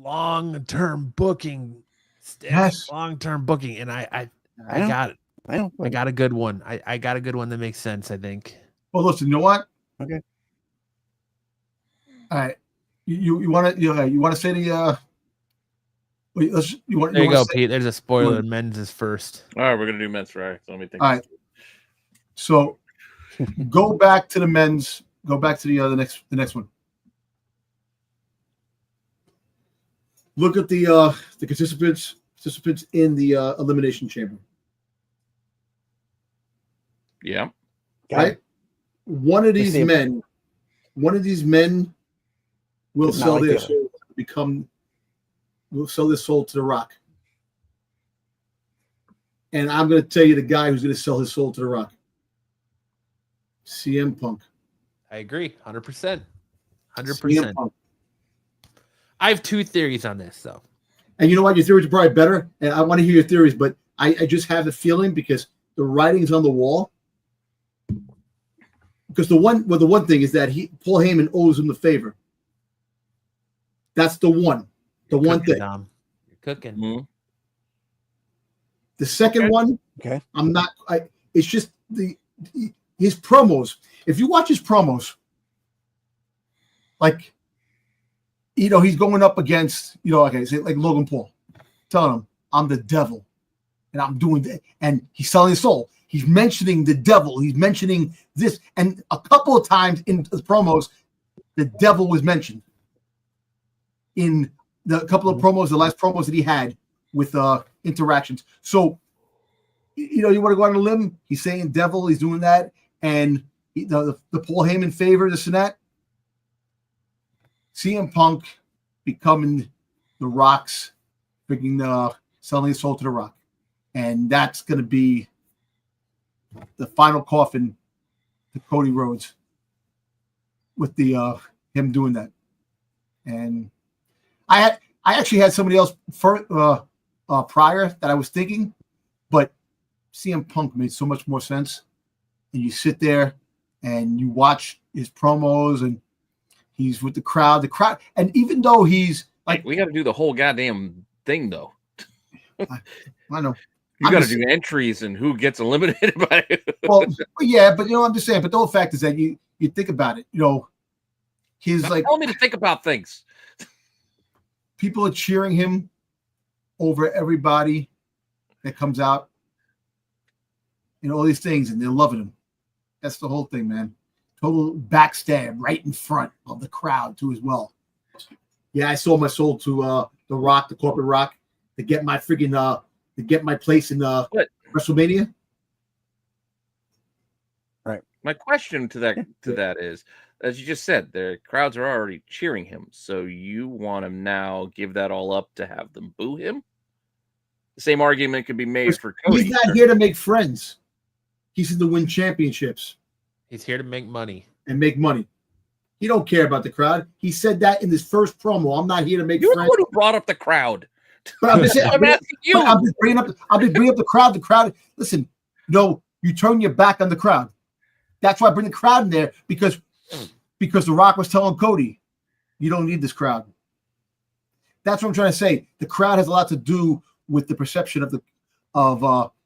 Long-term booking. Yes. Long-term booking, and I know. got it. I know. I got a good one. I got a good one that makes sense. I think. Well, listen. You know what? Okay. All right. You want to say the wait, you want There you wanna go, say- Pete. There's a spoiler. Men's is first. All right, we're going to do men's, right? So let me think. All right. So go back to the men's. Go back to the next one. Look at the participants in the elimination chamber. Yeah. Right? One of these see him. men will Did not sell like their the soul will sell their soul to the Rock. And I'm going to tell you the guy who's going to sell his soul to the Rock. CM Punk. I agree, 100%. CM 100%. Punk. I have 2 theories on this, though. And you know what? Your theories are probably better. And I want to hear your theories, but I just have a feeling because the writing's on the wall. Because the one thing is that Paul Heyman owes him the favor. That's the one. The one Cooking, thing. Dom. You're cooking. Mhm. The second one, Okay. I'm not. It's just his promos. If you watch his promos, like, he's going up against, say like Logan Paul, telling him, "I'm the devil, and I'm doing that," and he's selling his soul. He's mentioning the devil. He's mentioning this, and a couple of times in the promos, the devil was mentioned in the couple of promos, the last promos that he had with interactions. So, you want to go on a limb. He's saying devil. He's doing that, and the Paul Heyman favor, this and that. CM Punk becoming the Rock's, freaking selling his soul to the Rock, and that's going to be the final coffin to Cody Rhodes with the him doing that. And I actually had somebody else prior that I was thinking, but CM Punk made so much more sense. And you sit there and you watch his promos, and he's with the crowd, and even though he's Like we got to do the whole goddamn thing, though. I know. You got to do entries and who gets eliminated by it. Well, yeah, but I'm just saying. But the whole fact is that you think about it. He's Now, like, tell me to think about things. People are cheering him over everybody that comes out, all these things, and they're loving him. That's the whole thing, man. Total backstab right in front of the crowd too, as well. Yeah, I sold my soul to the Rock, the corporate Rock, to get my freaking to get my place in WrestleMania. Right. My question to that is, as you just said, the crowds are already cheering him. So you want to now give that all up to have them boo him? The same argument could be made for Cody. He's not here to make friends. He's here to win championships. He's here to make money. And make money. He don't care about the crowd. He said that in his first promo. I'm not here to make You're friends. the one who brought up the crowd. But I'm just saying, I'm asking you. I'm just bringing up the crowd. The crowd. Listen, you turn your back on the crowd. That's why I bring the crowd in there because The Rock was telling Cody, you don't need this crowd. That's what I'm trying to say. The crowd has a lot to do with the perception of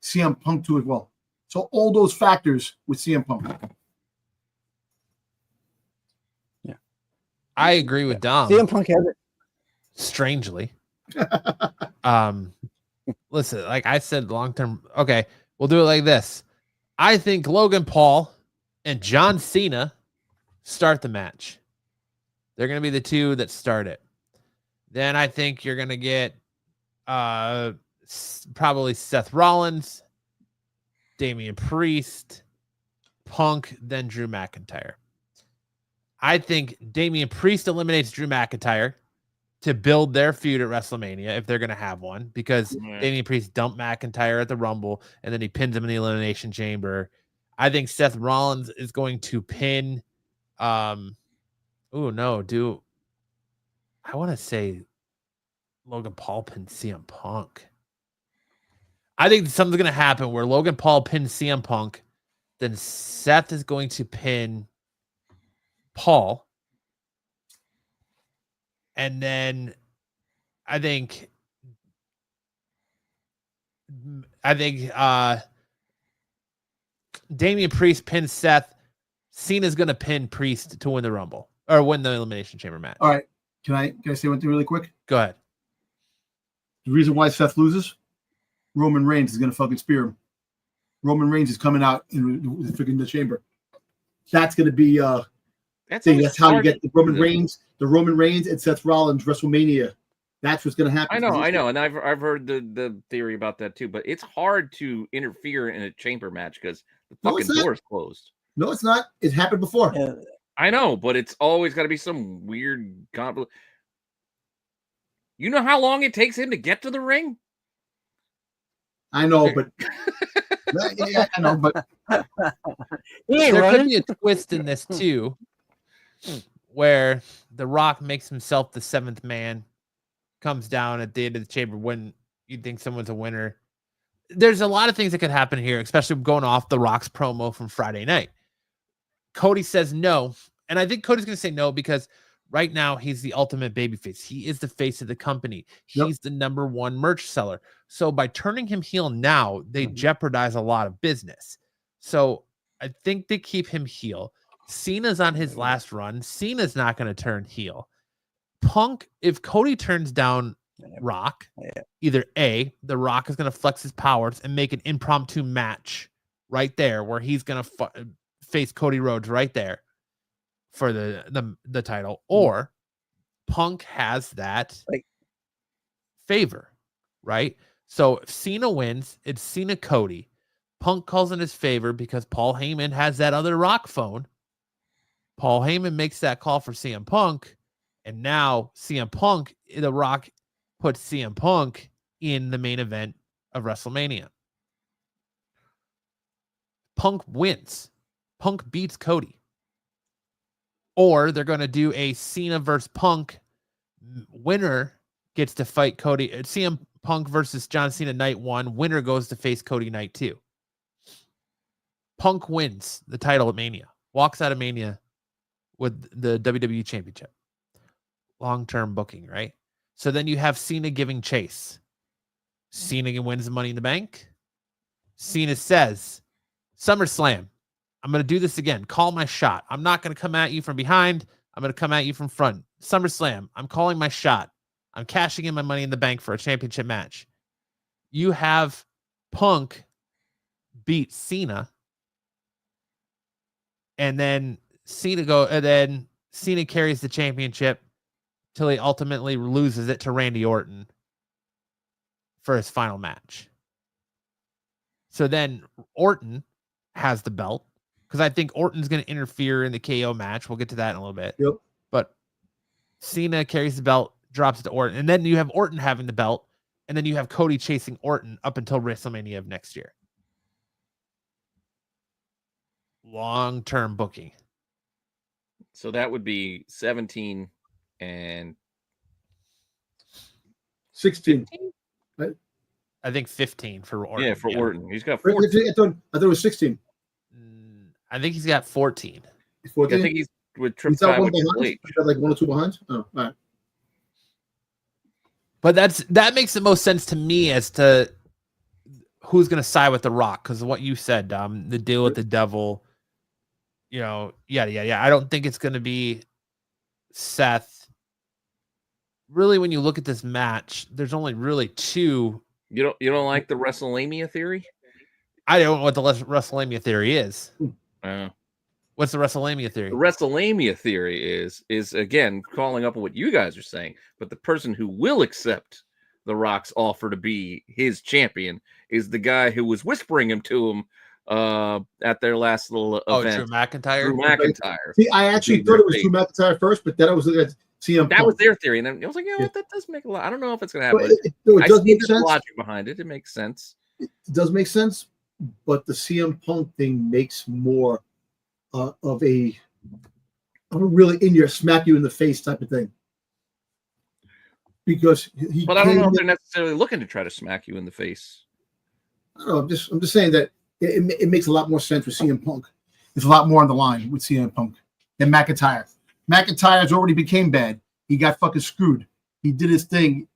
CM Punk too as well. So all those factors with CM Punk. Yeah, I agree with Dom. CM Punk has it. Strangely. Listen, like I said, long term. Okay, we'll do it like this. I think Logan Paul and John Cena start the match. They're going to be the two that start it. Then I think you're going to get probably Seth Rollins, Damian Priest, Punk, then Drew McIntyre. I think Damian Priest eliminates Drew McIntyre to build their feud at WrestleMania if they're going to have one, because Damian Priest dumped McIntyre at the Rumble and then he pins him in the Elimination Chamber. I think Seth Rollins is going to pin I want to say Logan Paul pins CM Punk. I think something's going to happen where Logan Paul pins CM Punk, then Seth is going to pin Paul, and then I think Damian Priest pins Seth. Cena's going to pin Priest to win the Rumble or win the Elimination Chamber match. All right. Can I say one thing really quick? Go ahead. The reason why Seth loses, Roman Reigns is going to fucking spear him. Roman Reigns is coming out in the chamber. That's going to be that's how you get the Roman Reigns and Seth Rollins WrestleMania. That's what's going to happen. I know, and I've heard the theory about that too. But it's hard to interfere in a chamber match because the fucking door's closed. No, it's not. It happened before. Yeah. I know, but it's always got to be some weird conflict. You know how long it takes him to get to the ring? I know, but I know, but there could be a twist in this too, where The Rock makes himself the seventh man, comes down at the end of the chamber when you think someone's a winner. There's a lot of things that could happen here, especially going off The Rock's promo from Friday night. Cody says no, and I think Cody's going to say no because right now he's the ultimate babyface. He is the face of the company. He's the number one merch seller. So by turning him heel now, they jeopardize a lot of business. So I think they keep him heel. Cena's on his last run. Cena's not going to turn heel. Punk, if Cody turns down Rock, either A, The Rock is going to flex his powers and make an impromptu match right there where he's going to face Cody Rhodes right there for the title, or Punk has that favor, right? So if Cena wins, it's Cena Cody. Punk calls in his favor because Paul Heyman has that other Rock phone. Paul Heyman makes that call for CM Punk, and now CM Punk, The Rock puts CM Punk in the main event of WrestleMania. Punk wins. Punk beats Cody. Or they're going to do a Cena versus Punk. Winner gets to fight Cody. CM Punk versus John Cena night 1. Winner goes to face Cody night 2. Punk wins the title at Mania. Walks out of Mania with the WWE Championship. Long-term booking, right? So then you have Cena giving chase. Cena wins the Money in the Bank. Cena says, SummerSlam, I'm going to do this again. Call my shot. I'm not going to come at you from behind. I'm going to come at you from front. SummerSlam, I'm calling my shot. I'm cashing in my Money in the Bank for a championship match. You have Punk beat Cena. And then Cena carries the championship till he ultimately loses it to Randy Orton for his final match. So then Orton has the belt because I think Orton's going to interfere in the KO match. We'll get to that in a little bit. Yep. But Cena carries the belt, drops it to Orton, and then you have Orton having the belt, and then you have Cody chasing Orton up until WrestleMania of next year. Long-term booking. So that would be 17 and 16. I think 15 for Orton. Yeah, for Orton. He's got I 14. thought it was 16. I think he's got 14. 14? I think he's with He's Triple got Five one with behind. H. He's got like 1 or 2 behind. Oh, all right. But that makes the most sense to me as to who's going to side with The Rock, because what you said, Dom, the deal with the devil, yeah. I don't think it's going to be Seth. Really, when you look at this match, there's only really two. You don't like the WrestleMania theory? I don't know what the WrestleMania theory is. Uh, What's the WrestleMania theory? The WrestleMania theory is again calling up on what you guys are saying, but the person who will accept The Rock's offer to be his champion is the guy who was whispering him to him at their last little event. Drew McIntyre. Drew McIntyre. See, I actually thought it was Drew McIntyre first, but then I was looking at CM Punk. That was their theory, and then I was like, what? That does make a lot. I don't know if it's going to happen. It I does see make the sense. logic behind it. It makes sense. It does make sense, but the CM Punk thing makes more of a really in your smack you in the face type of thing. Because But I don't know if they're necessarily looking to try to smack you in the face. I don't know, I'm just saying that it makes a lot more sense with CM Punk. There's a lot more on the line with CM Punk than McIntyre. McIntyre's already became bad. He got fucking screwed. He did his thing,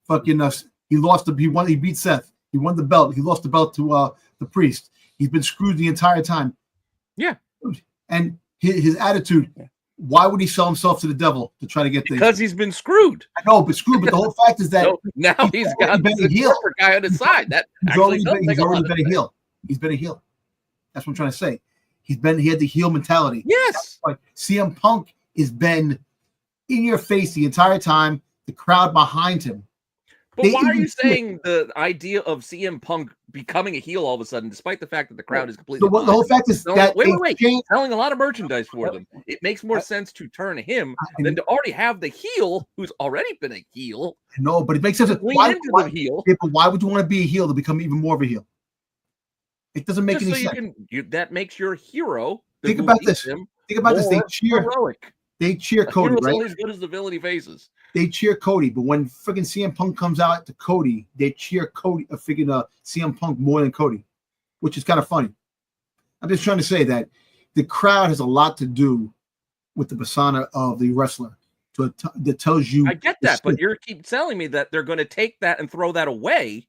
fucking us. He lost he beat Seth. He won the belt. He lost the belt to the Priest. He's been screwed the entire time. Yeah. And his attitude, why would he sell himself to the devil to try to get things? Because he's been screwed. I know, but screwed. But the whole fact is that So now he's got the corporate guy on his side. That he's already been a heel. He's been a heel. That's what I'm trying to say. He had the heel mentality. Yes. Like CM Punk has been in your face the entire time. The crowd behind him. But why are you saying the idea of CM Punk becoming a heel all of a sudden, despite the fact that the crowd is completely the whole fact is that wait, selling a lot of merchandise for them. It makes more sense to turn him than to already have the heel who's already been a heel. No, but it makes sense. Why the heel? Yeah, but why would you want to be a heel to become even more of a heel? It doesn't make any sense. That makes your hero. Think about this. Think about this. They cheer. Heroic. They cheer Cody, right? Only as good as the villain he faces. They cheer Cody, but when freaking CM Punk comes out to Cody, they cheer Cody, CM Punk more than Cody, which is kind of funny. I'm just trying to say that the crowd has a lot to do with the persona of the wrestler. That tells you. I get that, but you keep telling me that they're going to take that and throw that away.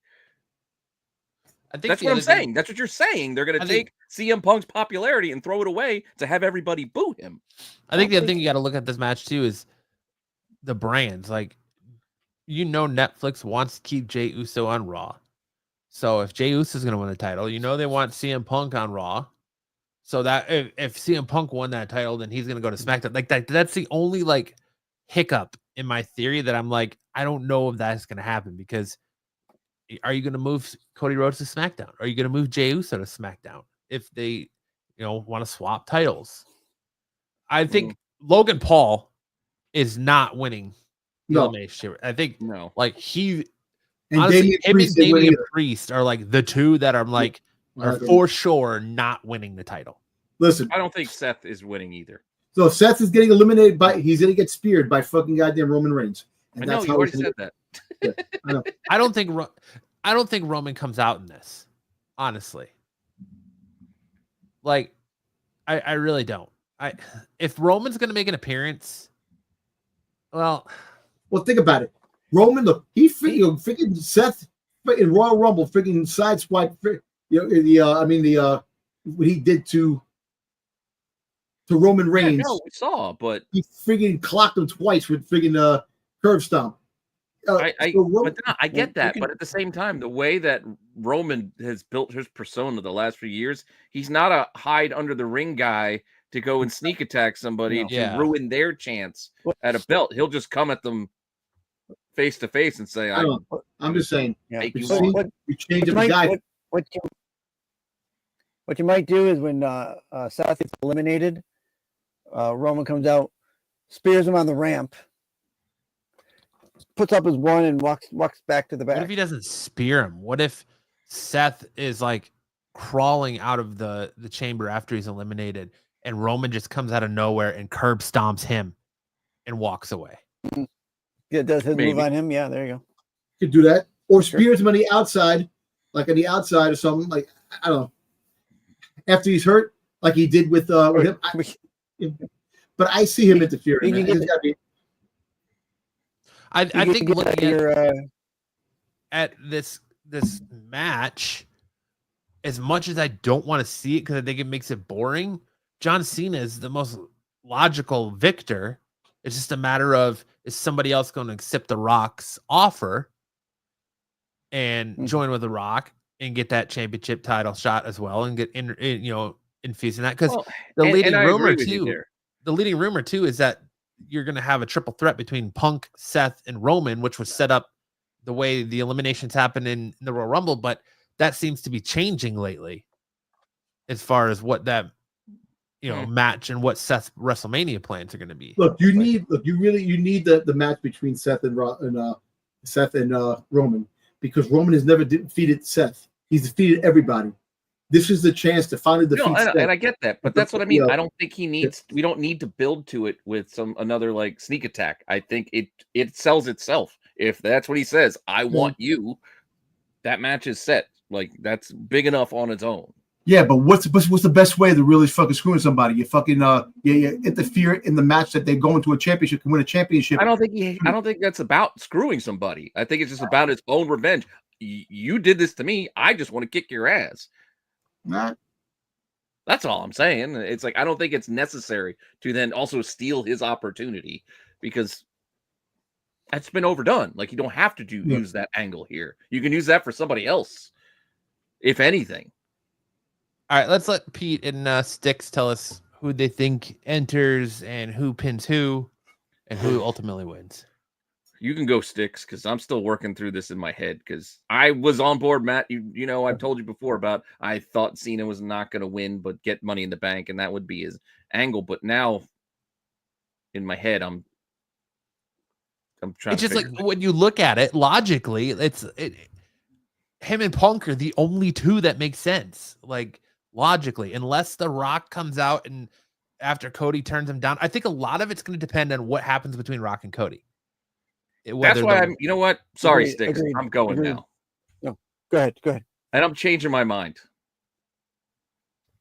I think that's what I'm saying. That's what you're saying. They're going to take CM Punk's popularity and throw it away to have everybody boo him. I think the other thing you got to look at this match too is the brands. Like, Netflix wants to keep Jey Uso on Raw. So if Jey Uso is going to win the title, they want CM Punk on Raw. So that if CM Punk won that title, then he's going to go to SmackDown. Like that's the only hiccup in my theory that I'm like, I don't know if that's going to happen, because are you going to move Cody Rhodes to SmackDown? Are you going to move Jey Uso to SmackDown if they, want to swap titles? I think Logan Paul is not winning the Elimination Chamber. I think he, and honestly, him and Damian Priest are the two that are for sure not winning the title. Listen, I don't think Seth is winning either. So if Seth is getting eliminated he's going to get speared by fucking goddamn Roman Reigns. And I know you already said that. Yeah, I know. I don't think Roman comes out in this, honestly. I really don't. If Roman's going to make an appearance, well, Well, think about it. Roman, look, he freaking Seth in Royal Rumble freaking sideswiped. What he did to Roman Reigns. Yeah, no, we saw, but he freaking clocked him twice with freaking curb stomp. I get that, but at the same time, the way that Roman has built his persona the last few years, he's not a hide under the ring guy to go and sneak attack somebody to ruin their chance at a belt. He'll just come at them face to face and say, I'm just saying. Yeah. You change the guy. What you might do is when Seth gets eliminated, Roman comes out, spears him on the ramp, puts up his one, and walks back to the back. What if he doesn't spear him? What if Seth is like crawling out of the chamber after he's eliminated, and Roman just comes out of nowhere and curb stomps him and walks away? Yeah, does his move on him? Yeah, there you go. Could do that, or spears him on the outside, like on the outside or something. Like I don't know. After he's hurt, like he did with him. But I see him interfering. I think looking at this match, as much as I don't want to see it because I think it makes it boring, John Cena is the most logical victor. It's just a matter of, is somebody else going to accept The Rock's offer and join with The Rock and get that championship title shot as well and get infused in that? Because the leading rumor too is that you're going to have a triple threat between Punk, Seth, and Roman, which was set up the way the eliminations happen in the Royal Rumble, but that seems to be changing lately as far as what that match and what Seth's WrestleMania plans are going to be. Look, you need the match between Seth and Roman, because Roman has never defeated Seth. He's defeated everybody. This is the chance to finally defeat Seth. And I get that, but that's what I mean. I don't think he needs. We don't need to build to it with another like sneak attack. I think it sells itself. If that's what he says, I want you. That match is set. Like that's big enough on its own. Yeah, but what's the best way to really fucking screwing somebody? You fucking you interfere in the match that they go into a championship and win a championship. I don't think that's about screwing somebody. I think it's just about its own revenge. You did this to me. I just want to kick your ass. That's all I'm saying. It's like I don't think it's necessary to then also steal his opportunity because that's been overdone. Like you don't have to use that angle here. You can use that for somebody else, if anything. All right, let's let Pete and Sticks tell us who they think enters and who pins who and who ultimately wins. You can go Sticks because I'm still working through this in my head because I was on board, Matt. You know, I've told you before about I thought Cena was not going to win but get Money in the Bank, and that would be his angle. But now in my head, I'm trying. It's just like when you look at it logically, him and Punk are the only two that make sense. Like logically, unless The Rock comes out and after Cody turns him down, I think a lot of it's going to depend on what happens between Rock and Cody. That's why I'm. You know what? Sorry, Sticks. I'm going now. No, go ahead. And I'm changing my mind.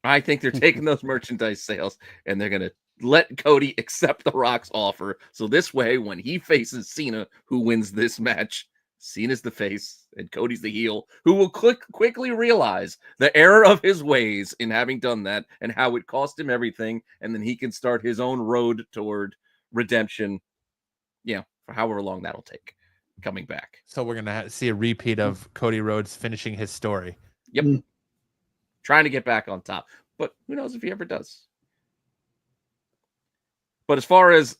I think they're taking those merchandise sales and they're going to let Cody accept The Rock's offer. So this way, when he faces Cena, who wins this match, Cena's the face and Cody's the heel, who will quickly realize the error of his ways in having done that and how it cost him everything. And then he can start his own road toward redemption. Yeah. For however long that'll take coming back. So we're going to see a repeat of Cody Rhodes finishing his story. Yep. Trying to get back on top. But who knows if he ever does. But as far as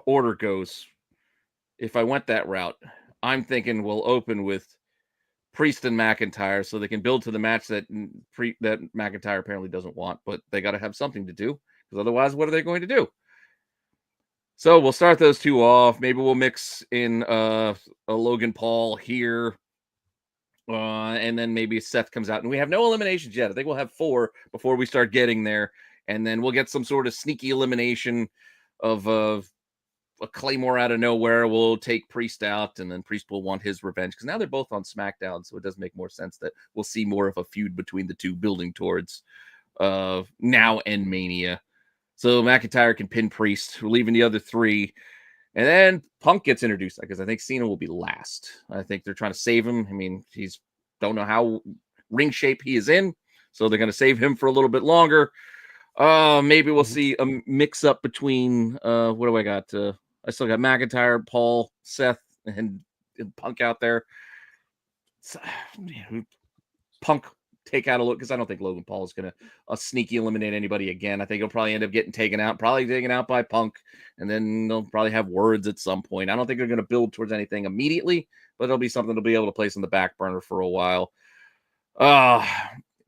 order goes, if I went that route, I'm thinking we'll open with Priest and McIntyre so they can build to the match that McIntyre apparently doesn't want, but they got to have something to do because otherwise what are they going to do? So we'll start those two off. Maybe we'll mix in a Logan Paul here. And then maybe Seth comes out. And we have no eliminations yet. I think we'll have 4 before we start getting there. And then we'll get some sort of sneaky elimination of a Claymore out of nowhere. We'll take Priest out. And then Priest will want his revenge. Because now they're both on SmackDown. So it does make more sense that we'll see more of a feud between the two building towards now and Mania. So McIntyre can pin Priest. We're leaving the other 3. And then Punk gets introduced because I think Cena will be last. I think they're trying to save him. I mean, he's don't know how ring shape he is in, so they're going to save him for a little bit longer. Maybe we'll see a mix up between what do I got? I still got McIntyre, Paul, Seth, and Punk out there. Punk take out a look because I don't think Logan Paul is going to sneaky eliminate anybody again. I think he'll probably end up getting taken out by Punk, and then they'll probably have words at some point. I don't think they're going to build towards anything immediately, but it'll be something to be able to place on the back burner for a while.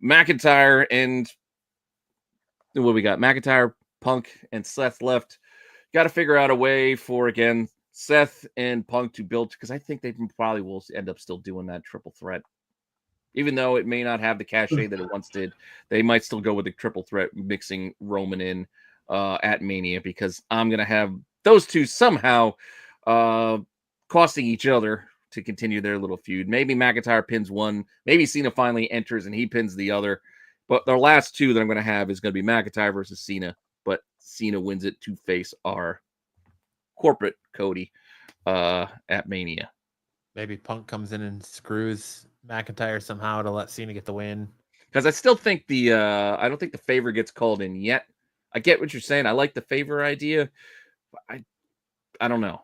McIntyre and what we got? McIntyre, Punk, and Seth left. Got to figure out a way for, again, Seth and Punk to build, because I think they probably will end up still doing that triple threat. Even though it may not have the cachet that it once did, they might still go with the triple threat, mixing Roman in at Mania, because I'm going to have those two somehow costing each other to continue their little feud. Maybe McIntyre pins one. Maybe Cena finally enters and he pins the other. But their last two that I'm going to have is going to be McIntyre versus Cena. But Cena wins it to face our corporate Cody at Mania. Maybe Punk comes in and screws McIntyre somehow to let Cena get the win. Because I still think I don't think the favor gets called in yet. I get what you're saying. I like the favor idea. But I don't know.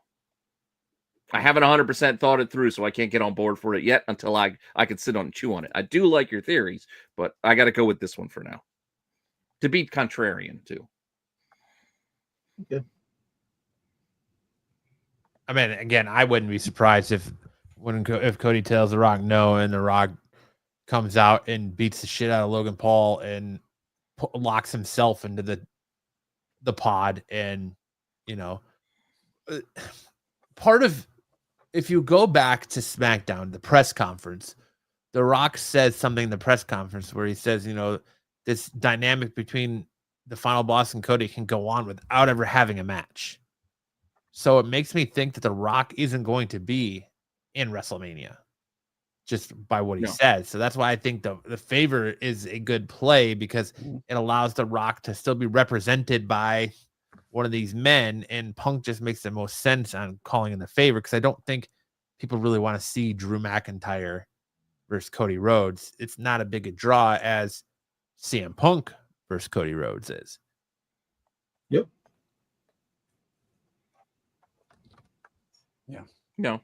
I haven't 100% thought it through, so I can't get on board for it yet until I can sit on and chew on it. I do like your theories, but I got to go with this one for now. To be contrarian, too. Okay. I mean, again, I wouldn't be surprised if Cody tells The Rock no, and The Rock comes out and beats the shit out of Logan Paul and locks himself into the pod. And, you know, part of, if you go back to SmackDown, the press conference, The Rock says something in the press conference where he says, you know, this dynamic between the final boss and Cody can go on without ever having a match. So it makes me think that The Rock isn't going to be in WrestleMania just by what he says. So that's why I think the favor is a good play, because it allows The Rock to still be represented by one of these men, and Punk just makes the most sense on calling in the favor, because I don't think people really want to see Drew McIntyre versus Cody Rhodes. It's not a big a draw as CM Punk versus Cody Rhodes is. Yep. Yeah. No.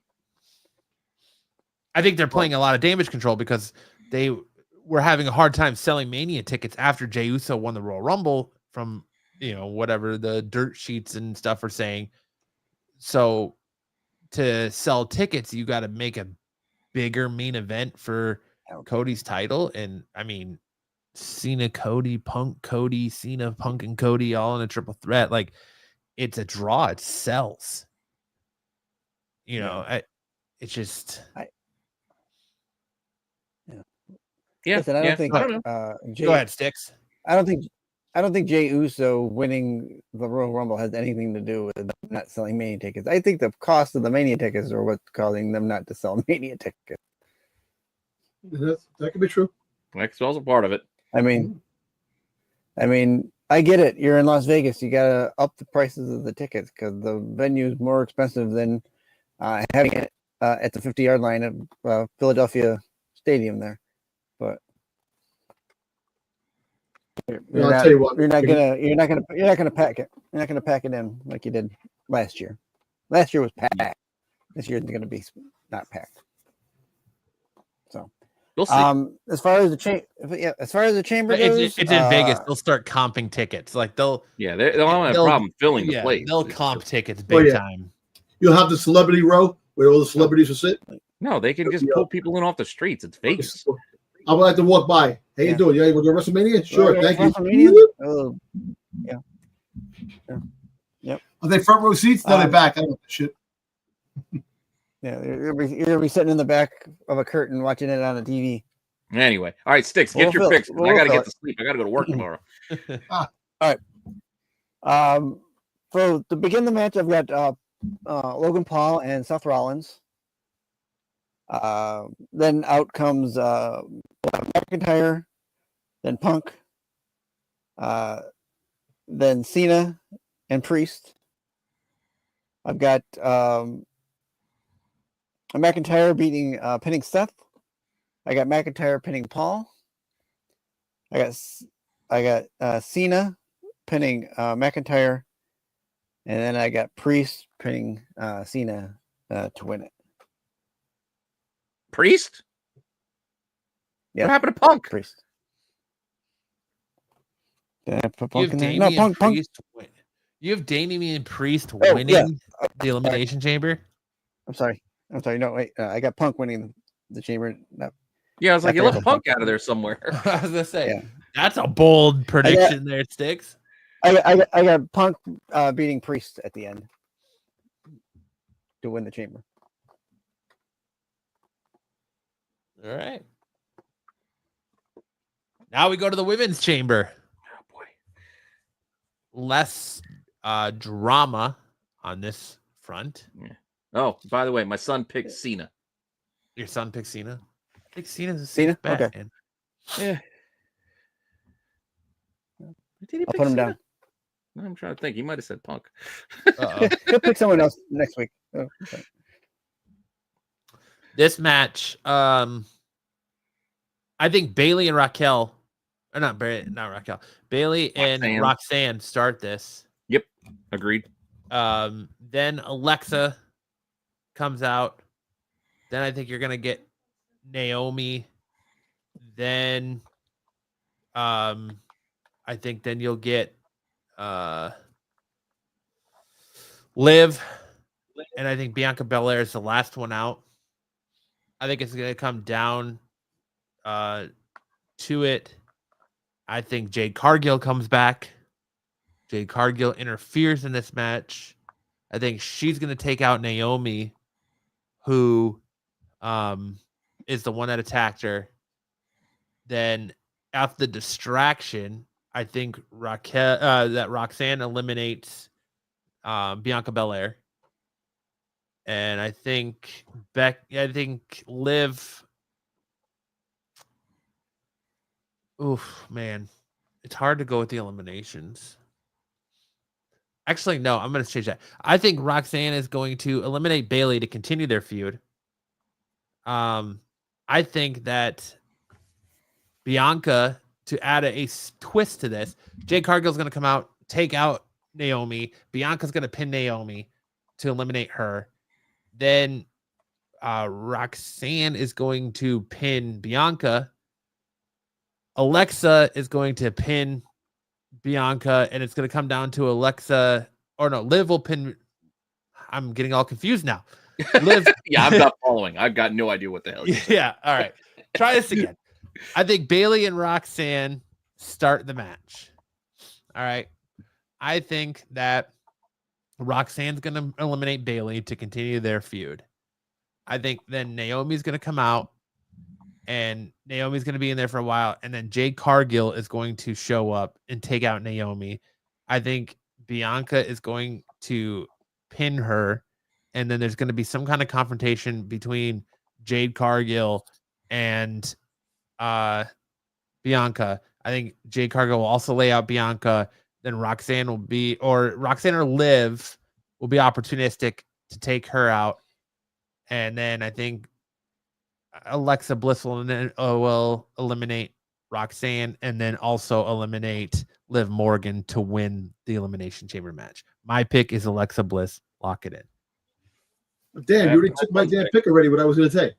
I think they're playing a lot of damage control, because they were having a hard time selling Mania tickets after Jey Uso won the Royal Rumble from, you know, whatever the dirt sheets and stuff are saying. So to sell tickets, you got to make a bigger main event for Cody's title. And I mean, Cena, Cody, Punk, Cody, Cena, Punk, and Cody all in a triple threat. Like, it's a draw. It sells. You know, it's just. Yeah. Listen, I don't think. Go ahead, Sticks. I don't think Jey Uso winning the Royal Rumble has anything to do with not selling Mania tickets. I think the cost of the Mania tickets are what's causing them not to sell Mania tickets. That could be true. That's also part of it. I mean, I get it. You're in Las Vegas. You gotta up the prices of the tickets because the venue is more expensive than having it at the 50-yard line at Philadelphia Stadium there. But you're not gonna pack it. You're not gonna pack it in like you did last year. Last year was packed. This year is gonna be not packed. So we'll see. As far as the chamber goes, it's in Vegas. They'll start comping tickets. Like they'll have a problem filling the place. They'll comp tickets big time. You'll have the celebrity row where all the celebrities will sit. No, they can just pull people in off the streets. It's Vegas. I would like to walk by. How you doing? Yeah, you want to go to WrestleMania? Sure, thank you. Oh, yeah. Yep. Are they front row seats? No, they're back. I don't know shit. Yeah, you're gonna be sitting in the back of a curtain watching it on the TV. Anyway, all right, Sticks, get your picks. I gotta get to sleep. I gotta go to work tomorrow. All right. So to begin the match, I've got Logan Paul and Seth Rollins. Then out comes McIntyre, then Punk, then Cena and Priest, I've got McIntyre pinning Seth. I got McIntyre pinning Paul. I got Cena pinning McIntyre, and then I got Priest pinning Cena to win it. Priest? Yeah. What happened to Punk? Priest. Did I put You Punk have in there? Damian No, Punk. Priest. You have Damian Priest Oh, winning yeah. the Elimination Chamber. I'm sorry. No, wait. I got Punk winning the Chamber. No. Yeah, I was like, you After left Punk out of there somewhere. I was gonna say Yeah. that's a bold prediction there, Sticks. I got Punk beating Priest at the end to win the Chamber. All right. Now we go to the women's chamber. Oh boy. Less drama on this front. Yeah. Oh, by the way, my son picked Cena. Your son picked Cena. I think Cena's a Cena? safe bet, Okay. man. Yeah. Did he I'll pick put him Cena? down. No, I'm trying to think. He might have said Punk. Uh-oh. He'll pick someone else next week. Oh, okay. This match, I think Bailey and Raquel, or not Raquel, Bailey and Roxanne start this. Yep, agreed. Then Alexa comes out. Then I think you're gonna get Naomi. Then, I think then you'll get Liv, and I think Bianca Belair is the last one out. I think it's gonna come down to it. I think Jade Cargill comes back. Jade Cargill interferes in this match. I think she's going to take out Naomi, who is the one that attacked her. Then after the distraction, I think Roxanne eliminates Bianca Belair. And I think Liv. Oof, man. It's hard to go with the eliminations. Actually, no, I'm going to change that. I think Roxanne is going to eliminate Bailey to continue their feud. I think that Bianca, to add a twist to this, Jade Cargill's going to come out, take out Naomi. Bianca's going to pin Naomi to eliminate her. Then Roxanne is going to pin Bianca. Alexa is going to pin Bianca, and it's going to come down to Alexa, or no, Liv will pin. I'm getting all confused now. Liv, yeah, I'm not following. I've got no idea what the hell. Yeah, all right. Try this again. I think Bailey and Roxanne start the match. All right. I think that Roxanne's going to eliminate Bailey to continue their feud. I think then Naomi's going to come out, and Naomi's going to be in there for a while, and then Jade Cargill is going to show up and take out Naomi. I think Bianca is going to pin her, and then there's going to be some kind of confrontation between Jade Cargill and Bianca. I think Jade Cargill will also lay out Bianca. Then Roxanne or Liv will be opportunistic to take her out. And then I think Alexa Bliss will eliminate Roxanne, and then also eliminate Liv Morgan to win the Elimination Chamber match. My pick is Alexa Bliss. Lock it in. Damn, you already took my damn pick already, what I was going to say.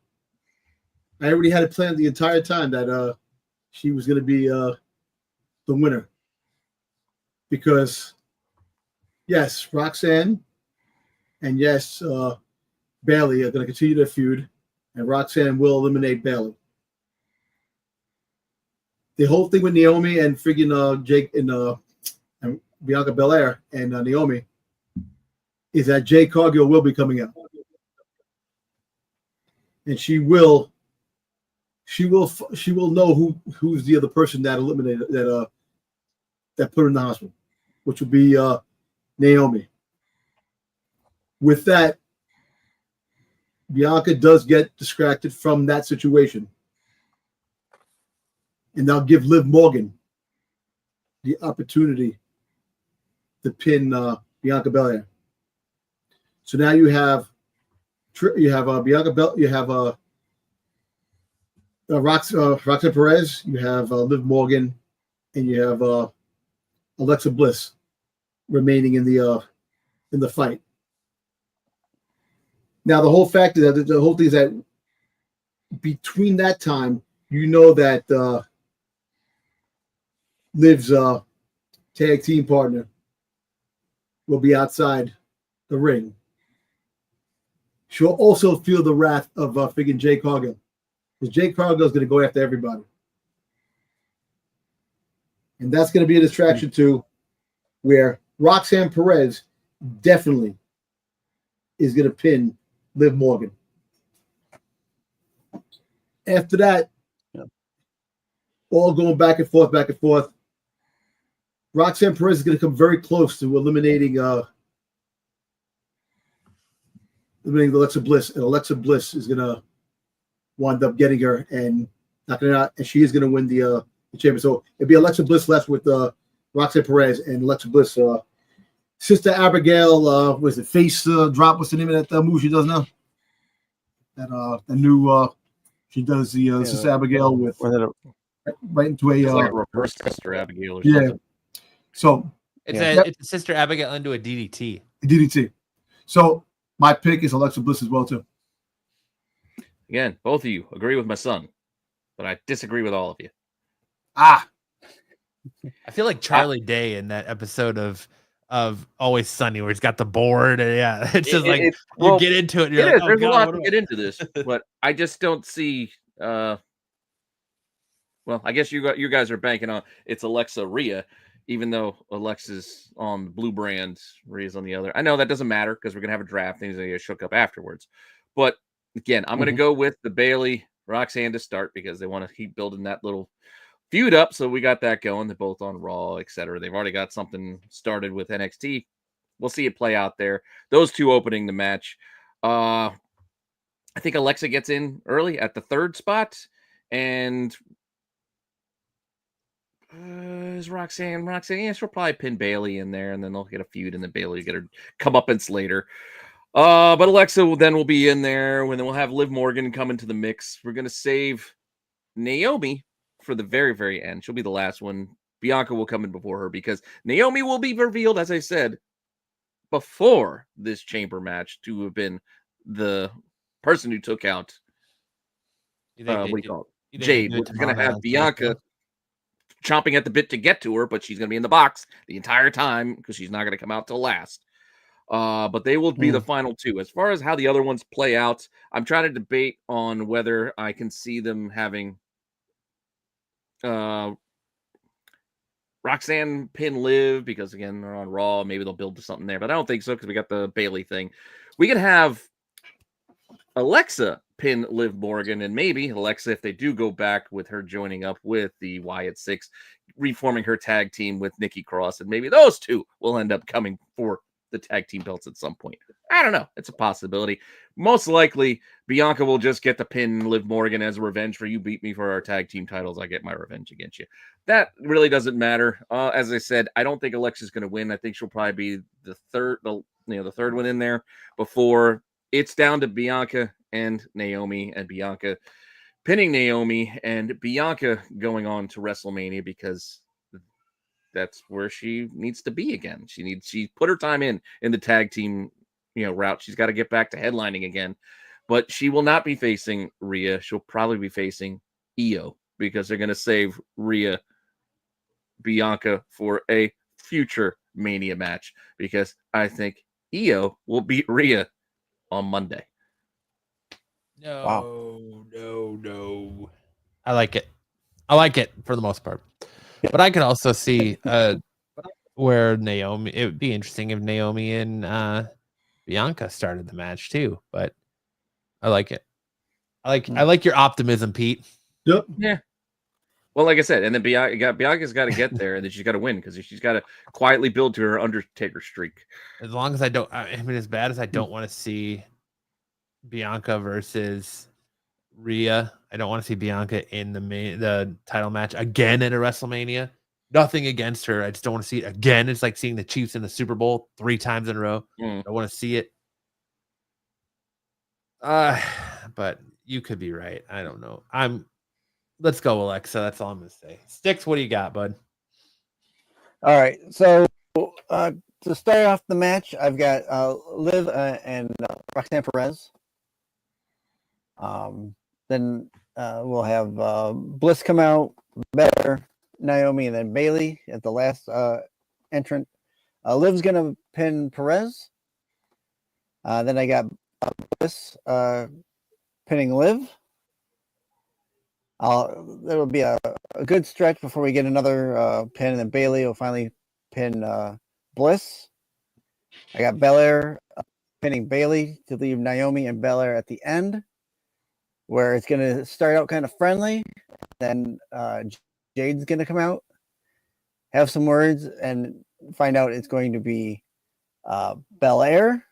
I already had it planned the entire time that she was going to be the winner. Because, yes, Roxanne and yes, Bailey are going to continue their feud, and Roxanne will eliminate Bailey. The whole thing with Naomi and friggin' Jake and Bianca Belair and Naomi is that Jade Cargill will be coming out, and she will know who's the other person that eliminated that put her in the hospital, which will be Naomi. With that, Bianca does get distracted from that situation, and they'll give Liv Morgan the opportunity to pin Bianca Belair. So now you have Bianca Bel, you have Roxanne Perez, you have Liv Morgan, and you have Alexa Bliss remaining in the fight. Now the whole fact is that the whole thing is that between that time, you know that Liv's tag team partner will be outside the ring. She'll also feel the wrath of friggin' Jade Cargill, because Jade Cargill is going to go after everybody, and that's going to be a distraction too, where Roxanne Perez definitely is going to pin Liv Morgan. After that, all going back and forth, Roxanne Perez is going to come very close to eliminating Alexa Bliss, and Alexa Bliss is going to wind up getting her and knocking her out, and she is going to win the chamber. So it'll be Alexa Bliss left with Roxanne Perez, and Alexa Bliss, Sister Abigail, was it face drop? What's the name of that move she does now? That the new she does the Sister Abigail with right into a like a reverse Sister Abigail or yeah. something. So it's a Sister Abigail into a DDT. DDT. So my pick is Alexa Bliss as well too. Again, both of you agree with my son, but I disagree with all of you. I feel like Charlie Day in that episode of Always Sunny where he's got the board and it's just you get into it. And you're like, there's a lot to what get into this, but I just don't see. Well, I guess you guys are banking on it's Alexa Rhea, even though Alexa's on the blue brand, Rhea's on the other. I know that doesn't matter because we're gonna have a draft. Things are gonna get shook up afterwards. But again, I'm gonna go with the Bayley Roxanne to start because they want to keep building that little feud up. So we got that going. They're both on Raw, etc. They've already got something started with NXT. We'll see it play out there. Those two opening the match. I think Alexa gets in early at the third spot, and is Roxanne? Yeah, she'll probably pin Bayley in there, and then they'll get a feud, and then Bayley will get her comeuppance later. But Alexa will be in there, and then we'll have Liv Morgan come into the mix. We're gonna save Naomi for the very, very end. She'll be the last one. Bianca will come in before her because Naomi will be revealed, as I said, before this chamber match to have been the person who took out what do you call it? Jade, which is going to have Bianca chomping at the bit to get to her, but she's going to be in the box the entire time because she's not going to come out till last. But they will be the final two. As far as how the other ones play out, I'm trying to debate on whether I can see them having Roxanne pin Liv because again they're on Raw. Maybe they'll build to something there, but I don't think so because we got the Bayley thing. We can have Alexa pin Liv Morgan, and maybe Alexa, if they do go back with her joining up with the Wyatt Six, reforming her tag team with Nikki Cross, and maybe those two will end up coming for the tag team belts at some point. I don't know. It's a possibility. Most likely, Bianca will just get the pin Liv Morgan as a revenge for you beat me for our tag team titles. I get my revenge against you. That really doesn't matter. As I said, I don't think Alexa's going to win. I think she'll probably be the third one in there before it's down to Bianca and Naomi, and Bianca pinning Naomi and Bianca going on to WrestleMania because that's where she needs to be again. She put her time in the tag team, route. She's got to get back to headlining again, but she will not be facing Rhea. She'll probably be facing Io because they're going to save Rhea Bianca for a future Mania match because I think Io will beat Rhea on Monday. No. I like it for the most part. But I could also see where Naomi, it would be interesting if Naomi and Bianca started the match too, but I like it. I like your optimism, Pete. Yep. Yeah. Well, like I said, and then Bianca's got to get there, and then she's got to win because she's got to quietly build to her Undertaker streak. As long as as bad as I don't want to see Bianca versus Rhea, I don't want to see Bianca in the title match again at a WrestleMania. Nothing against her. I just don't want to see it again. It's like seeing the Chiefs in the Super Bowl 3 times in a row. I want to see it But you could be right. I don't know. Let's go, Alexa. That's all I'm gonna say. Sticks, what do you got, bud? All right. So to start off the match, I've got Liv and Roxanne Perez. Then we'll have Bliss come out, Better, Naomi, and then Bailey at the last entrant. Liv's gonna pin Perez. Then I got Bliss pinning Liv. That'll be a good stretch before we get another pin, and then Bailey will finally pin Bliss. I got Belair pinning Bailey to leave Naomi and Belair at the end, where it's going to start out kind of friendly. Then Jade's going to come out, have some words, and find out it's going to be Belair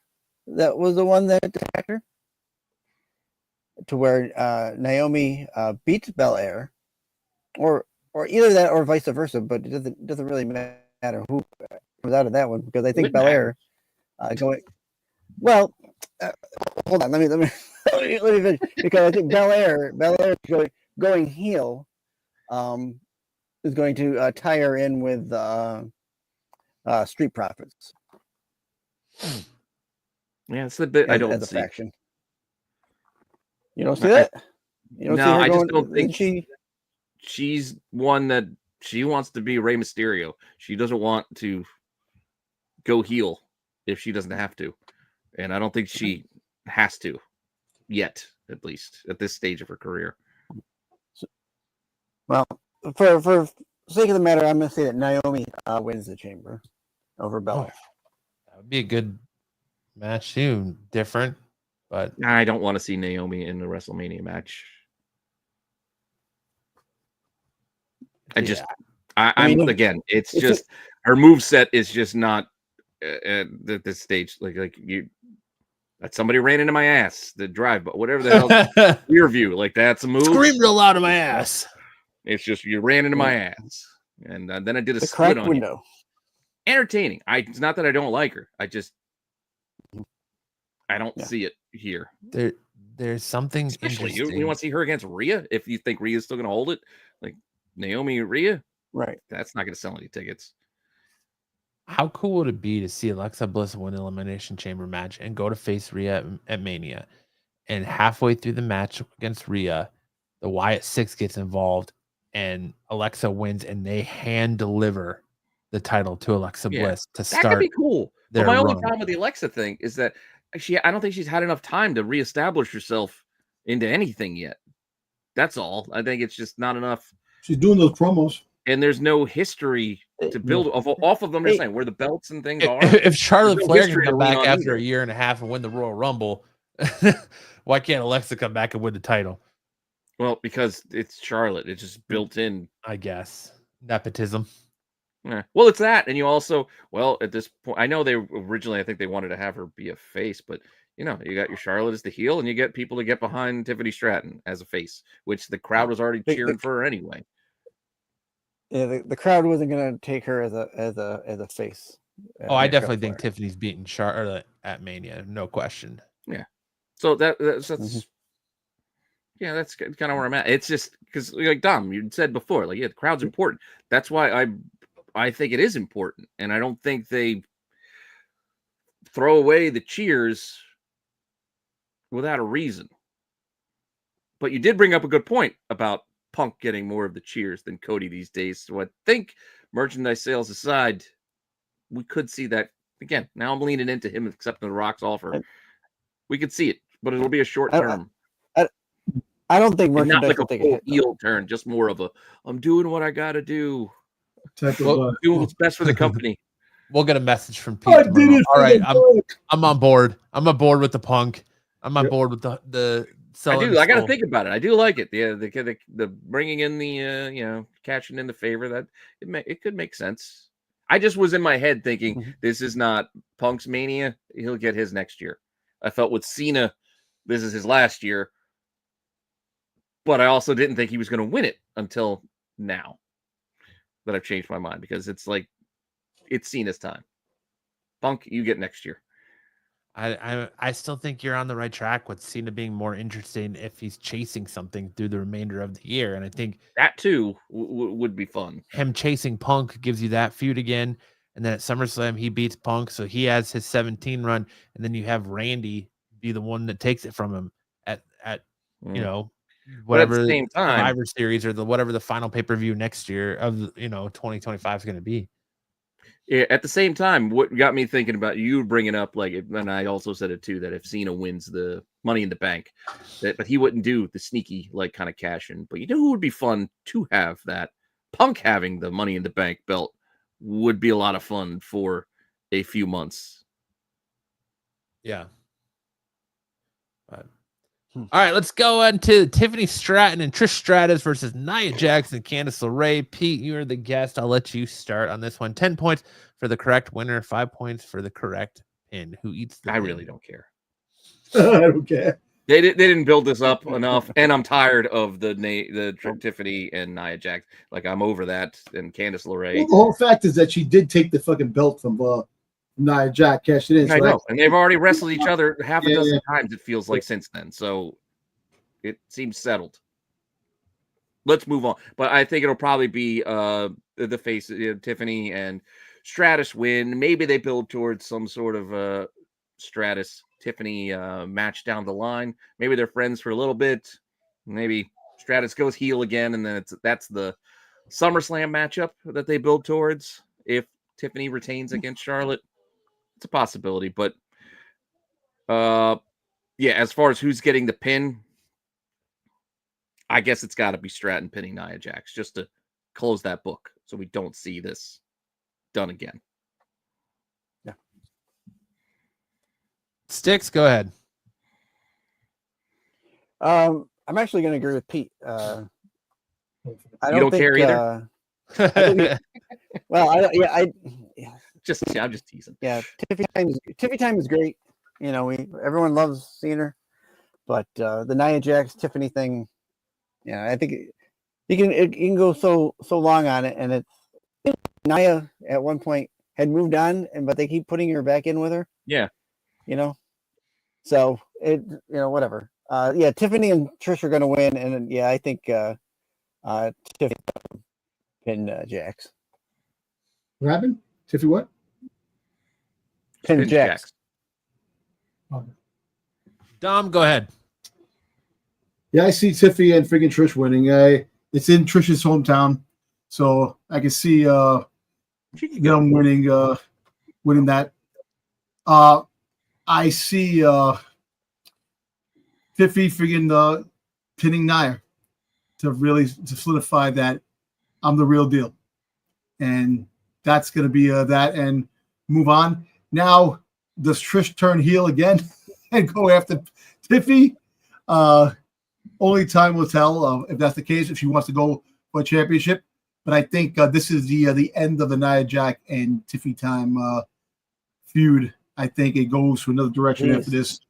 that was the one that attacked her, to where Naomi beats Belair, or either that or vice versa. But it doesn't really matter who comes out of that one, because I think Belair going. Well, hold on. Let me finish, because I think Belair going heel is going to tie her in with Street Profits. Yeah, it's the bit I don't see. Faction. You don't see that? You don't see her just don't think she's one that she wants to be Rey Mysterio. She doesn't want to go heel if she doesn't have to. And I don't think she has to yet, at least at this stage of her career. Well, for sake of the matter, I'm going to say that Naomi wins the Chamber over Belair. That would be a good match too. Different, but I don't want to see Naomi in the WrestleMania match. It's just her moveset is just not at this stage. Like you, that somebody ran into my ass. The drive, but whatever the hell, rear view, like that's a move. Scream real loud in my ass. It's just you ran into my ass, and then I did a the split on window. You. Entertaining. It's not that I don't like her. I don't see it here. There's something especially you want to see her against Rhea. If you think Rhea's still going to hold it, like Naomi and Rhea, right? That's not going to sell any tickets. How cool would it be to see Alexa Bliss win an Elimination Chamber match and go to face Rhea at Mania, and halfway through the match against Rhea, the Wyatt Six gets involved and Alexa wins, and they hand deliver the title to Alexa Bliss to start. That could be cool. But my only run. problem with the Alexa thing is that I don't think she's had enough time to reestablish herself into anything yet. That's all. I think it's just not enough. She's doing those promos, and there's no history to build off of them. You're saying where the belts and things are. If Charlotte Flair can come back after a year and a half and win the Royal Rumble, why can't Alexa come back and win the title? Well, because it's Charlotte. It's just built in, I guess. Nepotism. Yeah. Well, it's that. And you also, at this point, I know they originally, I think they wanted to have her be a face, but you got your Charlotte as the heel, and you get people to get behind Tiffany Straton as a face, which the crowd was already cheering for her anyway. Yeah, the crowd wasn't going to take her as a face. Oh, I definitely think Tiffany's beating Charlotte at Mania, no question. Yeah. So that's yeah, that's kind of where I'm at. It's just because, like Dom, you said before, the crowd's important. That's why I think it is important, and I don't think they throw away the cheers without a reason. But you did bring up a good point about Punk getting more of the cheers than Cody these days. So I think, merchandise sales aside, we could see that again. Now I'm leaning into him accepting the Rock's offer. We could see it, but it'll be a short term. I don't think merchandise not like a full heel turn, just more of a I'm doing what I got to do. Doing what's best for the company. We'll get a message from Pete. All right, I'm on board. I'm on board with the Punk. I'm on board with the. I got to think about it. I do like it. The bringing in the catching in the favor, that it could make sense. I just was in my head thinking this is not Punk's Mania. He'll get his next year. I felt with Cena, this is his last year. But I also didn't think he was going to win it until now that I've changed my mind, because it's like, it's Cena's time. Punk, you get next year. I still think you're on the right track with Cena being more interesting if he's chasing something through the remainder of the year. And I think that too would be fun. Him chasing Punk gives you that feud again. And then at SummerSlam, he beats Punk. So he has his 17 run. And then you have Randy be the one that takes it from him at whatever the same time, Survivor Series or whatever the final pay-per-view next year of 2025 is going to be. Yeah, at the same time, what got me thinking about you bringing up, and I also said it too, that if Cena wins the Money in the Bank, but he wouldn't do the sneaky kind of cash in. But who would be fun to have that? Punk having the Money in the Bank belt would be a lot of fun for a few months. Yeah. All right, let's go into Tiffany Straton and Trish Stratus versus Nia Jax and Candice LeRae. Pete, you're the guest. I'll let you start on this one. 10 points for the correct winner, 5 points for the correct pin. Who eats the pin? Really don't care. I don't care. They didn't build this up enough, and I'm tired of the Tiffany and Nia Jax. I'm over that, and Candice LeRae. Well, the whole fact is that she did take the fucking belt from Nia Jax, cashed it in. I know, and they've already wrestled each other half a dozen times, it feels like, since then. So it seems settled. Let's move on. But I think it'll probably be the face, Tiffany and Stratus win. Maybe they build towards some sort of Stratus Tiffany match down the line. Maybe they're friends for a little bit. Maybe Stratus goes heel again, and then that's the SummerSlam matchup that they build towards if Tiffany retains against Charlotte. It's a possibility, but as far as who's getting the pin, I guess it's got to be Straton pinning Nia Jax just to close that book so we don't see this done again. Yeah. Sticks, go ahead. I'm actually going to agree with Pete. I don't care either. I'm just teasing. Yeah, Tiffany time is great. Everyone loves seeing her, but the Nia Jax Tiffany thing, I think you can go so long on it, and it's Nia at one point had moved on, but they keep putting her back in with her. Yeah, so it whatever. Tiffany and Trish are going to win, and I think Tiffany pin Jax. What happened? Tiffany what? Pin Jax. Dom, go ahead. Yeah, I see Tiffany and freaking Trish winning. It's in Trish's hometown, so I can see them winning that. I see Tiffany freaking pinning Nia to solidify that I'm the real deal, and that's going to be that and move on. Now, does Trish turn heel again and go after Tiffany? Only time will tell if that's the case, if she wants to go for a championship. But I think this is the end of the Nia Jax and Tiffany time feud. I think it goes to another direction after this.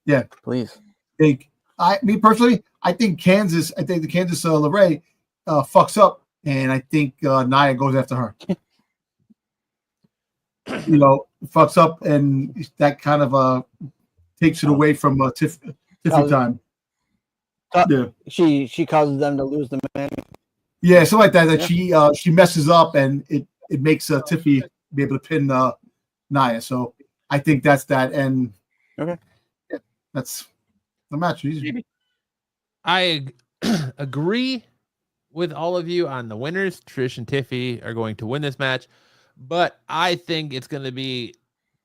Yeah. Please. Me personally, I think the Candice LeRae fucks up, and I think Nia goes after her. Fucks up, and that kind of takes it away from Tiffany time. She causes them to lose the man. Yeah, something like that. That she messes up, and it makes Tiffany be able to pin Nia. So I think that's that, and that's the match. I agree with all of you on the winners. Trish and Tiffany are going to win this match, but I think it's going to be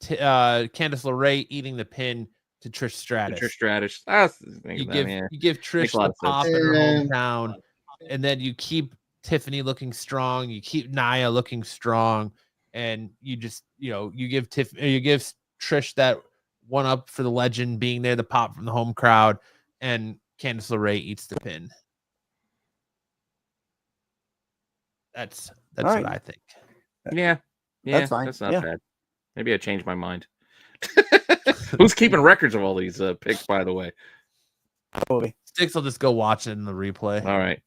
Candice LeRae eating the pin to Trish Stratus. You give Trish the pop in her hometown, and then you keep Tiffany looking strong. You keep Nia looking strong, and you just you give Trish that one up for the legend being there, the pop from the home crowd, and Candice LeRae eats the pin. That's right. what I think. Yeah, that's fine. That's not bad. Maybe I changed my mind. Who's keeping records of all these picks, by the way? Sticks will just go watch it in the replay. All right.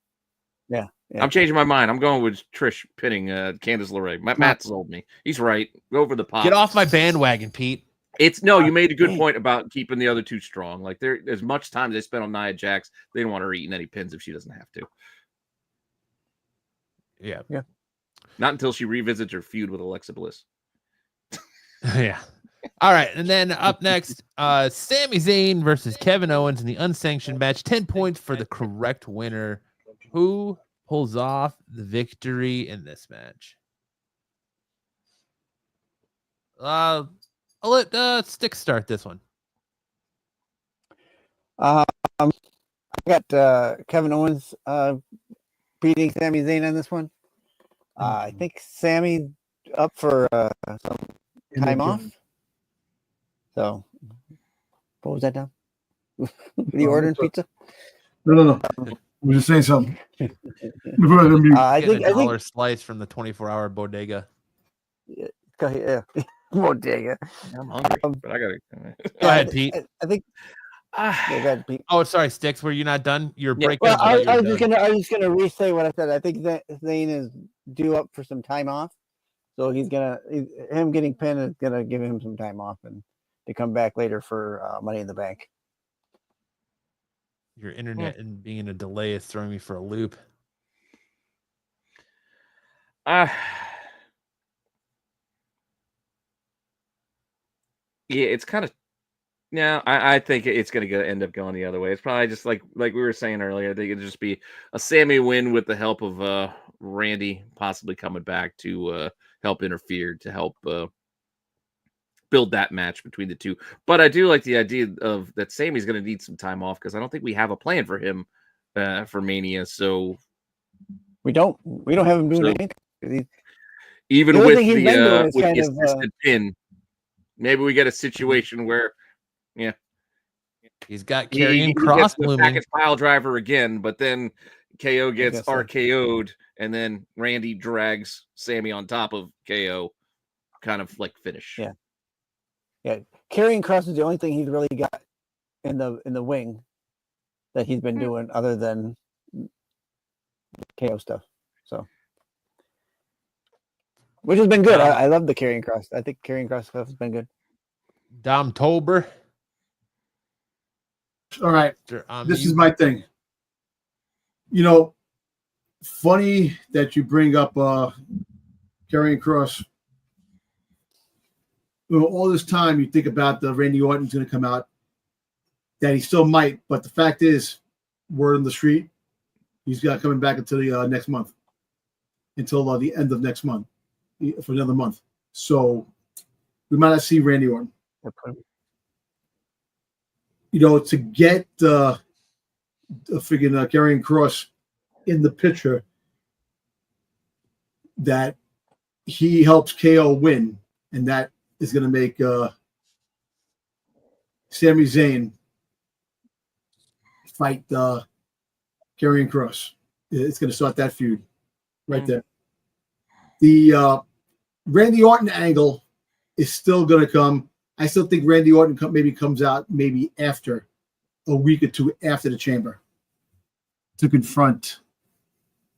Yeah. I'm changing my mind. I'm going with Trish pinning Candice LeRae. Matt sold me. He's right. Go over the pop. Get off my bandwagon, Pete. You made a good point about keeping the other two strong. Like there, as much time as they spent on Nia Jax, they don't want her eating any pins if she doesn't have to. Yeah. Not until she revisits her feud with Alexa Bliss. Yeah. All right. And then up next, Sami Zayn versus Kevin Owens in the unsanctioned match. 10 points for the correct winner. Who pulls off the victory in this match? I'll let Stick start this one. I got Kevin Owens beating Sami Zayn on this one. I think Sami up for some time off. So, what was that, Dom? Were you ordering pizza? No. I'm just saying something. I think a dollar slice from the 24-hour bodega. Yeah. Bodega. I'm hungry, but I gotta. Go ahead, Pete. I think. Go ahead, Pete. Oh, sorry, Sticks. Were you not done? You're breaking. Well, I was just gonna re-say what I said. I think that Zayn is due up for some time off, so him getting pinned is gonna give him some time off and to come back later for Money in the Bank. Your internet and being in a delay is throwing me for a loop. Yeah, it's kind of. Yeah, I think it's going to end up going the other way. It's probably just like we were saying earlier. I think it'd just be a Sami win with the help of Randy possibly coming back to help interfere, to help build that match between the two. But I do like the idea of that Sami's going to need some time off because I don't think we have a plan for him for Mania. So we don't have him doing anything. Even with the assisted pin. Maybe we get a situation where, he's got carrying cross the package pile driver again, but then KO gets RKO'd, and then Randy drags Sami on top of KO, kind of like finish. Yeah. Carrying cross is the only thing he's really got in the wing that he's been doing, other than KO stuff. So. Which has been good. I love the carrying cross. I think carrying cross stuff has been good. Dom Tolber. All right. This is my thing. Funny that you bring up carrying cross. All this time you think about the Randy Orton's going to come out, that he still might, but the fact is, word on the street, he's got coming back until the next month, until the end of next month. For another month, so we might not see Randy Orton. To get the freaking carrying cross in the picture, that he helps KO win, and that is going to make Sami Zayn fight the carrying cross. It's going to start that feud right there. The Randy Orton angle is still going to come. I still think Randy Orton comes out after a week or two after the Chamber to confront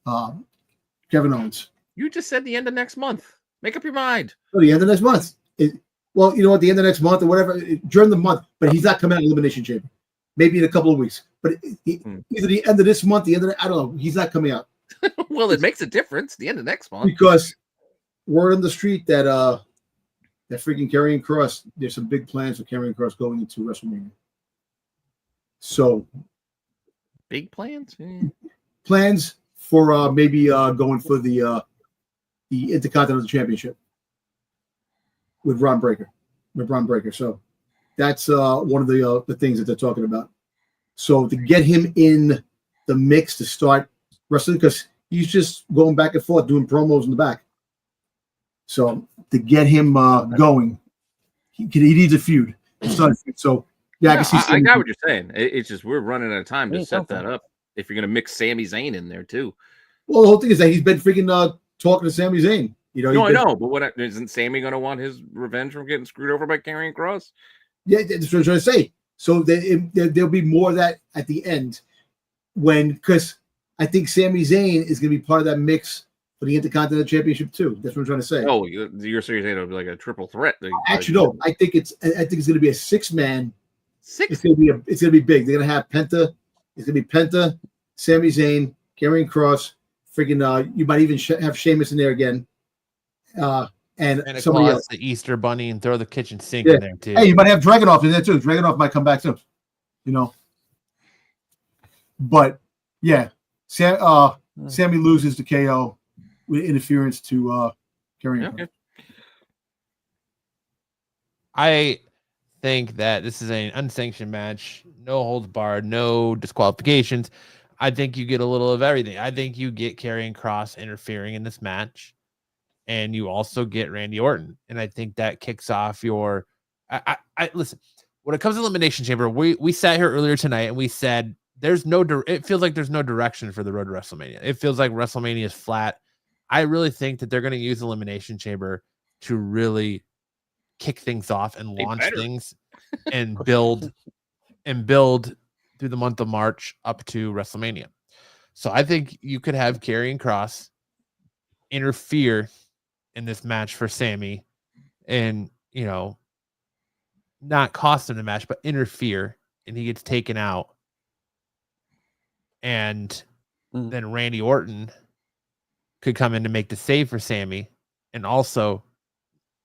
Kevin Owens. You just said the end of next month. Make up your mind. Oh, the end of next month. The end of next month or whatever, during the month. But he's not coming out of Elimination Chamber. Maybe in a couple of weeks. But either the end of this month, I don't know. He's not coming out. Well, it makes a difference. The end of next month, because word on the street that that freaking carrying cross. There's some big plans for carrying cross going into WrestleMania. So, big plans. Plans for maybe going for the Intercontinental Championship with Braun Breaker. So that's one of the things that they're talking about. So to get him in the mix to start wrestling, because he's just going back and forth doing promos in the back. So to get him going, he needs a feud. So I can see. I got what you're saying. It's just we're running out of time to set that up. If you're going to mix Sami Zayn in there too. Well, the whole thing is that he's been freaking talking to Sami Zayn. I know, but isn't Sami going to want his revenge from getting screwed over by carrying cross? Yeah, that's what I'm trying to say. So there'll be more of that at the end, because I think Sami Zayn is going to be part of that mix for the Intercontinental Championship too. That's what I'm trying to say. Oh, you're serious? It'll be like a triple threat. Actually, no. I think it's going to be a 6-man. Six. It's going to be big. They're going to have Penta. It's going to be Penta, Sami Zayn, Karrion Kross. Freaking, you might even have Sheamus in there again. And Santa somebody Claus, else. the Easter Bunny, and throw the kitchen sink in there too. Hey, you might have Dragunov in there too. Dragunov might come back too. You know. But yeah, Sami loses to KO with interference to Karrion. Okay. I think that this is an unsanctioned match, no holds barred, no disqualifications. I think you get a little of everything. I think you get Karrion Kross interfering in this match, and you also get Randy Orton. And I think that kicks off your. I listen. When it comes to Elimination Chamber, we sat here earlier tonight and we said there's no. It feels like there's no direction for the road to WrestleMania. It feels like WrestleMania is flat. I really think that they're going to use Elimination Chamber to really kick things off and launch things and build through the month of March up to WrestleMania. So I think you could have Karrion Kross interfere in this match for Sami and, you know, not cost him the match, but interfere, and he gets taken out. And then Randy Orton could come in to make the save for Sami and also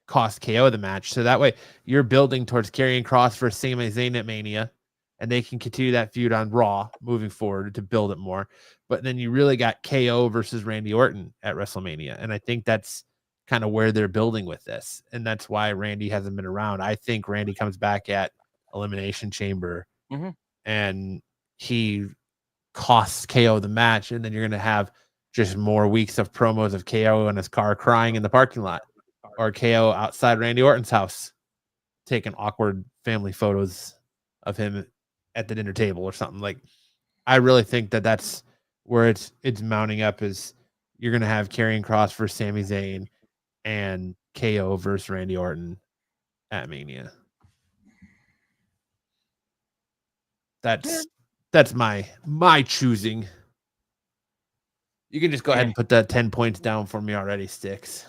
cost KO the match. So that way you're building towards Karrion Kross for Sami Zayn at Mania, and they can continue that feud on Raw moving forward to build it more. But then you really got KO versus Randy Orton at WrestleMania. And I think that's kind of where they're building with this. And that's why Randy hasn't been around. I think Randy comes back at Elimination Chamber and he costs KO the match. And then you're going to have just more weeks of promos of KO in his car crying in the parking lot, or KO outside Randy Orton's house taking awkward family photos of him at the dinner table or something. Like, I really think that that's where it's mounting up, is you're going to have Karrion Kross versus Sami Zayn and KO versus Randy Orton at Mania. That's my choosing. You can just go ahead and put that 10 points down for me already, Sticks.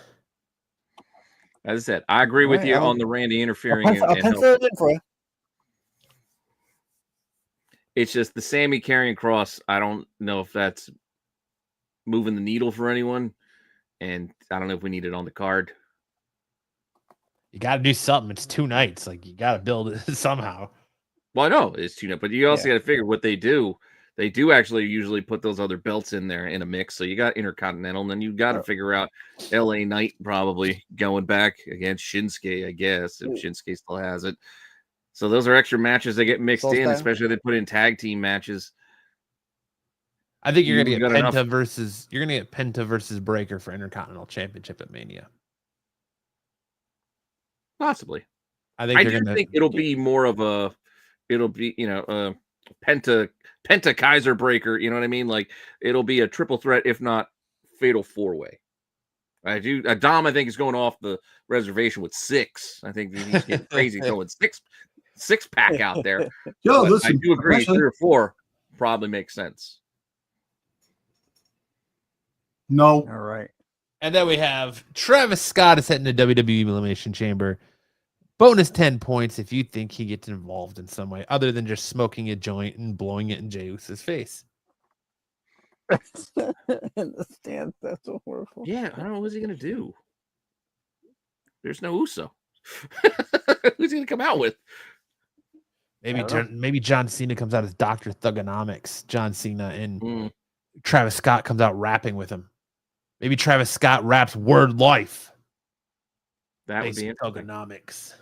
As I said, I agree with you on the Randy interfering. I'll pencil it in for you. It's just the Sami Karrion Kross. I don't know if that's moving the needle for anyone, and I don't know if we need it on the card. You got to do something. It's 2 nights. Like, you got to build it somehow. Well, I know it's 2 nights, but you also got to figure what they do. They do actually usually put those other belts in there in a mix. So you got Intercontinental, and then you got to figure out LA Knight probably going back against Shinsuke, I guess, if Shinsuke still has it. So those are extra matches that get mixed in, especially if they put in tag team matches. I think you're going to get Penta versus Breaker for Intercontinental Championship at Mania. Possibly. I think it'll be more of a Penta Kaiser Breaker, you know what I mean? Like, it'll be a triple threat, if not fatal 4-way. Dom, I think, is going off the reservation with 6. I think he's getting crazy going 6-pack out there. Yo, listen, I do agree 3 or 4 probably makes sense. No. All right. And then we have Travis Scott is heading to WWE Elimination Chamber. Bonus 10 points if you think he gets involved in some way other than just smoking a joint and blowing it in Jey Uso's face. In the stands, that's so horrible. Yeah, I don't know what's he gonna do. There's no Uso. Who's he gonna come out with? Maybe John Cena comes out as Dr. Thugonomics. John Cena and Travis Scott comes out rapping with him. Maybe Travis Scott raps Word Life. That would be Thugonomics.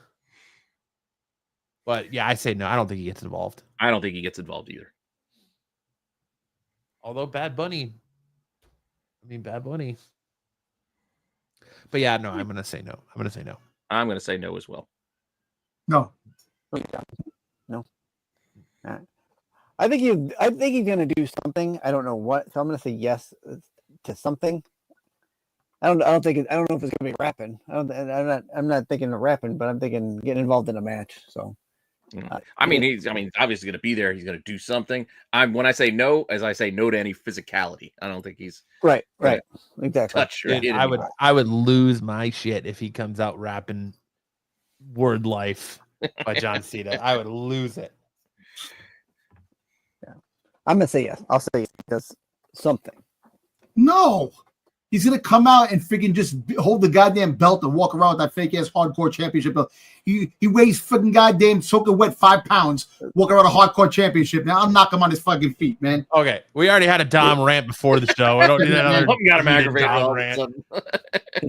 But yeah, I say no. I don't think he gets involved. I don't think he gets involved either. Although Bad Bunny. But yeah, no, I'm gonna say no. I'm gonna say no as well. No. No. I think he's gonna do something. I don't know what. So I'm gonna say yes to something. I don't know if it's gonna be rapping. I'm not thinking of rapping, but I'm thinking getting involved in a match. So I mean, he's obviously going to be there. He's going to do something. When I say no, as I say no to any physicality. I don't think he's right. Exactly. touch or Dude, hit I would lose my shit if he comes out rapping "Word Life" by John Cena. I would lose it. Yeah, I'm gonna say yes. I'll say yes. He does something. No. He's going to come out and freaking just hold the goddamn belt and walk around with that fake ass hardcore championship belt. He weighs freaking goddamn soaking wet 5 pounds, walking around a hardcore championship. Now I'll knock him on his fucking feet, man. Okay, we already had a Dom rant before the show. I don't need another. Got him aggravated Dom all of a rant. sudden.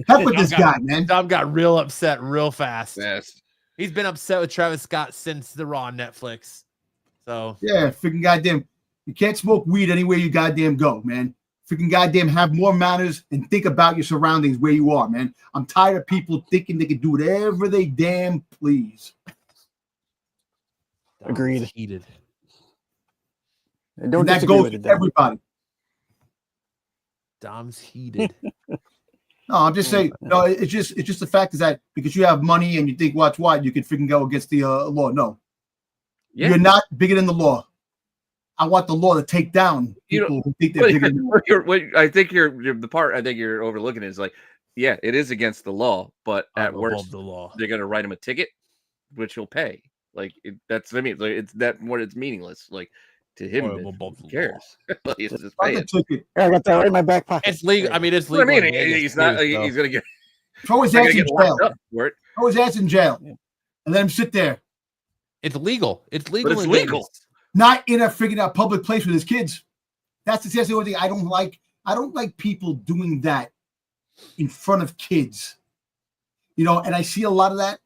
Heck with this guy, man. Dom got real upset real fast. Yes. He's been upset with Travis Scott since the Raw on Netflix. So Yeah, freaking goddamn. You can't smoke weed anywhere you goddamn go, man. Freaking goddamn have more manners and think about your surroundings where you are, man. I'm tired of people thinking they can do whatever they damn please. Dom's Agreed. Heated. And don't And that disagree goes with it. to everybody. Dom's heated. No, I'm just saying. No, it's just the fact is that because you have money and you think what's what, you can freaking go against the law. No, you're not bigger than the law. I want the law to take down people who think they're bigger than the law. I think the part I think you're overlooking is like, yeah, it is against the law, but at worst, the law. they're gonna write him a ticket, which he'll pay. Like that's what I mean. Like it's that what it's meaningless. Like to him, who cares? Like, it's just Fuck paying. the ticket. Yeah, I got that right in my back pocket. It's legal. I mean, it's What I legal. mean, in Vegas he's not. too, so. He's gonna get. Throw his He's ass gonna in get locked jail. up for it. Throw his ass in jail, and let him sit there, It's legal. It's legal. But it's in legal. Vegas. not in a freaking out public place with his kids. That's the only thing I don't like. I don't like people doing that in front of kids. You know, and I see a lot of that,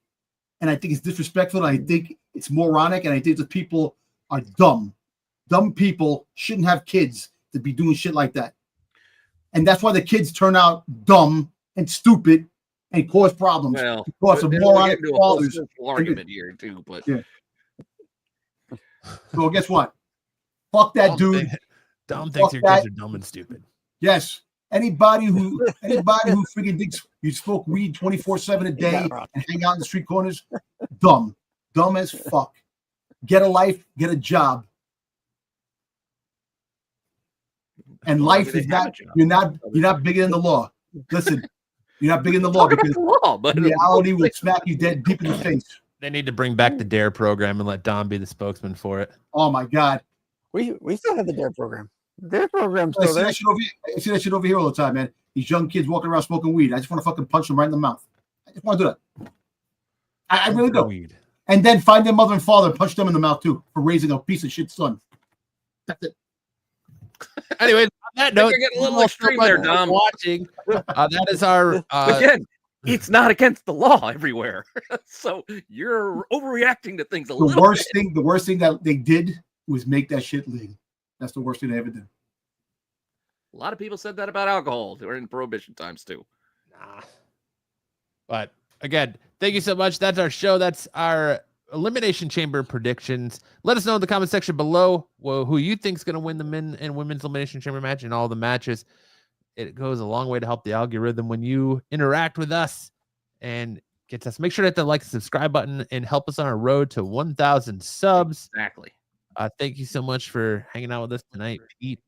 and I think it's disrespectful, and I think it's moronic, and I think that people are dumb. Dumb people shouldn't have kids to be doing shit like that. And that's why the kids turn out dumb and stupid and cause problems. Well, because of we're moronic getting into a whole fathers. social argument here too, but Yeah. So guess what? Fuck that dude. Dom Fuck thinks your that. kids are dumb and stupid. Yes. Anybody who freaking thinks you smoke weed 24/7 a day and hang out in the street corners, dumb as fuck. Get a life, get a job. And life is not. You're not bigger than the law. Listen, you're not bigger than the law because but reality will smack you dead deep in the face. They need to bring back the DARE program and let Dom be the spokesman for it. Oh my God. We still have the DARE program. The DARE program's I still see there. that shit over here all the time, man. These young kids walking around smoking weed. I just want to fucking punch them right in the mouth. I just want to do that. I really do. Weed. And then find their mother and father and punch them in the mouth too for raising a piece of shit son. That's it. Anyways, on that note, you're getting a little extreme there, Dom. Watching. That is our. Again, it's not against the law everywhere, so you're overreacting to things a little. The worst thing that they did was make that shit legal. That's the worst thing they ever did. A lot of people said that about alcohol during prohibition times too. Nah. But again, thank you so much. That's our show. That's our Elimination Chamber predictions. Let us know in the comment section below who you think is going to win the men and women's Elimination Chamber match and all the matches. It goes a long way to help the algorithm when you interact with us and get us. Make sure to hit the like and subscribe button and help us on our road to 1,000 subs. Exactly. Thank you so much for hanging out with us tonight, Pete.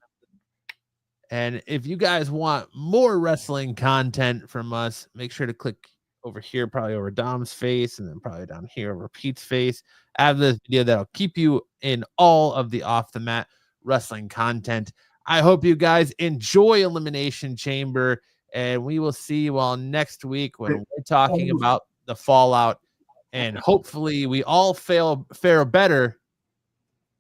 And if you guys want more wrestling content from us, make sure to click over here, probably over Dom's face, and then probably down here over Pete's face. I have this video that'll keep you in all of the off the mat wrestling content. I hope you guys enjoy Elimination Chamber, and we will see you all next week when we're talking about the fallout. And hopefully we all fare better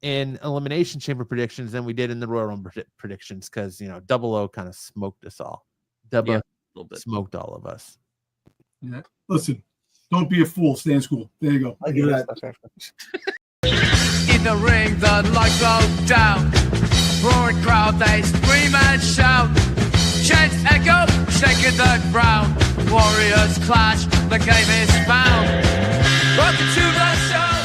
in Elimination Chamber predictions than we did in the Royal Rumble predictions, because Double O kind of smoked us all. Double smoked all of us. Yeah. Listen, don't be a fool. Stay in school. There you go. I give that. In the ring, the lights go down. Roaring crowd, they scream and shout. Chants echo, shaking the ground. Warriors clash, the game is found. Welcome to the show.